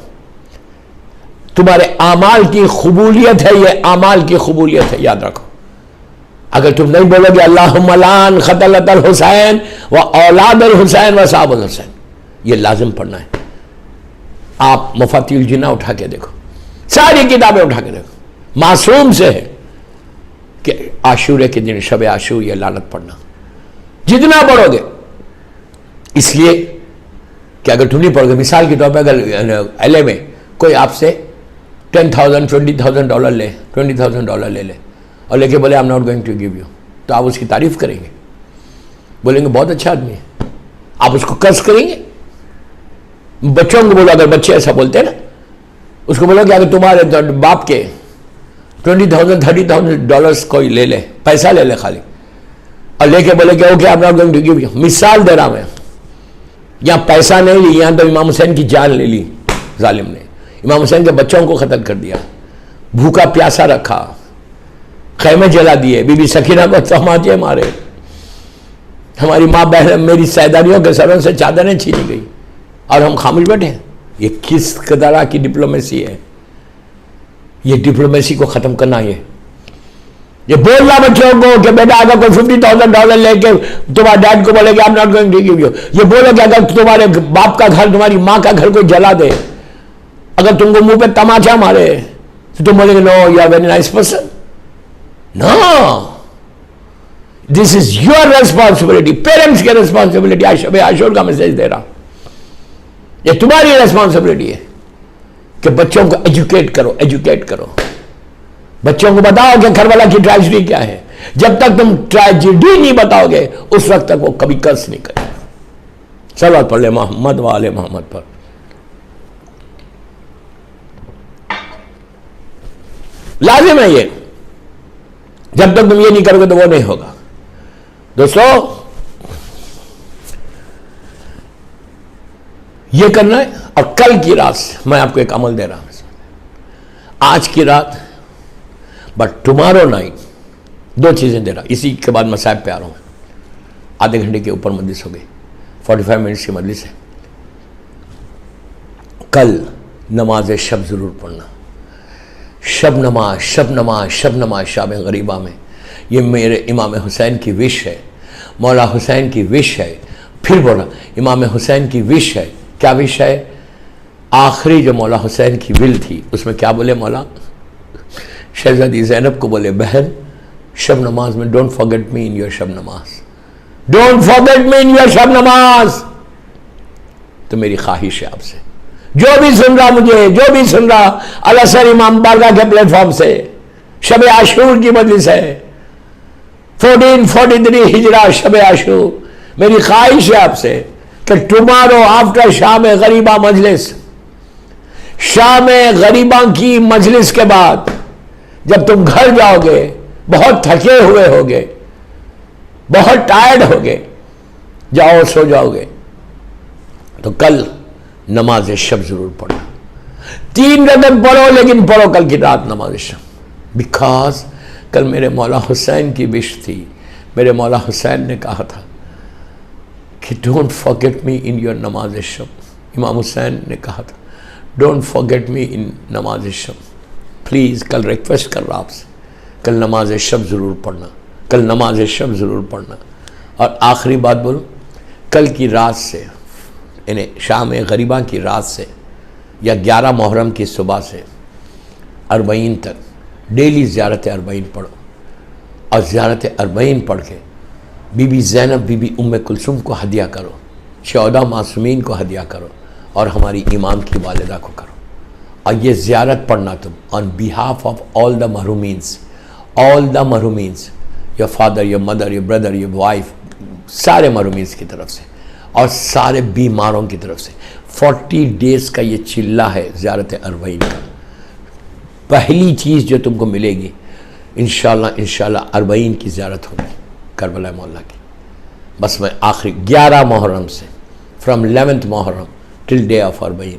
तुम्हारे आमाल की कबूलियत है, ये आमाल की कबूलियत है, याद रखो। अगर तुम नहीं बोलोगे अल्लाहुम्मा लान क़तलत अल हुसैन व औलाद अल हुसैन व साहब अल हुसैन, ये लाजिम पढ़ना है। आप मफातिहुल जिन्ना उठा के देखो, सारी किताबें उठा के देखो, मासूम से है कि आशूरे के दिन शब आशूर, ये लानत पढ़ना जितना पढ़ोगे। इसलिए कि अगर तुम नहीं पढ़ोगे, मिसाल के तौर पर अगर एलए में कोई आपसे $10,000 $20,000 ले, $20,000 ले और लेके बोले I am not going to give you, तो आप उसकी तारीफ करेंगे, बोलेंगे बहुत अच्छा आदमी है, आप उसको कर्ज करेंगे। बच्चों को बोलो, अगर बच्चे ऐसा बोलते हैं ना, उसको बोलो कि अगर तुम्हारे बाप के $20,000 $30,000 कोई ले ले, पैसा ले ले खाली, और लेके बोले कि okay I am not going to give you. मिसाल दे रहा मैं, यहाँ पैसा नहीं ली, यहाँ तो इमाम हुसैन की जान ले ली जालिम ने, इमाम हुसैन के बच्चों को कत्ल कर दिया, भूखा प्यासा रखा, खैमे जला दिए, बीबी सकीना को तमाचे मारे, हमारी माँ बहन, मेरी सैदानियों के सरों से चादरें छीनी गई, और हम खामोश बैठे हैं। ये किस तरह की डिप्लोमेसी है? ये डिप्लोमेसी को खत्म करना, ये बोलना बच्चों को कि बेटा अगर कोई $50,000 लेके तुम्हारे डैड को बोलेगे I am not going to give you, ये बोलो कि अगर तुम्हारे बाप का घर, तुम्हारी माँ का घर कोई जला दे, अगर तुमको मुंह पे तमाचा मारे, तो तुम बोलेगे no you are very nice person. No, this is your responsibility, parents की रेस्पॉन्सिबिलिटी। आज शब-ए-आशूर का मैसेज दे रहा, ये तुम्हारी रेस्पॉन्सिबिलिटी है कि बच्चों को एजुकेट करो, बच्चों को बताओ कि करबला की ट्रेजेडी क्या है। जब तक तुम ट्रेजेडी नहीं बताओगे, उस वक्त तक वो कभी कर्ज नहीं करेगा। सल्लल्लाहु अलैहि मोहम्मद व आले मोहम्मद पर। लाजिम है ये, जब तक तुम ये नहीं करोगे तो वो नहीं होगा। दोस्तों, ये करना है। और कल की रात मैं आपको एक अमल दे रहा हूं, आज की रात, बट टुमारो नाइट 2 चीज़ें दे रहा, इसी के बाद मसाइब पे आ रहा हूँ। आधे घंटे के ऊपर मजलिस हो गई, 45 मिनट्स की मजलिस है। कल नमाज शब ज़रूर पढ़ना, शब नमाज शब नमाज शब नमाज शाब गरीबा में। ये मेरे इमाम हुसैन की विश है, मौला हुसैन की विश है। फिर बोला इमाम हुसैन की विश है। क्या विश है? आखिरी जो मौला हुसैन की विल थी उसमें क्या बोले मौला? शहजादी ज़ैनब को बोले, बहन शब नमाज में don't forget me in your शब नमाज, don't forget me in your शब नमाज। तो मेरी ख्वाहिश है आपसे, जो भी सुन रहा मुझे, जो भी सुन रहा अल-असर इमाम बारगाह के प्लेटफॉर्म से, शब-ए-आशूर की मजलिस है, 1443 हिजरा शब-ए-आशूर। मेरी ख्वाहिश है आपसे कि टुमारो आफ्टर शाम गरीबा मजलिस, शाम गरीबा की मजलिस के बाद जब तुम घर जाओगे, बहुत थके हुए होगे, बहुत टायर्ड होगे, जाओ सो जाओगे, तो कल नमाज शब जरूर पढ़ो। 3 रकअत पढ़ो, लेकिन पढ़ो कल की रात नमाज शब। बिकॉज कल मेरे मौला हुसैन की विश थी। मेरे मौला हुसैन ने कहा था कि don't forget me in your नमाज शब। इमाम हुसैन ने कहा था डोंट फॉरगेट मी इन नमाज शब। प्लीज़ कल रिक्वेस्ट कर रहा आपसे, कल नमाज शब ज़रूर पढ़ना, कल नमाज शब ज़रूर पढ़ना। और आखिरी बात बोलूँ, कल की रात से, यानी शाम गरीबा की रात से या 11 मुहर्रम की सुबह से 40 तक डेली ज़ियारत 40 पढ़ो। और ज़ियारत 40 पढ़ के बीबी ज़ैनब, बीबी उम्मे कुलसुम को हदिया करो, 14 मासूमीन को हदिया करो, और हमारी इमाम की वालिदा को करो। और ये ज़ियारत पढ़ना तुम on behalf of all the महरूमीन्स, ऑल द महरूमीन्स, your father, your mother, your brother, your wife, सारे महरूमीन्स की तरफ से और सारे बीमारों की तरफ से। 40 डेज़ का ये चिल्ला है ज़ियारत 40 का। पहली चीज़ जो तुमको मिलेगी इंशाल्लाह 40 की ज़ियारत होगी करबला मौला की। बस मैं आखिरी 11 मुहर्रम से, from 11th Muharram till day of 40,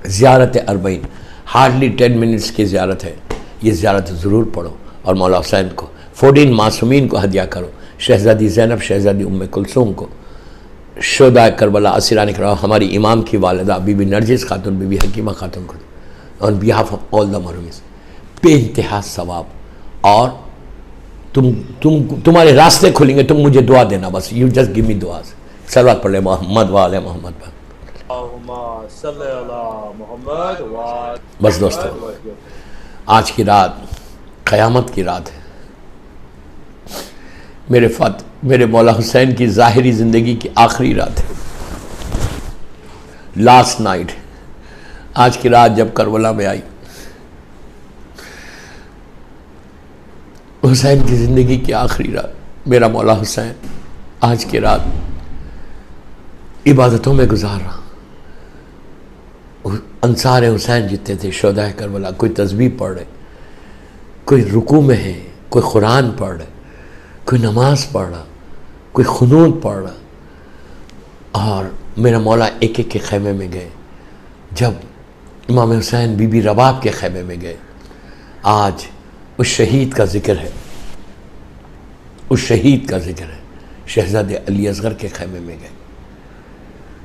ज़ियारत 40, हार्डली 10 मिनट्स की ज़ियारत है। ये ज़ियारत ज़रूर पढ़ो और मौला हुसैन को, 14 मासूमीन को हदिया करो, शहज़ादी ज़ैनब, शहज़ादी उम्मे कुलसूम को, शुहदाए करबला, असीरान इकराम, हमारी इमाम की वालिदा बीबी नरजिस खातून, बीबी हकीमा खातून को, on behalf of all the महरूमीन, बेइंतहा सवाब। और तुम्हारे रास्ते खुलेंगे। तुम मुझे दुआ देना, बस यू जस्ट गिव मी दुआ। सलवात पढ़ ले मोहम्मद वाले मोहम्मद पर। बस दोस्तों, आज की रात क़यामत की रात है। मेरे मौला हुसैन की ज़ाहिरी ज़िंदगी की आखिरी रात है, लास्ट नाइट। आज की रात जब करबला में आई, हुसैन की ज़िंदगी की आखिरी रात, मेरा मौला हुसैन आज की रात इबादतों में गुजार रहा। अंसार हुसैन जितने थे शुहदाए करबला, कोई तस्बीह पढ़ रहे, कोई रुकू में है, कोई कुरान पढ़ रहे, कोई नमाज पढ़ रहा, कोई खुनूत पढ़ रहा। और मेरा मौला एक एक के खैमे में गए। जब इमाम हुसैन बीबी रबाब के खैमे में गए, आज उस शहीद का ज़िक्र है, उस शहीद का ज़िक्र है। शहज़ादे अली असगर के खैमे में गए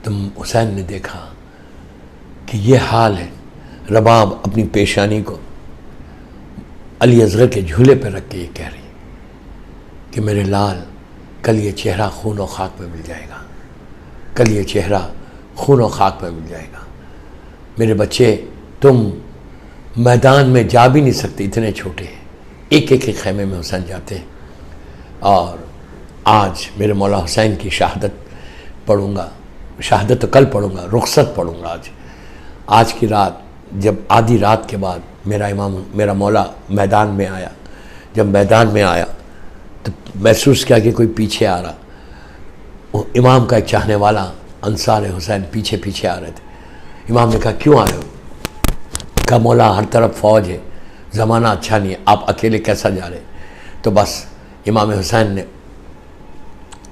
तो हुसैन ने देखा कि ये हाल है। रबाब अपनी पेशानी को अली असगर के झूले पर रख के ये कह रही कि मेरे लाल, कल ये चेहरा खून और खाक में मिल जाएगा, कल ये चेहरा खून और खाक में मिल जाएगा। मेरे बच्चे, तुम मैदान में जा भी नहीं सकते, इतने छोटे हैं। एक एक के खैमे में हुसैन जाते हैं। और आज मेरे मौला हुसैन की शहादत पढ़ूँगा, शहादत तो कल पढ़ूँगा, रुखसत पढ़ूँगा आज की रात। जब आधी रात के बाद मेरा मौला मैदान में आया, जब मैदान में आया तो महसूस किया कि कोई पीछे आ रहा। वो इमाम का एक चाहने वाला अंसार हुसैन पीछे पीछे आ रहे थे। इमाम ने कहा क्यों आ रहे हो? कहा मौला हर तरफ फ़ौज है, ज़माना अच्छा नहीं है, आप अकेले कैसा जा रहे? तो बस इमाम हुसैन ने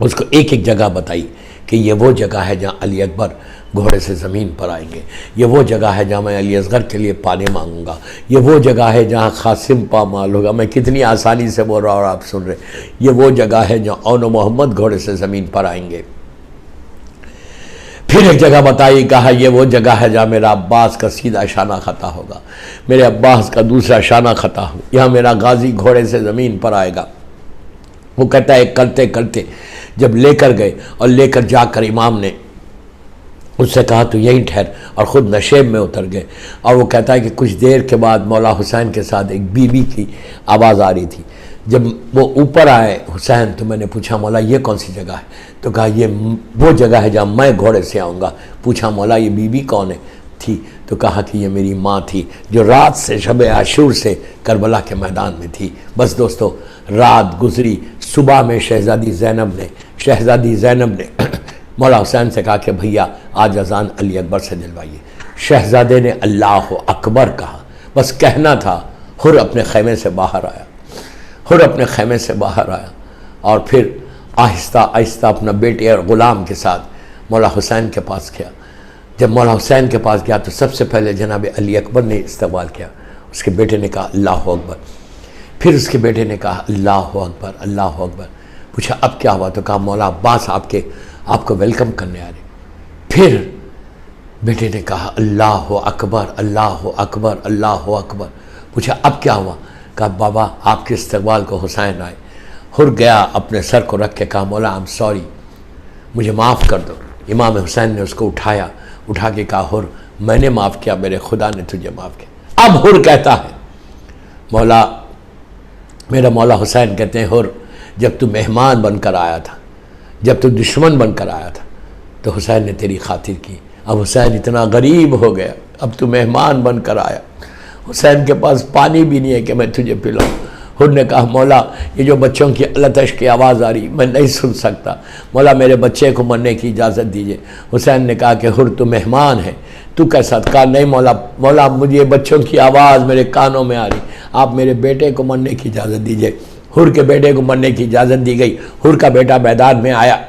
उसको एक एक जगह बताई कि ये वो जगह है जहाँ अली अकबर घोड़े से ज़मीन पर आएंगे, ये वो जगह है जहाँ मैं अली असगर के लिए पानी मांगूंगा, ये वो जगह है जहाँ खासिम पामाल होगा। मैं कितनी आसानी से बोल रहा हूँ और आप सुन रहे, ये वो जगह है जहाँ औन मोहम्मद घोड़े से ज़मीन पर आएंगे। फिर एक जगह बताई, कहा ये वो जगह है जहाँ मेरा अब्बास का सीधा शाना खता होगा, मेरे अब्बास का दूसरा शाना खता हो, यहाँ मेरा गाजी घोड़े से ज़मीन पर आएगा। वो कहता है करते करते जब लेकर गए और लेकर जाकर इमाम ने उससे कहा तो यहीं ठहर, और ख़ुद नशेब में उतर गए। और वो कहता है कि कुछ देर के बाद मौला हुसैन के साथ एक बीबी की आवाज़ आ रही थी। जब वो ऊपर आए हुसैन तो मैंने पूछा मौला ये कौन सी जगह है, तो कहा ये वो जगह है जहाँ मैं घोड़े से आऊँगा। पूछा मौला ये बीबी कौन है थी, तो कहा कि ये मेरी माँ थी जो रात से शब-ए-आशूर से करबला के मैदान में थी। बस दोस्तों, रात गुजरी, सुबह में शहज़ादी ज़ैनब ने मौला हुसैन से कहा कि भैया आज अजान अली अकबर से दिलवाइए। शहज़ादे ने अल्लाह अकबर कहा, बस कहना था। हुर अपने खैमे से बाहर आया, और फिर आहिस्ता आहिस्ता अपना बेटे और ग़ुलाम के साथ मौला हुसैन के पास गया। जब मौला हुसैन के पास गया तो सबसे पहले जनाब अली अकबर ने इस्तकबाल किया। उसके बेटे ने कहा अल्लाह अकबर, फिर उसके बेटे ने कहा अल्लाह अकबर अल्लाह अकबर। पूछा अब क्या हुआ, तो कहा मौला अब्बास आपको वेलकम करने आ रहे। फिर बेटे ने कहा अल्लाह अकबर अल्लाह अकबर अल्लाह अकबर। पूछा अब क्या हुआ, कहा बाबा आपके इस्तकबाल को हुसैन आए। हुर गया, अपने सर को रख के कहा मौला आई एम सॉरी, मुझे माफ़ कर दो। इमाम हुसैन ने उसको उठा के कहा हुर मैंने माफ़ किया, मेरे खुदा ने तुझे माफ़ किया। अब हुर कहता है मौला, मेरा मौला हुसैन कहते हैं हुर जब तू मेहमान बनकर आया था, जब तू दुश्मन बनकर आया था तो हुसैन ने तेरी खातिर की। अब हुसैन इतना गरीब हो गया, अब तू मेहमान बनकर आया, हुसैन के पास पानी भी नहीं है कि मैं तुझे पिलाऊं। हुर ने कहा मौला ये जो बच्चों की लतश की आवाज़ आ रही मैं नहीं सुन सकता, मौला मेरे बच्चे को मरने की इजाज़त दीजिए। हुसैन ने कहा कि हुर तू मेहमान है, तू कैसा? कहा नहीं मौला मुझे बच्चों की आवाज़ मेरे कानों में आ रही, आप मेरे बेटे को मरने की इजाज़त दीजिए। हुर के बेटे को मरने की इजाज़त दी गई। हुर का बेटा मैदान में आया,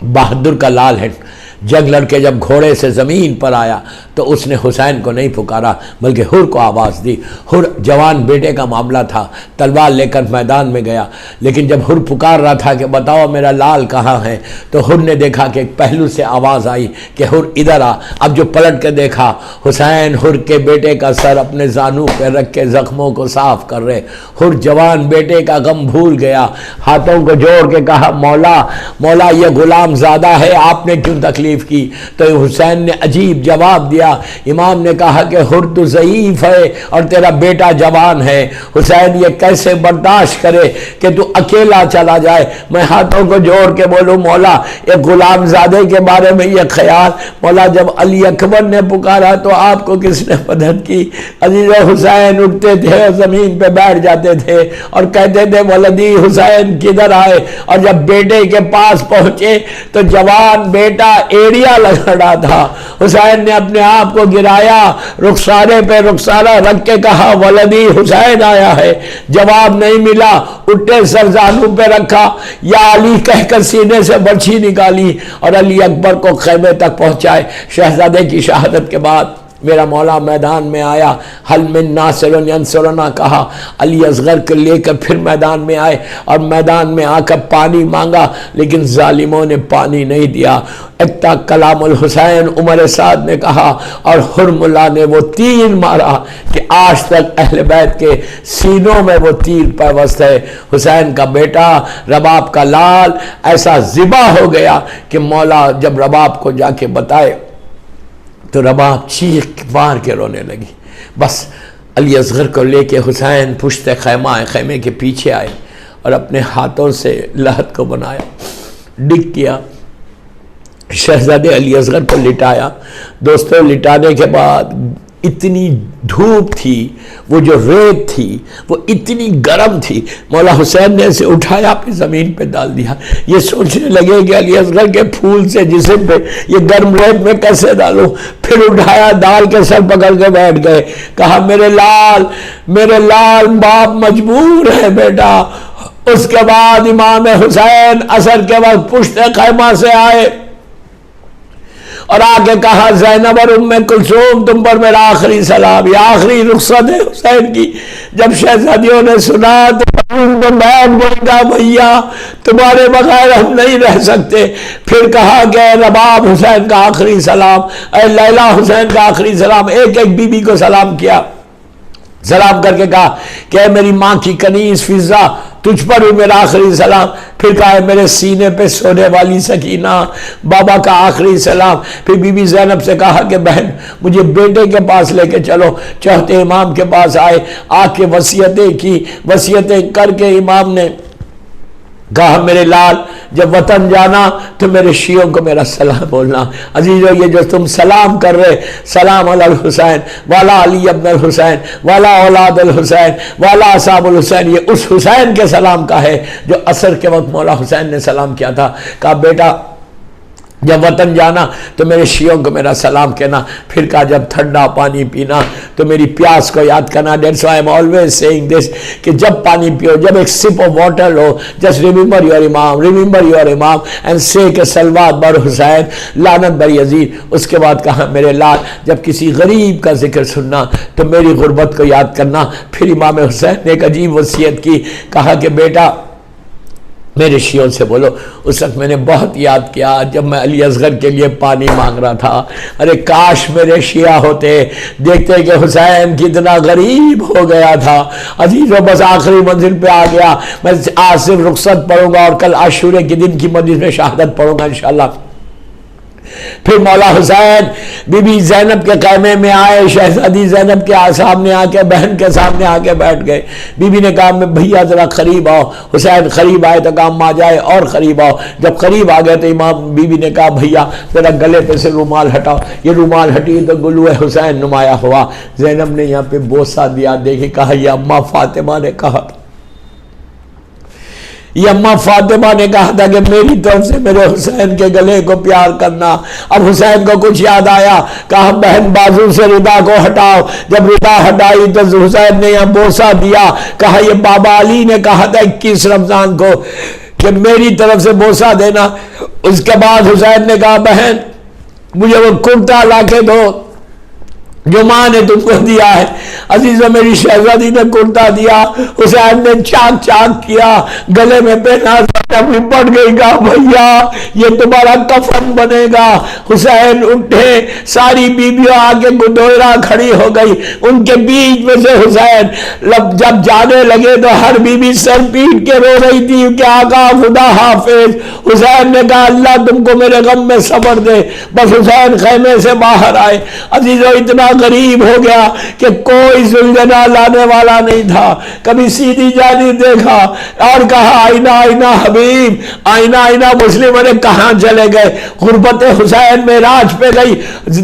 बहादुर का लाल है, जंग लड़के जब घोड़े से ज़मीन पर आया तो उसने हुसैन को नहीं पुकारा बल्कि हुर को आवाज़ दी। हुर जवान बेटे का मामला था, तलवार लेकर मैदान में गया, लेकिन जब हुर पुकार रहा था कि बताओ मेरा लाल कहाँ है, तो हुर ने देखा कि एक पहलू से आवाज़ आई कि हुर इधर आ। अब जो पलट के देखा, हुसैन हुर के बेटे का सर अपने जानू पर रख के ज़ख्मों को साफ कर रहे। हुर जवान बेटे का गम भूल गया, हाथों को जोड़ के कहा मौला ये गुलाम ज़्यादा है, आपने क्यों तकलीफ की? तो हुसैन ने अजीब जवाब दिया। इमाम ने कहा कि हुर तो ज़ईफ़ है और तेरा बेटा जवान है, हुसैन ये कैसे बर्दाश्त करे कि तू अकेला चला जाए? मैं हाथों को जोड़ के बोलूँ मौला ये गुलामज़ादे के बारे में ये ख्याल, मौला जब अली अकबर ने पुकारा तो आपको किसने मदद की? अजीज़ हुसैन उठते थे और ज़मीन पे बैठ जाते थे और कहते थे वलदी हुसैन किधर आए, और जब बेटे के पास पहुंचे तो जवान बेटा एड़िया लगा रहा था। हुसैन ने अपने आप को गिराया, रुखसारे पे रुखसारा रख के कहा वलदी हुसैन आया है। जवाब नहीं मिला, उठे सरजानू पे रखा, या अली कहकर सीने से बर्छी निकाली और अली अकबर को खैमे तक पहुंचाए। शहजादे की शहादत के बाद मेरा मौला मैदान में आया, हल मिन नासिरुन यंसुरना कहा, अली असगर को लेकर फिर मैदान में आए और मैदान में आकर पानी मांगा, लेकिन जालिमों ने पानी नहीं दिया। इत्ता कलामुल हुसैन उमर साद ने कहा और हुरमुल्ला ने वो तीर मारा कि आज तक अहले बैत के सीनों में वो तीर पैवस्त है। हुसैन का बेटा रबाब का लाल ऐसा ज़िबा हो गया कि मौला जब रबाब को जाके बताए तो रबाब चीख मार के रोने लगी। बस अली असगर को लेके हुसैन पुश्ते खैमे के पीछे आए और अपने हाथों से लहद को बनाया, डिग किया, शहजादे अली असगर को लिटाया। दोस्तों लिटाने के बाद इतनी धूप थी, वो जो रेत थी वो इतनी गर्म थी, मौला हुसैन ने इसे उठाया फिर ज़मीन पे डाल दिया। ये सोचने लगे कि अली असगर के फूल से जिस्म पे ये गर्म रेत में कैसे डालूं, फिर उठाया डाल के सर पकड़ के बैठ गए। कहा मेरे लाल बाप मजबूर है बेटा, उसके बाद इमाम हुसैन असर के वक्त पुश्ते खैमा से आए और आके कहा, ज़ैनब और उम्मे कुलसूम, तुम पर मेरा आखिरी सलाम। ये आखिरी रुखसत है हुसैन की। जब शहजादियों ने सुना तो कहा, भैया तुम्हारे बगैर हम नहीं रह सकते। फिर कहा कि रबाब हुसैन का आखिरी सलाम, लैला हुसैन का आखिरी सलाम। एक एक बीबी को सलाम किया। सलाम करके कहा कि मेरी माँ की कनीज फिजा, तुझ पर भी मेरा आखिरी सलाम। फिर कहा, मेरे सीने पे सोने वाली सकीना, बाबा का आखिरी सलाम। फिर बीबी ज़ैनब से कहा कि बहन मुझे बेटे के पास लेके चलो। चौथे इमाम के पास आए, आके वसीयतें की। वसीयतें करके इमाम ने कहा, मेरे लाल जब वतन जाना तो मेरे शियों को मेरा सलाम बोलना। अजीजों, ये जो तुम सलाम कर रहे, सलाम अल हुसैन वाला अली अब्न हुसैन वाला औलाद अल हुसैन वाला असाबुल हुसैन, ये उस हुसैन के सलाम का है जो असर के वक्त मौला हुसैन ने सलाम किया था। कहा, बेटा जब वतन जाना तो मेरे शियों को मेरा सलाम कहना। फिर कहा, जब ठंडा पानी पीना तो मेरी प्यास को याद करना। That's why I am always saying this, कि जब पानी पियो, जब एक सिप ऑफ वाटर लो, just remember your imam, remember your imam and say के सलवात बर हुसैन लानत बर यजीद। उसके बाद कहा, मेरे लाल जब किसी गरीब का जिक्र सुनना तो मेरी गुर्बत को याद करना। फिर इमाम हुसैन ने एक अजीब वसीयत की। कहा कि बेटा मेरे शियों से बोलो, उस वक्त मैंने बहुत याद किया जब मैं अली असगर के लिए पानी मांग रहा था। अरे काश मेरे शिया होते, देखते कि हुसैन कितना गरीब हो गया था। अजीजों, बस आखिरी मंजिल पे आ गया। मैं आज सिर्फ रुखसत पढ़ूंगा और कल आशूरे के दिन की मजलिस में शहादत पढ़ूंगा इंशाल्लाह। फिर मौला हुसैन बीबी ज़ैनब के क़ैमे में आए। शहजादी ज़ैनब के सामने आके, बहन के सामने आके बैठ गए। बीबी ने कहा, मैं भैया ज़रा करीब आओ। हुसैन करीब आए तो काम आ जाए और करीब आओ। जब करीब आ गए तो इमाम बीबी ने कहा, भैया ज़रा गले पे से रुमाल हटाओ। ये रुमाल हटी तो गुलूए हुसैन नुमाया हुआ। ज़ैनब ने यहाँ पे बोसा दिया। देखिए, कहा, यह अम्मा फातिमा ने कहा, ये अम्मा फातिमा ने कहा था कि मेरी तरफ से मेरे हुसैन के गले को प्यार करना। अब हुसैन को कुछ याद आया। कहा, बहन बाजू से रिदा को हटाओ। जब रिदा हटाई तो हुसैन ने यह बोसा दिया। कहा, ये बाबा अली ने कहा था 21 रमजान को कि मेरी तरफ से बोसा देना। उसके बाद हुसैन ने कहा, बहन मुझे वो कुर्ता लाके दो जो माँ ने तुमको दिया है। अजीजों, मेरी शहजादी ने कुर्ता दिया। हुसैन ने चाक चाक किया, गले में पहना। पड़ गई। कहा, भैया ये तुम्हारा कफन बनेगा। हुसैन उठे, सारी बीबियां आगे गुदोरा खड़ी हो गई। उनके बीच में से हुसैन जब जाने लगे तो हर बीबी सर पीट के रो रही थी कि आका खुदा हाफिज। हुसैन ने कहा, अल्लाह तुमको मेरे गम में सब्र दे। बस हुसैन खैमे से बाहर आए। अजीजों, इतना गरीब हो गया कि कोई जुल्जना लाने वाला नहीं था। कभी सीधी जानी देखा और कहा, आईना आईना हबीब, आईना आईना मुस्लिम। अरे कहां चले गए? गुरबत हुसैन में राज पे गई।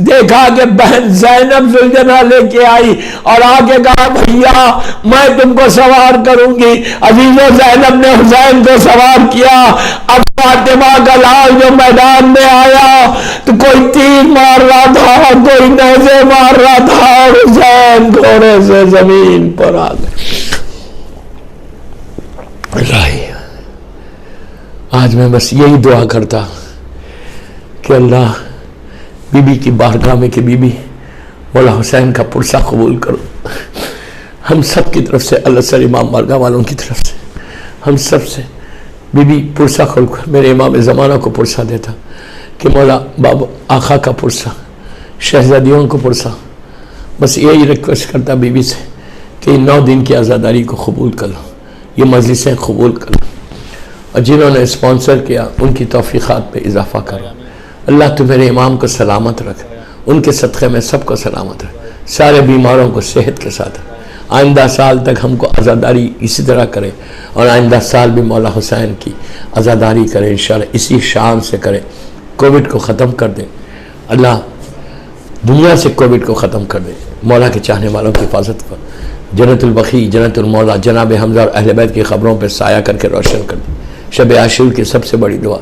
देखा कि बहन ज़ैनब जुल्जना लेके आई और आके कहा, भैया मैं तुमको सवार करूंगी। अजीजों, ज़ैनब ने हुसैन को सवार किया। अब फातिमा का लाल जो मैदान में आया तो कोई तीर मार रहा था, कोई नेज़े मार रहा था। हुसैन घोड़े से जमीन पर आ गए। आज मैं बस यही दुआ करता कि अल्लाह बीबी की बारगाह में कि बीबी मौला हुसैन का पुरसा कबूल करो। हम सब की तरफ से, अल-असर इमाम बारगाह वालों की तरफ से, हम सब से बीबी पुरसा कबूल कर। मेरे इमाम ज़माना को पुरसा देता कि मौला बाबा आखा का पुरसा, शहजादियों को पुरसा। बस यही रिक्वेस्ट करता बीबी से कि 9 दिन की आज़ादारी को कबूल कर लो, ये मजलिसें कबूल कर लो, और जिन्होंने स्पॉन्सर किया उनकी तौफीक़ात पे इजाफ़ा करो। अल्लाह तो मेरे इमाम को सलामत रख, उनके सदक़े में सबको सलामत रख, सारे बीमारों को सेहत के साथ। आइंदा साल तक हमको आज़ादारी इसी तरह करे और आइंदा साल भी मौला हुसैन की आज़ादारी करे इंशाअल्लाह, इसी शान से करे। कोविड को ख़त्म कर दे अल्लाह, दुनिया से कोविड को ख़त्म कर दे। मौला के चाहने वालों की हिफाजत कर, जन्नतुल बखी, जन्नतुल मौला, जनाब हमजा और अहले बैत की ख़बरों पर साया करके रोशन कर दे। शब-ए-आशूर की सबसे बड़ी दुआ,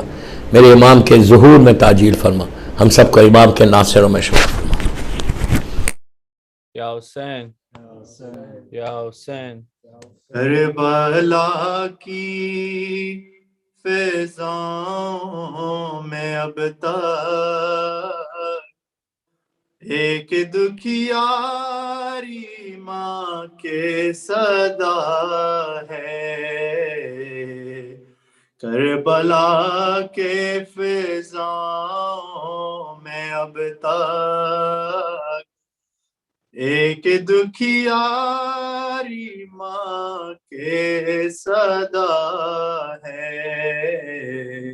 मेरे इमाम के ज़ुहूर में ताजील फरमा, हम सबको इमाम के नासिरों में शुमार फरमा। या हुसैन, या हुसैन। करबला की फिजाओं में अब तक एक दुखियारी माँ के सदा है। करबला के फिजाओं में अब तक एक दुखियारी माँ के सदा है।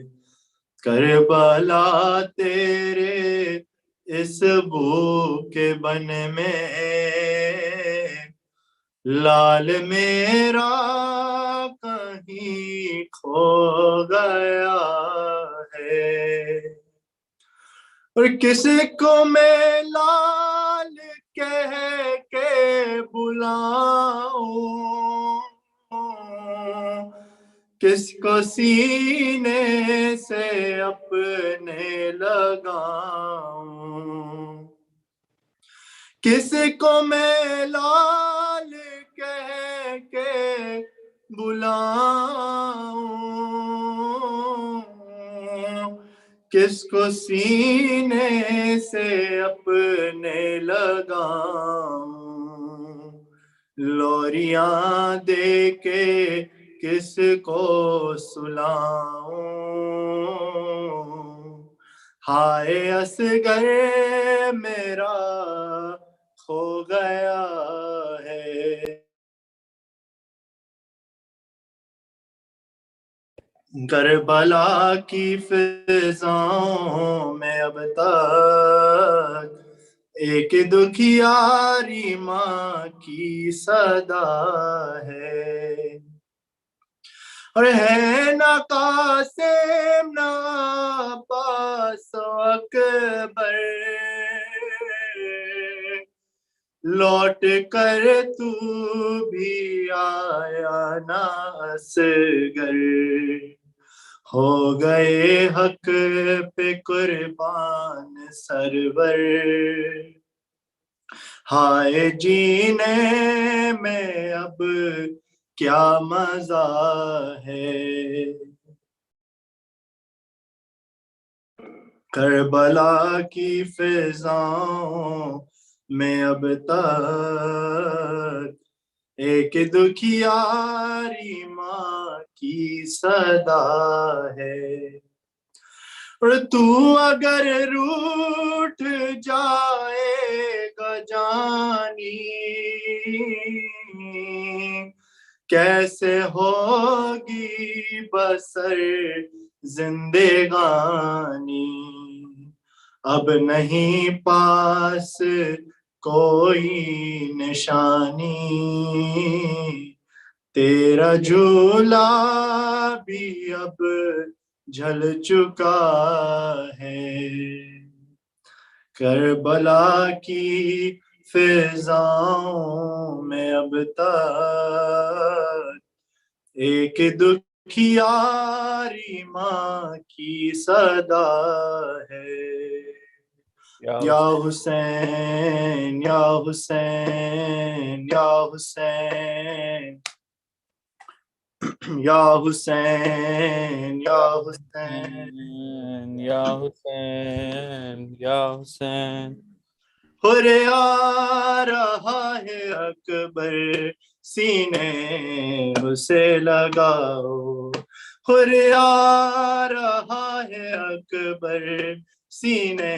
करबला तेरे इस भूखे बन में लाल मेरा कहीं खो गया है। और किसको मैं लाल कह के बुलाऊं, किसको सीने से अपने लगाऊं, किसको मैं लाल कह के बुलाऊं, किसको सीने से अपने लगाऊं। लोरियां दे के किसको सुलाऊं। हाय असगर मेरा खो गया है। करबला की फिजाओं में अब तक एक दुखियारी माँ की सदा है। और है ना कासिम ना अब्बास अकबर, लौट कर तू भी आया ना असगर। हो गए हक पे कुर्बान सरवर, हाय जीने में अब क्या मजा है। करबला की फिजाओं में अब तक एक दुखियारी माँ की सदा है। और तू अगर रूठ जाएगा जानी, कैसे होगी बसर जिंदगानी। अब नहीं पास कोई निशानी, तेरा झूला भी अब झल चुका है। करबला की फिजाओं में अब तक एक दुखियारी माँ की सदा है। या हुसैन या हुसैन या हुसैन या हुसैन या हुसैन या हुसैन या हुसैन। हुरे आ रहा है अकबर सीने उसे लगाओ। हुरे आ रहा है अकबर सीने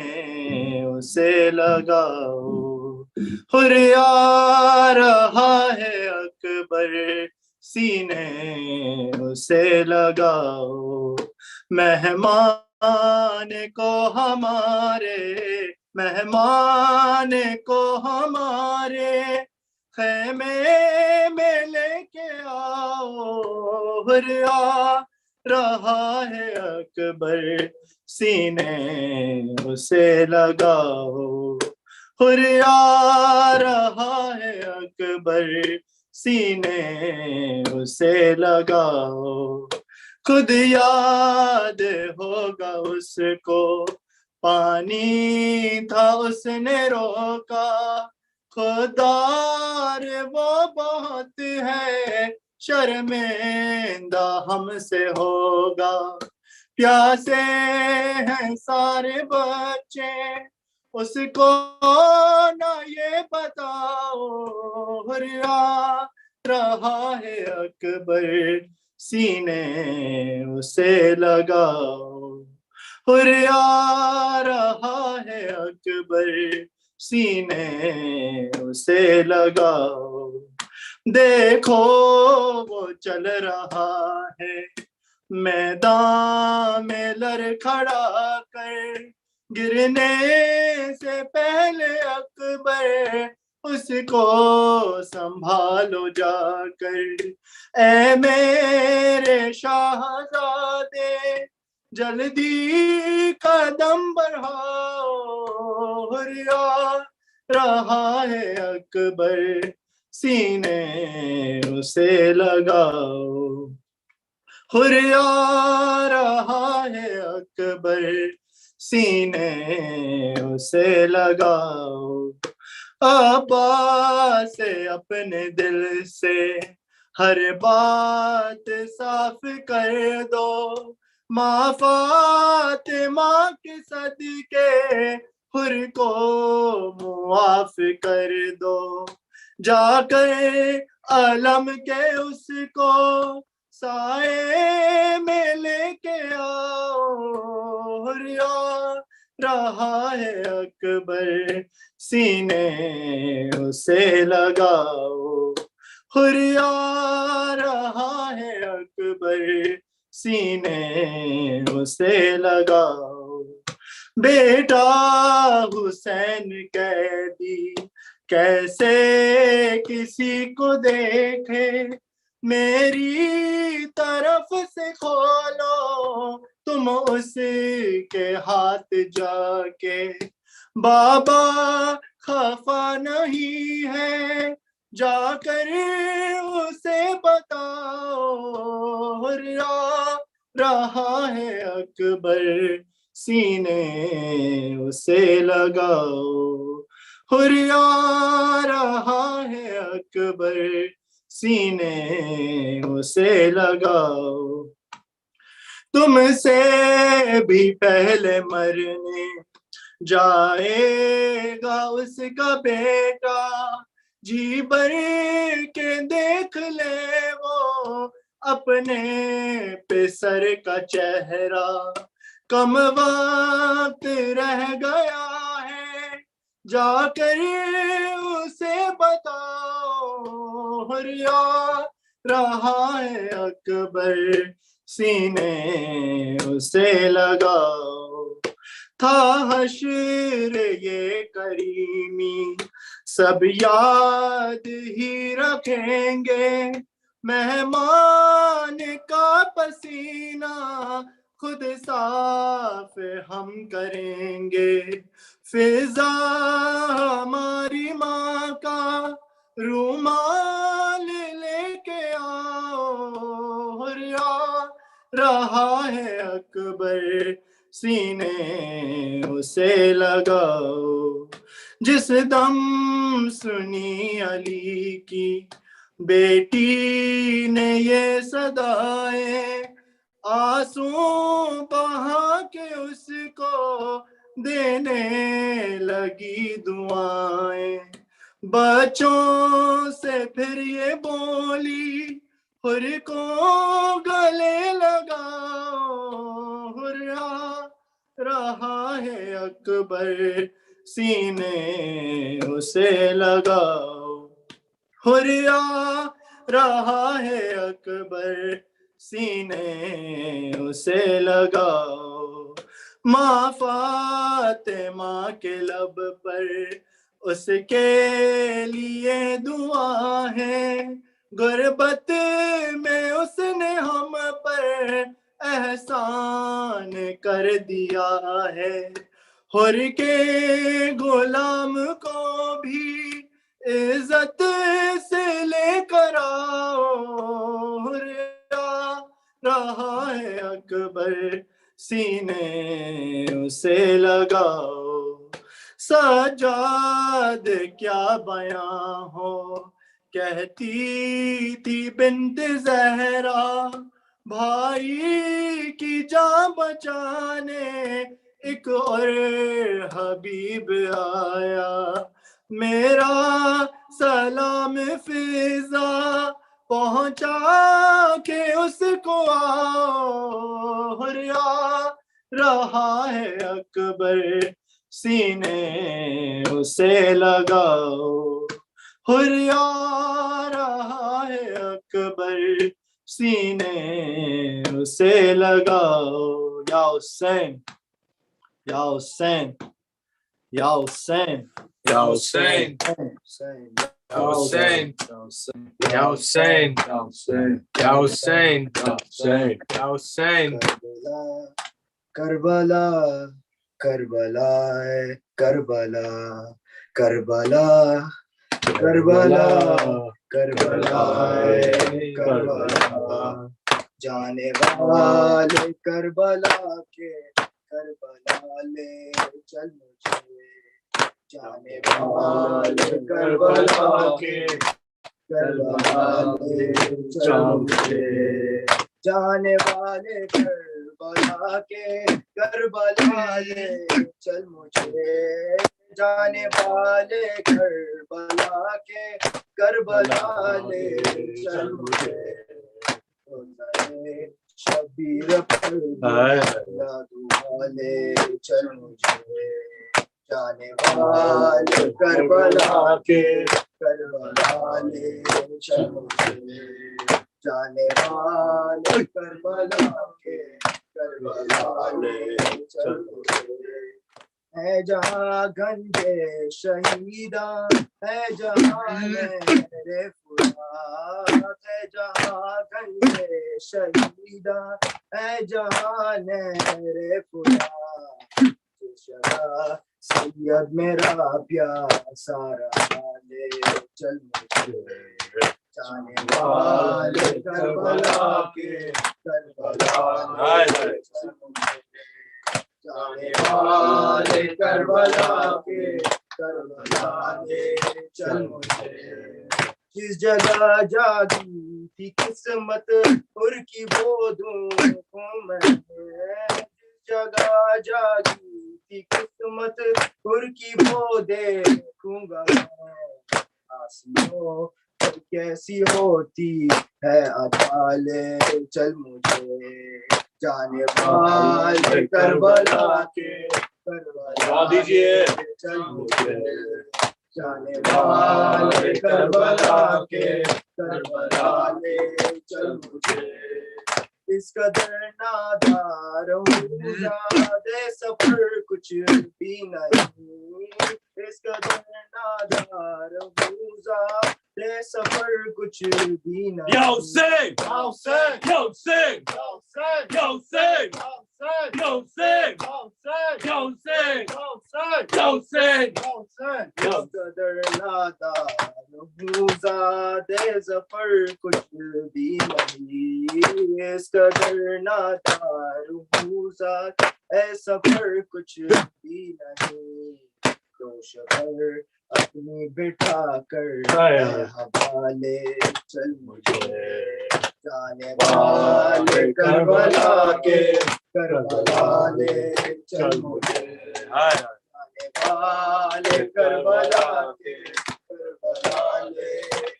उसे लगाओ। हुरे आ रहा है अकबर सीने उसे लगाओ। मेहमान को हमारे, मेहमान को हमारे खेमे में लेके आओ। हुर्रा रहा है अकबर सीने उसे लगाओ। हुर्रा रहा है अकबर सीने उसे लगाओ। खुद याद होगा उसको पानी था उसने रोका। खुदार वो बहुत है, शर्मिंदा हमसे होगा। प्यासे हैं सारे बच्चे, उसको ना ये बताओ, हुर्रा रहा है अकबर, सीने उसे लगाओ। हुर्रा रहा है अकबर, सीने उसे लगाओ। देखो वो चल रहा है, मैदान में लड़खड़ा कर, गिरने से पहले अकबर उसको संभालो जाकर। ऐ मेरे शाहजादे जल्दी कदम बढ़ाओ, हुर्रा रहा है अकबर, सीने उसे लगाओ। हुर्रा रहा है अकबर, सीने उसे लगाओ। अब्बास से अपने दिल से हर बात साफ कर दो, माँ फातिमा के सदके हुर को मुआफ कर दो। जाकर अलम के उसको साए में लेके आओ, हुर्रा रहा है अकबर, सीने उसे लगाओ। हुर्रा रहा है अकबर, सीने उसे लगाओ। बेटा हुसैन कैदी कैसे किसी को देखे, मेरी तरफ से खोलो तुम उसके हाथ जाके। बाबा खफा नहीं है, जाकर उसे बताओ, हुर्रा रहा है अकबर, सीने उसे लगाओ। हुर्रा रहा है अकबर, सीने उसे लगाओ। तुमसे भी पहले मरने जाएगा उसका बेटा, जी भर के देख ले वो अपने पे सर का चेहरा। कम वक्त रह गया है, जाकर उसे बताओ, हुर्रा रहा है अकबर, सीने उसे लगाओ। था हश्र ये करीमी सब याद ही रखेंगे, मेहमान का पसीना खुद साफ हम करेंगे। फिजा हमारी माँ का रूमाल लेके आओ, हुर्रा रहा है अकबर, सीने उसे लगाओ। जिस दम सुनी अली की बेटी ने ये सदाएं, आंसू बहा के उसको देने लगी दुआएं। बच्चों से फिर ये बोली, हुर को गले लगाओ, हुर्रा रहा है अकबर, सीने उसे लगाओ। हुर्रा रहा है अकबर, सीने उसे लगाओ। माँ फातिमा के लब पर उसके लिए दुआ है, गुर्बत में उसने हम पर एहसान कर दिया है। हुर के गुलाम को भी इज्जत से लेकर आओ, हुर्रा रहा है अकबर, सीने उसे लगाओ। सजाद क्या बयां हो। कहती थी बिन्त ज़हरा भाई की जान बचाने एक और हबीब आया। मेरा सलाम फिजा पहुंचा के उसको आओ। हुर्रा रहा है अकबर सीने उसे लगाओ। हुर्रा रहा है अकबर सीने उसे लगाओ। या हुसैन या हुसैन या Hussain Ya Hussein, Ya Hussein, Ya Hussein, Ya Hussein, Ya Hussein. Karbala Karbala Karbala Karbala Karbala Karbala Karbala जाने वाले करबला के करबला ले चल मुझे। जाने वाले करबला के करबला ले चल मुझे। जाने वाले करबला के करबला ले चल मुझे। जाने वाले करबला के करबला ले चल मुझे। शबीर पर वाले चल मुझे। जाने वाले करबला के करबला ले चल मुझे। जाने वाले करबला के करबला ले चल मुझे। है जहाँ गंजे शहीदा है जहाँ मेरे फुरात। है जहाँ गंजे शहीदा है जहाँ मेरे फुरात। सैयद मेरा प्यासा रहा ले चल मुझे। जाने वाले करबला के करबला ले चल मुझे। जाने वाले करबला के करबला ले चल मुझे। जिस जगह जागी थी किस्मत उर की वो दूं मैं। जिस जगह जागी थी किस्मत उर की वो देखूंगा मैं। आसियों कैसी होती है अकाले चल मुझे। जाने वाले करबला के करबला दीजिए चल मुझे। जाने वाले करबला के करबला ले चल मुझे। इस कदर नादार हूँ ज़्यादा सफर कुछ भी नहीं। इस कदर नादार हूँ ज़्यादा सफर कुछ भी नहीं। Yo, sing! Yo, sing! Yo, sing! Yo, sing! Yo, sing! Yo, sing! Yo, sing! Yo, sing! Yo, sing! Yo, Yo, sing! sing! Yo, sing! इस कदर नादार हूँ ज़्यादा सफर कुछ भी नहीं। इस कदर नादार हूँ ज़्यादा सफर कुछ भी नहीं। दोष पर अपनी बिठा कर हवाले चल मुझे। जाने वाले करबला के करबला ले चल मुझे। जाने वाले करबला के करबला ले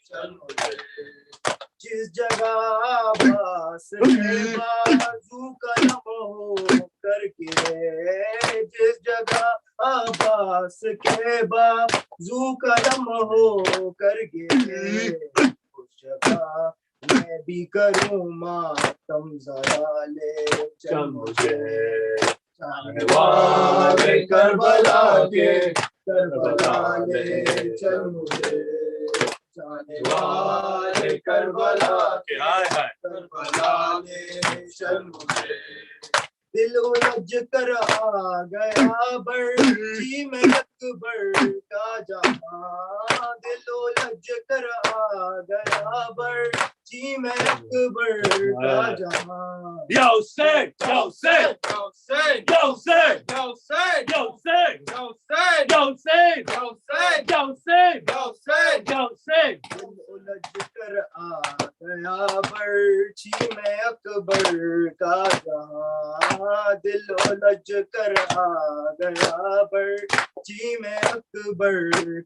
चल मुझे। जिस जगह आबास के बाजू कलम हो करके। जिस जगह आबास के बाजू कलम हो करके। उस जगह मैं भी करूँ मातम जरा ले चल मुझे। जाने वाले करबला के करबला ले चल मुझे। जाने वाले करबला के करबला ले चल मुझे। दिल उलझ कर आ गया बर्ची में अकबर का जहां। दिल उलझ कर आ गया बर्ची में अकबर का जहां। Yo, sing! Yo, sing! Yo, sing! Yo, sing! Yo, sing! Yo, sing! Yo, sing! Yo, sing, yo sing, yo sing, yo sing, yo sing. उलझ कर आ गया बर्छी में अकबर का जहां दिल उलझ कर आ गया बर्छी में अकबर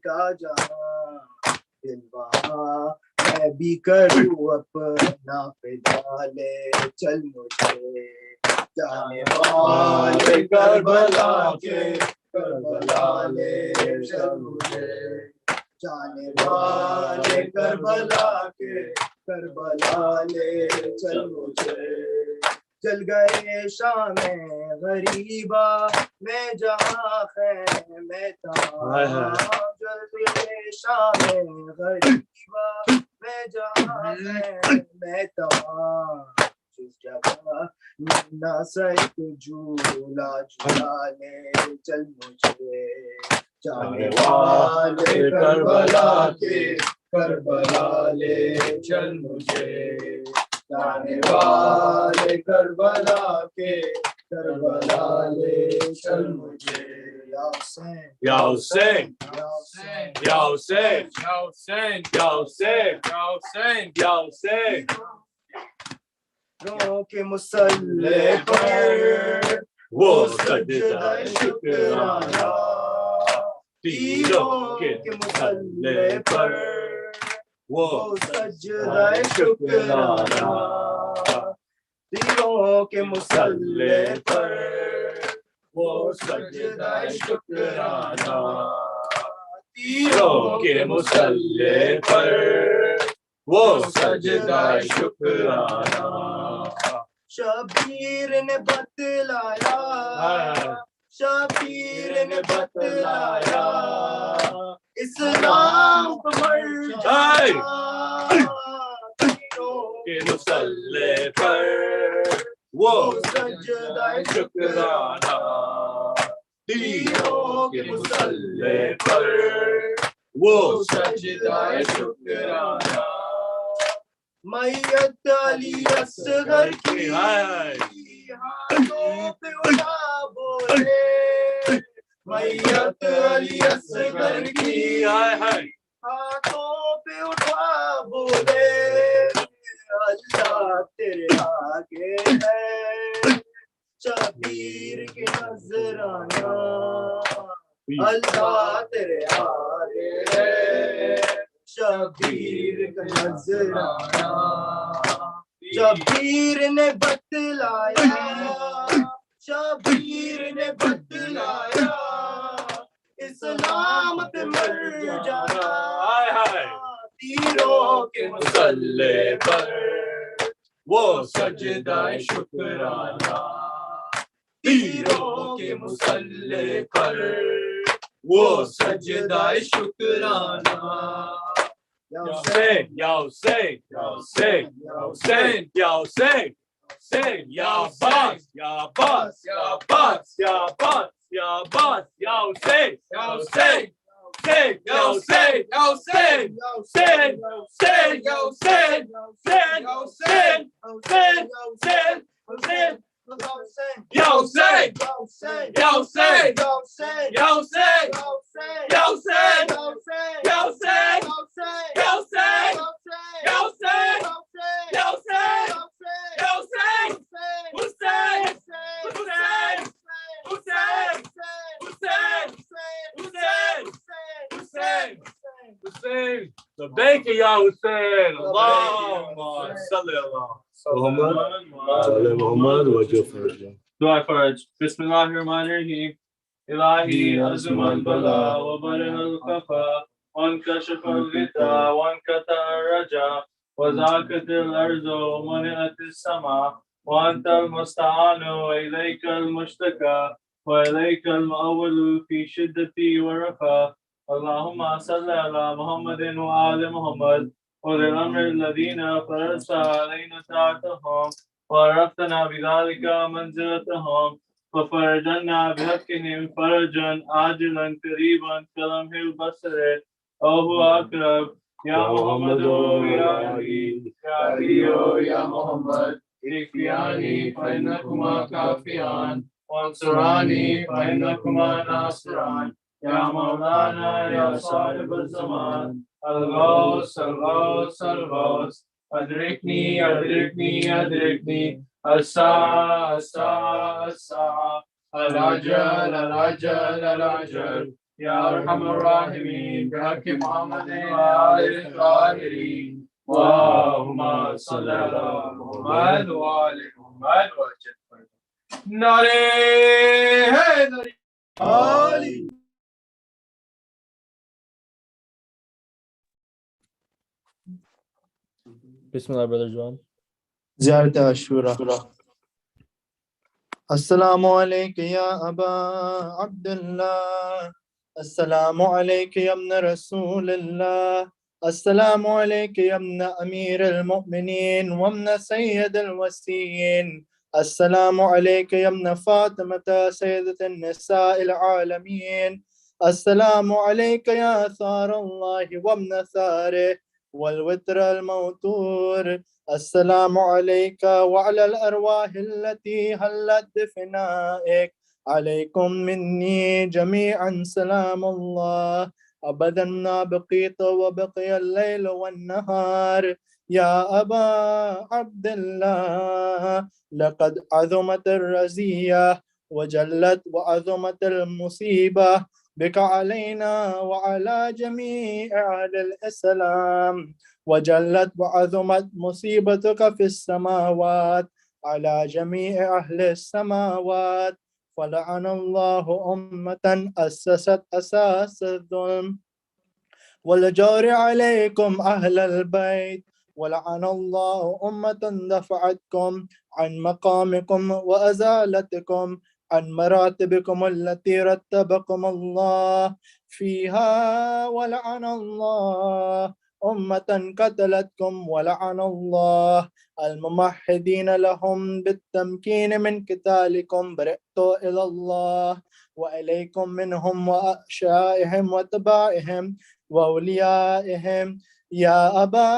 का जहां दिल वहाँ मैं भी करूँ अपना फिदा ले चल मुझे जाने वाले करबला ले चल मुझे जाने वाले करबला ले चल मुझे जल गए शाम गरीबा मैं जहाँ है मैं तहाँ जल गए शाम गरीबा मैं जहाँ है मैं तहाँ जिस जगह ना सही झूला झूला ले चल मुझे जाने वाले करबला ले चल मुझे जाने वाले करबला ले चल मुझे या Hussain Yo sing, yo sing, yo sing, yo sing, yo sing, yo sing. रों के मुसल्ले पर वो सजदा शुक्राना तीरों के मुसल्ले पर वो सजदा शुक्राना तीरों के मुसल्ले पर वो सजदा शुक्राना तीरों के मुसल्ले पर वो सजदा शुक्राना शबीर ने बतलाया इस्लाम पर के मुसल्ले पर वो सजदा शुक्राना तीरों के मुसल्ले पर वो सजदा शुक्राना मैयत अली असगर की हाथों पे उठा बोले मैयत अली असगर की हाथों पे उठा बोले अल्लाह तेरे आगे है शबीर के नजराना अल्लाह तेरे आगे है शबीर का नजराना शबीर ने बतलाया इस्लाम पे मर जाना तीरों के मुसल्ले पर वो सजदा शुक्राना तीरों के मुसल्ले पर वो सजदा शुक्राना Yo sing, yo sing, yo sing, yo sing, yo sing, sing, yo boss, yo boss, yo boss, yo boss, yo boss, yo sing, sing, yo sing, yo sing, sing, sing, yo sing, sing, sing, sing, sing, sing. Yo sing, yo sing, yo sing, yo sing, yo sing, yo sing, yo sing, yo sing, yo sing, yo sing, yo sing, Hussein, Hussein, Hussein, Hussein, Hussein, Hussein, Hussein, the baker ya Hussein, Allahumma salli ala Muhammad wa Jafar. Dua Faraj. Bismillahirrahmanirrahim. Ilahi azum al-bala wa barih al-khafa wa ankashaf al-ghita wa ankata al-raja wa zakat al-arzu wa mani'at al-sama wa anta al-musta'anu wa ilayka al-mushtaka wa ilayka al-ma'awalu fi shiddati wa rafa. Allahumma salli ala Muhammadin wa ali Muhammad وذي الأمر الذين فرضت علينا طاعتهم وعرفتنا بذلك منزلتهم وفرجنا بحقهم فرجا عاجلا قريبا كلمح البصر أو هو أقرب يا محمد يا علي يا علي يا محمد اكفياني فإنكما كافيان وانصراني فإنكما ناصران Ya Maulana, Ya Sahib al-Zaman, Al-Ghaus, Al-Ghaus, Al-Ghaus, Adrikni, Adrikni, Adrikni, Asa, Asa, Asa, Al-Ajal, Al-Ajal, Al-Ajal, Ya Arham al-Rahimin, Bihaqi Muhammad wa alihi al-Tahirin, Allahumma salli ala Muhammad wa ali Muhammad wa ajal. Nare, hey, Nare. Ali. Bismillah, Brother John. Ziyarat Ashura. Assalamu alayka ya Aba Abdullah. Assalamu alayka ya ibn Rasulillah. Assalamu alayka ya ibn Amir al-Mu'minin wa ibn Sayyid al-Wasiyin. Assalamu alayka ya ibn Fatimata Sayyidat an-Nisa al-Alamin. Assalamu alayka ya Thar Allah wa ibn Tharih والوتر الموتور. السلام عليك وعلى الأرواح التي هلت بفنائك. عليكم مني جميعا سلام الله. أبدا ما بقيت وبقي الليل والنهار. يا أبا عبد الله، لقد عظمت الرزية وجلت وعظمت المصيبة بك علينا وعلى جميع أهل الإسلام، وجلت وعظمت مصيبتك في السماوات على جميع أهل السماوات. فلعن الله أمة أسست أساس الظلم والجور عليكم أهل البيت. ولعن الله أمة دفعتكم عن مقامكم وأزالتكم عن مراتبكم التي رتبكم الله فيها. ولعن الله أمة قتلتكم. ولعن الله الممحدين لهم بالتمكين من قتالكم. برئت إلى الله وإليكم منهم وأشيائهم وتبائهم وأوليائهم. يا أبا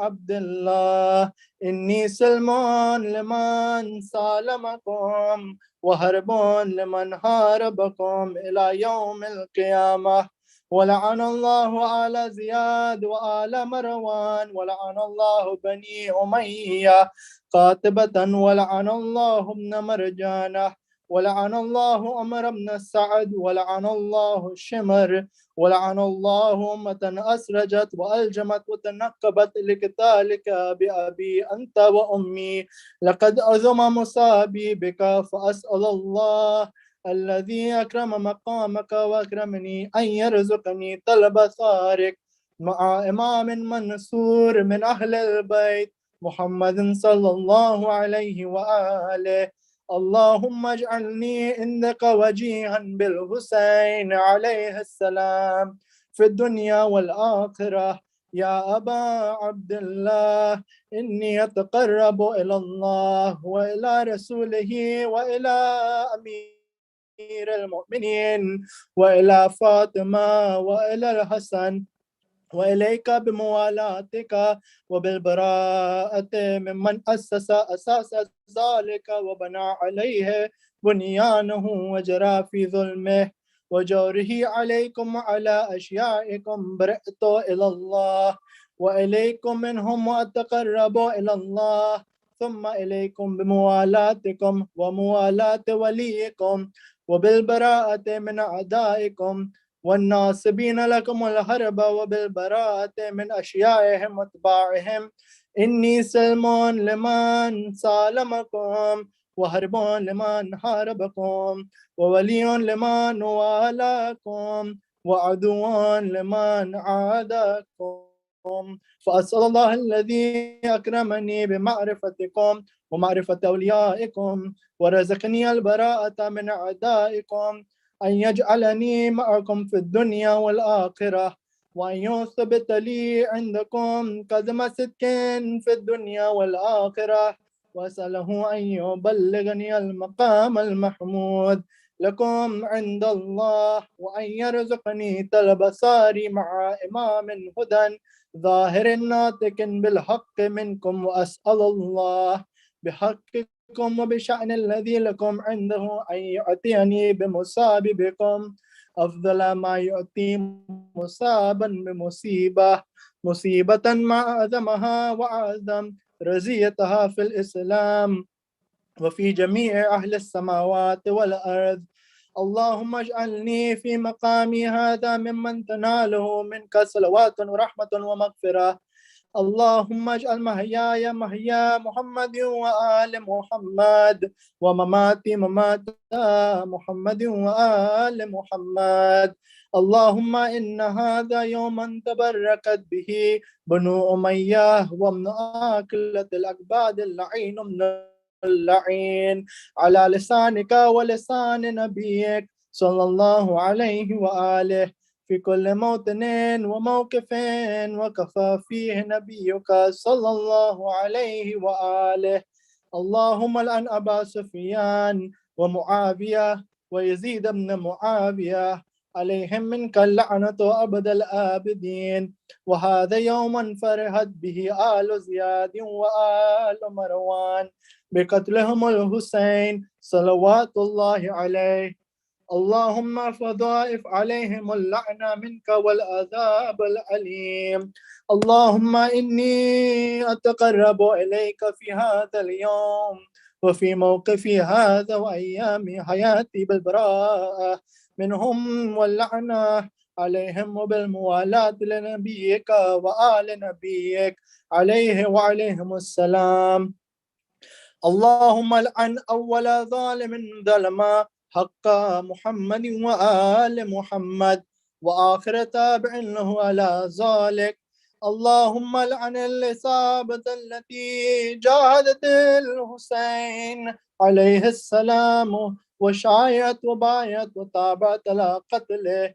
عبد الله، إني سلم لمن سالمكم وهرب لمن هاربكم إلى يوم القيامة. ولعن الله آل زياد وآل مروان. ولعن الله بني أمية قاتبة. ولعن الله ابن مرجانة. ولعن الله عمر بن سعد. ولعن الله الشمر. ولعن الله أمة أسرجت وألجمت وتنكبت لقتالك بأبي أنت وأمي. لقد أزم مصابي بك، فأسأل الله الذي أكرم مقامك وأكرمني أن يرزقني طلب ثارك مع إمام منصور من أهل البيت محمد صلى الله عليه وآله. اللهم اجعلني عندك وجيها بالحسين عليه السلام في الدنيا والآخرة. يا أبا عبد الله، إني أتقرب إلى الله وإلى رسوله وإلى أمير المؤمنين وإلى فاطمة وإلى الحسن وإليك بموالاتك وبالبراءة ممن أسس أساس ذلك وبنى عليه بنيانه وجرى في ظلمه وجوره عليكم وعلى أشيائكم. برئت إلى الله وإليكم منهم وأتقرب إلى الله، ثم إليكم بموالاتكم وموالاة وليكم وبالبراءة من أعدائكم والناصبين لكم الحرب وبالبراءة من أشيائهم واتباعهم. إني سلم لمن سالمكم وهرب لمن حاربكم وولي لمن والاكم وعدو لمن عاداكم. فأسأل الله الذي أكرمني بمعرفتكم ومعرفة أوليائكم ورزقني البراءة من أعدائكم أن يجعلني معكم في الدنيا والآخرة، وأن يثبت لي عندكم قدم صدق في الدنيا والآخرة، وأسأله أن يبلغني المقام المحمود لكم عند الله، وأن يرزقني طلب ثاري مع إمام هدى ظاهر ناطق بالحق منكم. وأسأل الله بحقكم وبشأن الذي لكم عنده أن يأتيني بمصاب بكم أفضل ما يؤتي مصابا بمصيبة مصيبة ما أعظمها وأعظم رزيتها في الإسلام وفي جميع أهل السماوات والأرض. اللهم اجعلني في مقامي هذا ممن تناله منك صلوات ورحمة ومغفرة. اللهم اجعل محياي محيا محمد وآل محمد ومماتي ممات محمد وآل محمد. اللهم إن هذا يوما تبركت به بنو أمية ومن آكلة الأكباد اللعين من اللعين على لسانك ولسان نبيك صلى الله عليه وآله في كل موطن وموقف وكفى فيه نبيك صلى الله عليه وآله. اللهم لعن أبا سفيان ومعاوية ويزيد بن معاوية عليهم منك اللعنة أبد الآبدين. وهذا يوم فرحت به آل زياد وآل مروان بقتلهم الحسين صلوات الله عليه. اللهم فضائف عليهم اللعنة منك والعذاب الأليم. اللهم إني أتقرب إليك في هذا اليوم وفي موقفي هذا وأيام حياتي بالبراءة منهم واللعنة عليهم وبالموالاة لنبيك وآل نبيك عليه وعليهم السلام. اللهم لعن أول ظالم ظلم حق محمد وآل محمد وآخر تابع له على ذلك. اللهم لعن الإصابة التي جاهدت الحسين عليه السلام وشايت وبايت وتابعت على قتله.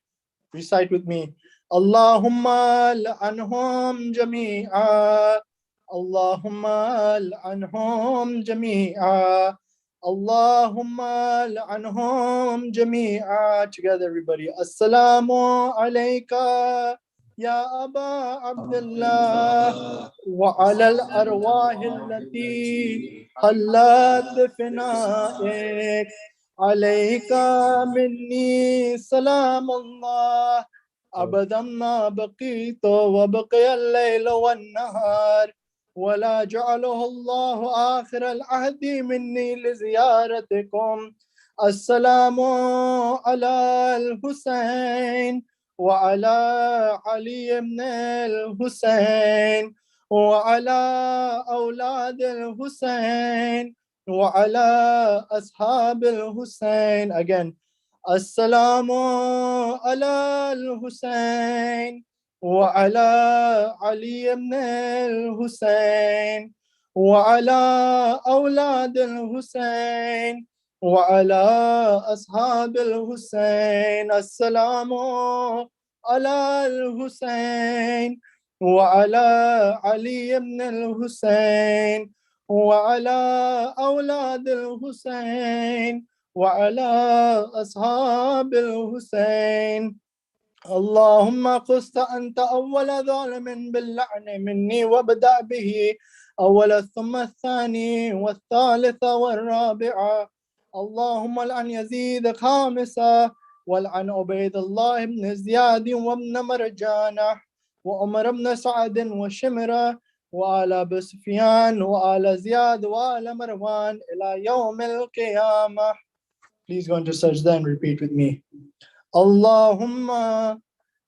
Recite with me. اللهم لعنهم جميعا. اللهم لعنهم جميعا. اللهم لعنهم جميعا. Together everybody. السلام عليك يا أبا عبد الله وعلى الأرواح التي حلت بفنائك عليك مني سلام الله أبدا ما بقيت وبقي الليل والنهار ولا جعله الله آخر العهد مني لزيارتكم. السلام على الحسين وعلى علي بن الحسين وعلى أولاد الحسين وعلى أصحاب الحسين. Again. السلام على الحسين وعلى علي بن الحسين وعلى أولاد الحسين وعلى أصحاب الحسين. السلام على الحسين وعلى علي بن الحسين وعلى أولاد الحسين وعلى أصحاب الحسين. اللهم قست أنت أول ظالم باللعن مني وابدأ به أولا ثم الثاني والثالث والرابع. اللهم لعن يزيد خامسا ولعن عبيد الله بن زياد وابن مرجانة وعمر بن سعد وشمرة وآل أبي سفيان وآل زياد وآل مروان إلى يوم القيامة. Please go into sajda and repeat with me. اللهم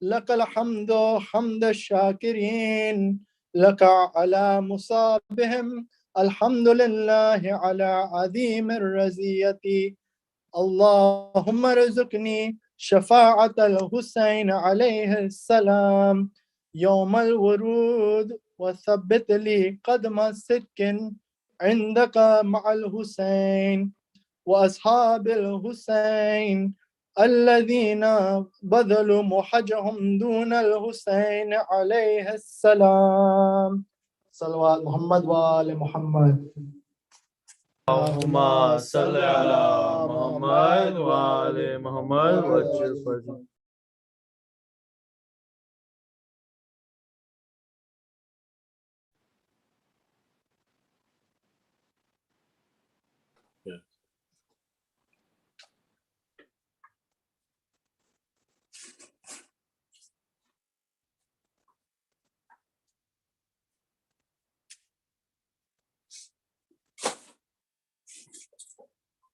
لك الحمد حمد الشاكرين لك على مصابهم الحمد لله على عظيم الرزية. اللهم ارزقني شفاعة الحسين عليه السلام يوم الورود وثبت لي قدم صدق عندك مع الحسين وأصحاب الحسين الذين بذلوا محجهم دون الحسين عليه السلام. صلوات محمد وآل محمد. اللهم صل على محمد وآل محمد وعجل فرجهم.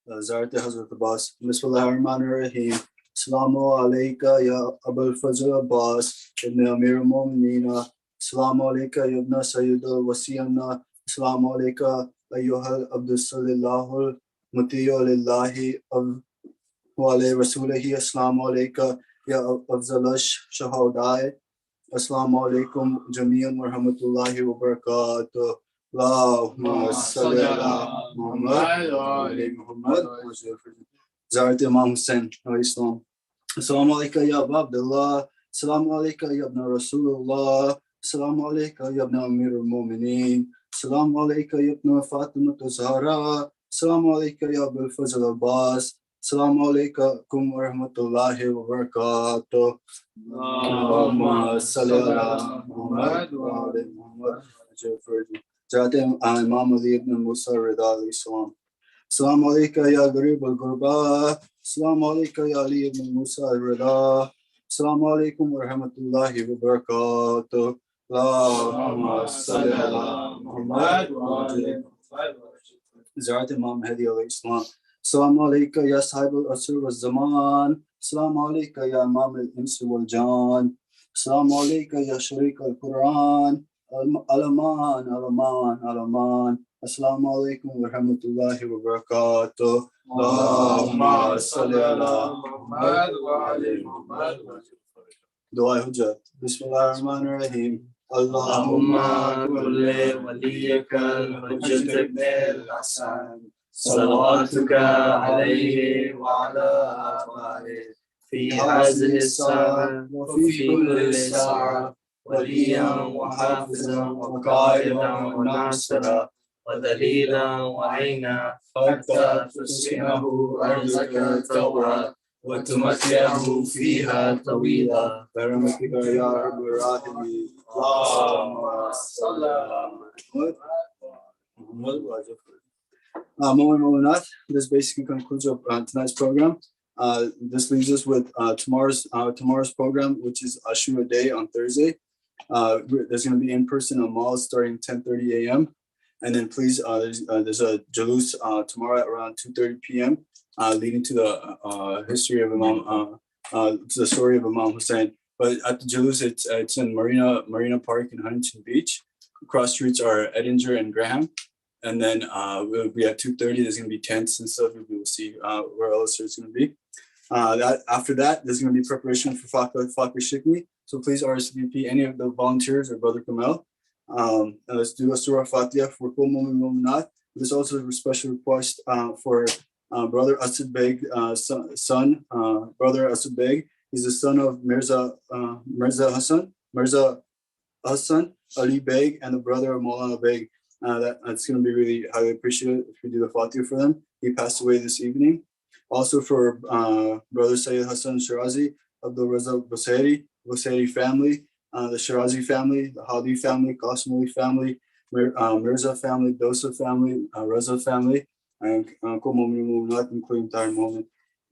زارت Hazrat Abbas. Bismillahirrahmanirrahim. Assalamu alayka ya Abul Fazl Abbas ibn Amir al-Mu'mineen. Assalamu alayka ya ibn Sayyid al-Wasiyana. Assalamu alayka ayyuhal Abdus Sallallahu Mutiyu lillahi wa alayhi rasulihi. Assalamu alayka ya Afzalash Shahadai. Assalamu alaikum Jamiyan wa rahmatullahi wa barakatuh. Allahumma salli ala Muhammad wa ali Muhammad. Zarat Imam Hussain alayhi salam. Assalamu alayka ya Abu Abdullah. Assalamu alayka ya ibn Rasulullah. Assalamu alayka ya ibn Amir al-Mu'mineen. Assalamu alayka ya ibn Fatima Zahra. Assalamu alayka ya Abul Fazl Abbas. Assalamu alaykum wa rahmatullahi wa barakatuh. Allahumma salli ala Muhammad wa ali Muhammad. Zarat Imam Ali ibn Musa Rida alayhi salam. Assalamu alayka ya Garib al-Ghurba. Assalamu alayka ya Ali ibn Musa Rida. Assalamu alaykum wa rahmatullahi wa barakatuh. Allahumma salli ala Muhammad wa ali Muhammad. Zarat Imam Hadi alayhi salam. Assalamu alayka ya Sahib al-Asr wa zaman. Assalamu alayka ya Imam al-Ins wal Jan. Assalamu alayka ya Sharik al-Quran. Alaman, Alaman, Alaman. Assalamu alaykum wa rahmatullahi wa barakatuh. Allahumma salli ala Muhammad wa ali Muhammad. Dua Hujjat. Bismillahirrahmanirrahim. Allahumma kulli waliyaka al-Hujjat ibn al-Hasan. صلواتك عليه وعلى آله في هذه الساعة وفي كل ساعة وليا وحافظا وقائدا وناصرا ودليلا وعينا حتى تسكنه أرضك طوعا وتمتعه فيها طويلا برحمتك يا رب الراحمين. اللهم صل على محمد وعلى this basically concludes tonight's program. This leaves us with tomorrow's program, which is Ashura Day on Thursday. There's going to be in-person amal starting 10:30 a.m. And then please, there's a jalus tomorrow at around 2:30 p.m. Leading to the history of Imam, to the story of Imam Hussain. But at the jalus, it's in Marina Park in Huntington Beach. Cross streets are Edinger and Graham. And then we'll be at 2:30. There's going to be tents and stuff. We will see where al-Asr is going to be. After that, there's going to be preparation for Fakir Shikmi. So please RSVP any of the volunteers or Brother Kamal. And let's do a Surah Fatiha for Kul Mu'min Mu'minat. There's also a special request for Brother Asad Beg, son, Brother Asad Beg. He's the son of Mirza Hassan Ali Beg, and the brother of Maulana Beg. That's going to be really highly appreciated if we do the Fatiha for them. He passed away this evening. Also for Brother Sayyid Hassan Shirazi, Abdul Raza Buseri family, the Shirazi family, the Hadi family, Qasmali family, Mirza family, Dosa family, Raza family, and including entire moment.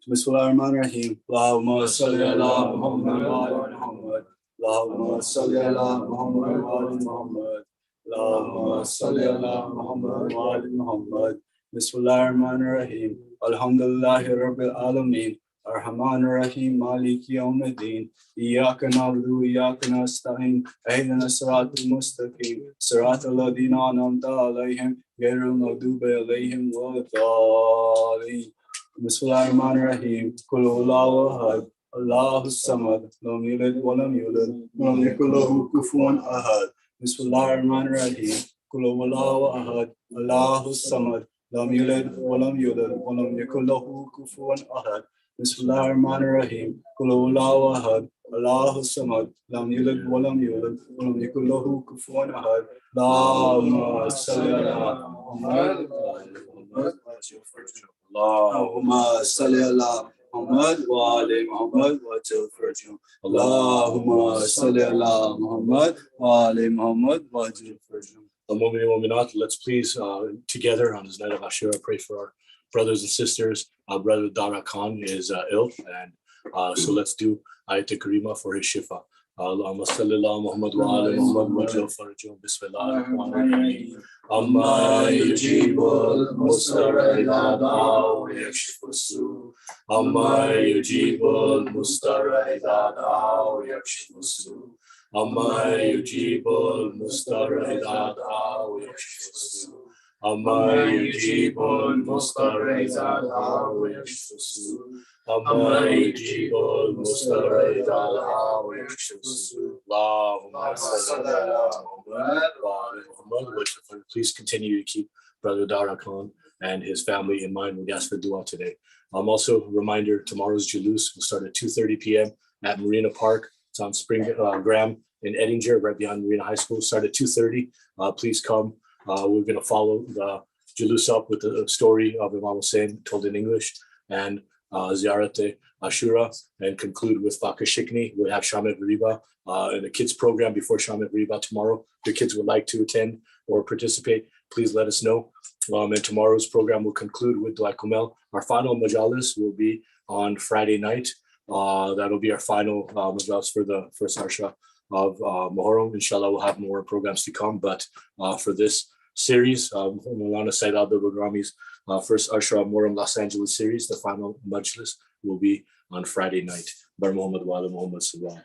Bismillahirrahmanirrahim. Allahumma salli ala Muhammad wa ala Muhammad. Allahumma salli ala Muhammad wa ala Muhammad. Allahumma salli ala Muhammad wa ali Muhammad. Bismillahirrahmanirrahim. Alhamdulillahi Rabbil Alameen. Ar-Rahmanir Rahim. Maliki Yawmiddin. Iyyaka na'budu wa iyyaka nasta'in. Ihdina as-siratal mustaqim. Siratal ladhina an'amta alayhim. Ghayril maghdubi alayhim waladdallin. Bismillahirrahmanirrahim. Qul huwallahu ahad. Allahus samad. Lam yalid wa lam yulad. Wa lam yakul lahu kufuwan ahad. Bismillahirrahmanirrahim. Qul huwallahu ahad. Allahus samad. Lam yalid wa lam yulad wa lam yakul lahu kufuwan ahad. Bismillahirrahmanirrahim. Qul huwallahu ahad. Allahus samad. Lam yalid wa lam yulad wa lam yakul lahu kufuwan ahad. Allahumma salli ala Muhammad wa ala Muhammad. Allahumma salli ala Muhammad wa ali Muhammad wa ajil farjahum. Allahumma salli ala Muhammad wa ali Muhammad wa ajil farjahum. Let's please together on this night of Ashura pray for our brothers and sisters. Our brother Dara Khan is ill, and so let's do Ayat Karima for his shifa. اللهم صل على محمد وعلى محمد وجل فرجهم بسم الله الرحمن الرحيم أما يجيب المضطر إذا دعاه ويكشف السوء أما يجيب المضطر إذا دعاه ويكشف السوء أما يجيب المضطر إذا دعاه ويكشف السوء أما يجيب المضطر إذا دعاه ويكشف السوء أما يجيب المضطر إذا دعاه ويكشف السوء اللهم صل على محمد وعلى محمد. Please continue to keep Brother Dara Khan and his family in mind when we ask for dua today. Also, a reminder, tomorrow's Julus will start at 2:30 p.m. at Marina Park. It's on Spring Graham in Eddinger, right behind Marina High School. Start at 2:30. Please come. We're going to follow the Julus up with the story of Imam Hussein told in English and Shab-e-Ashur and conclude with Fakir Shikni. We'll have Shab-e-Riba in the kids program before Shab-e-Riba tomorrow. If your kids would like to attend or participate, please let us know. And tomorrow's program will conclude with Dua Kumel. Our final majalis will be on Friday night. That'll be our final majalis for the first Arsha of Muharram. Inshallah, we'll have more programs to come. But for this series, Maulana Sayyid Abid Bilgrami's first Arsha of Muharram Los Angeles series, the final majlis will be on Friday night. Bar Muhammad wa ala Muhammad sallallahu.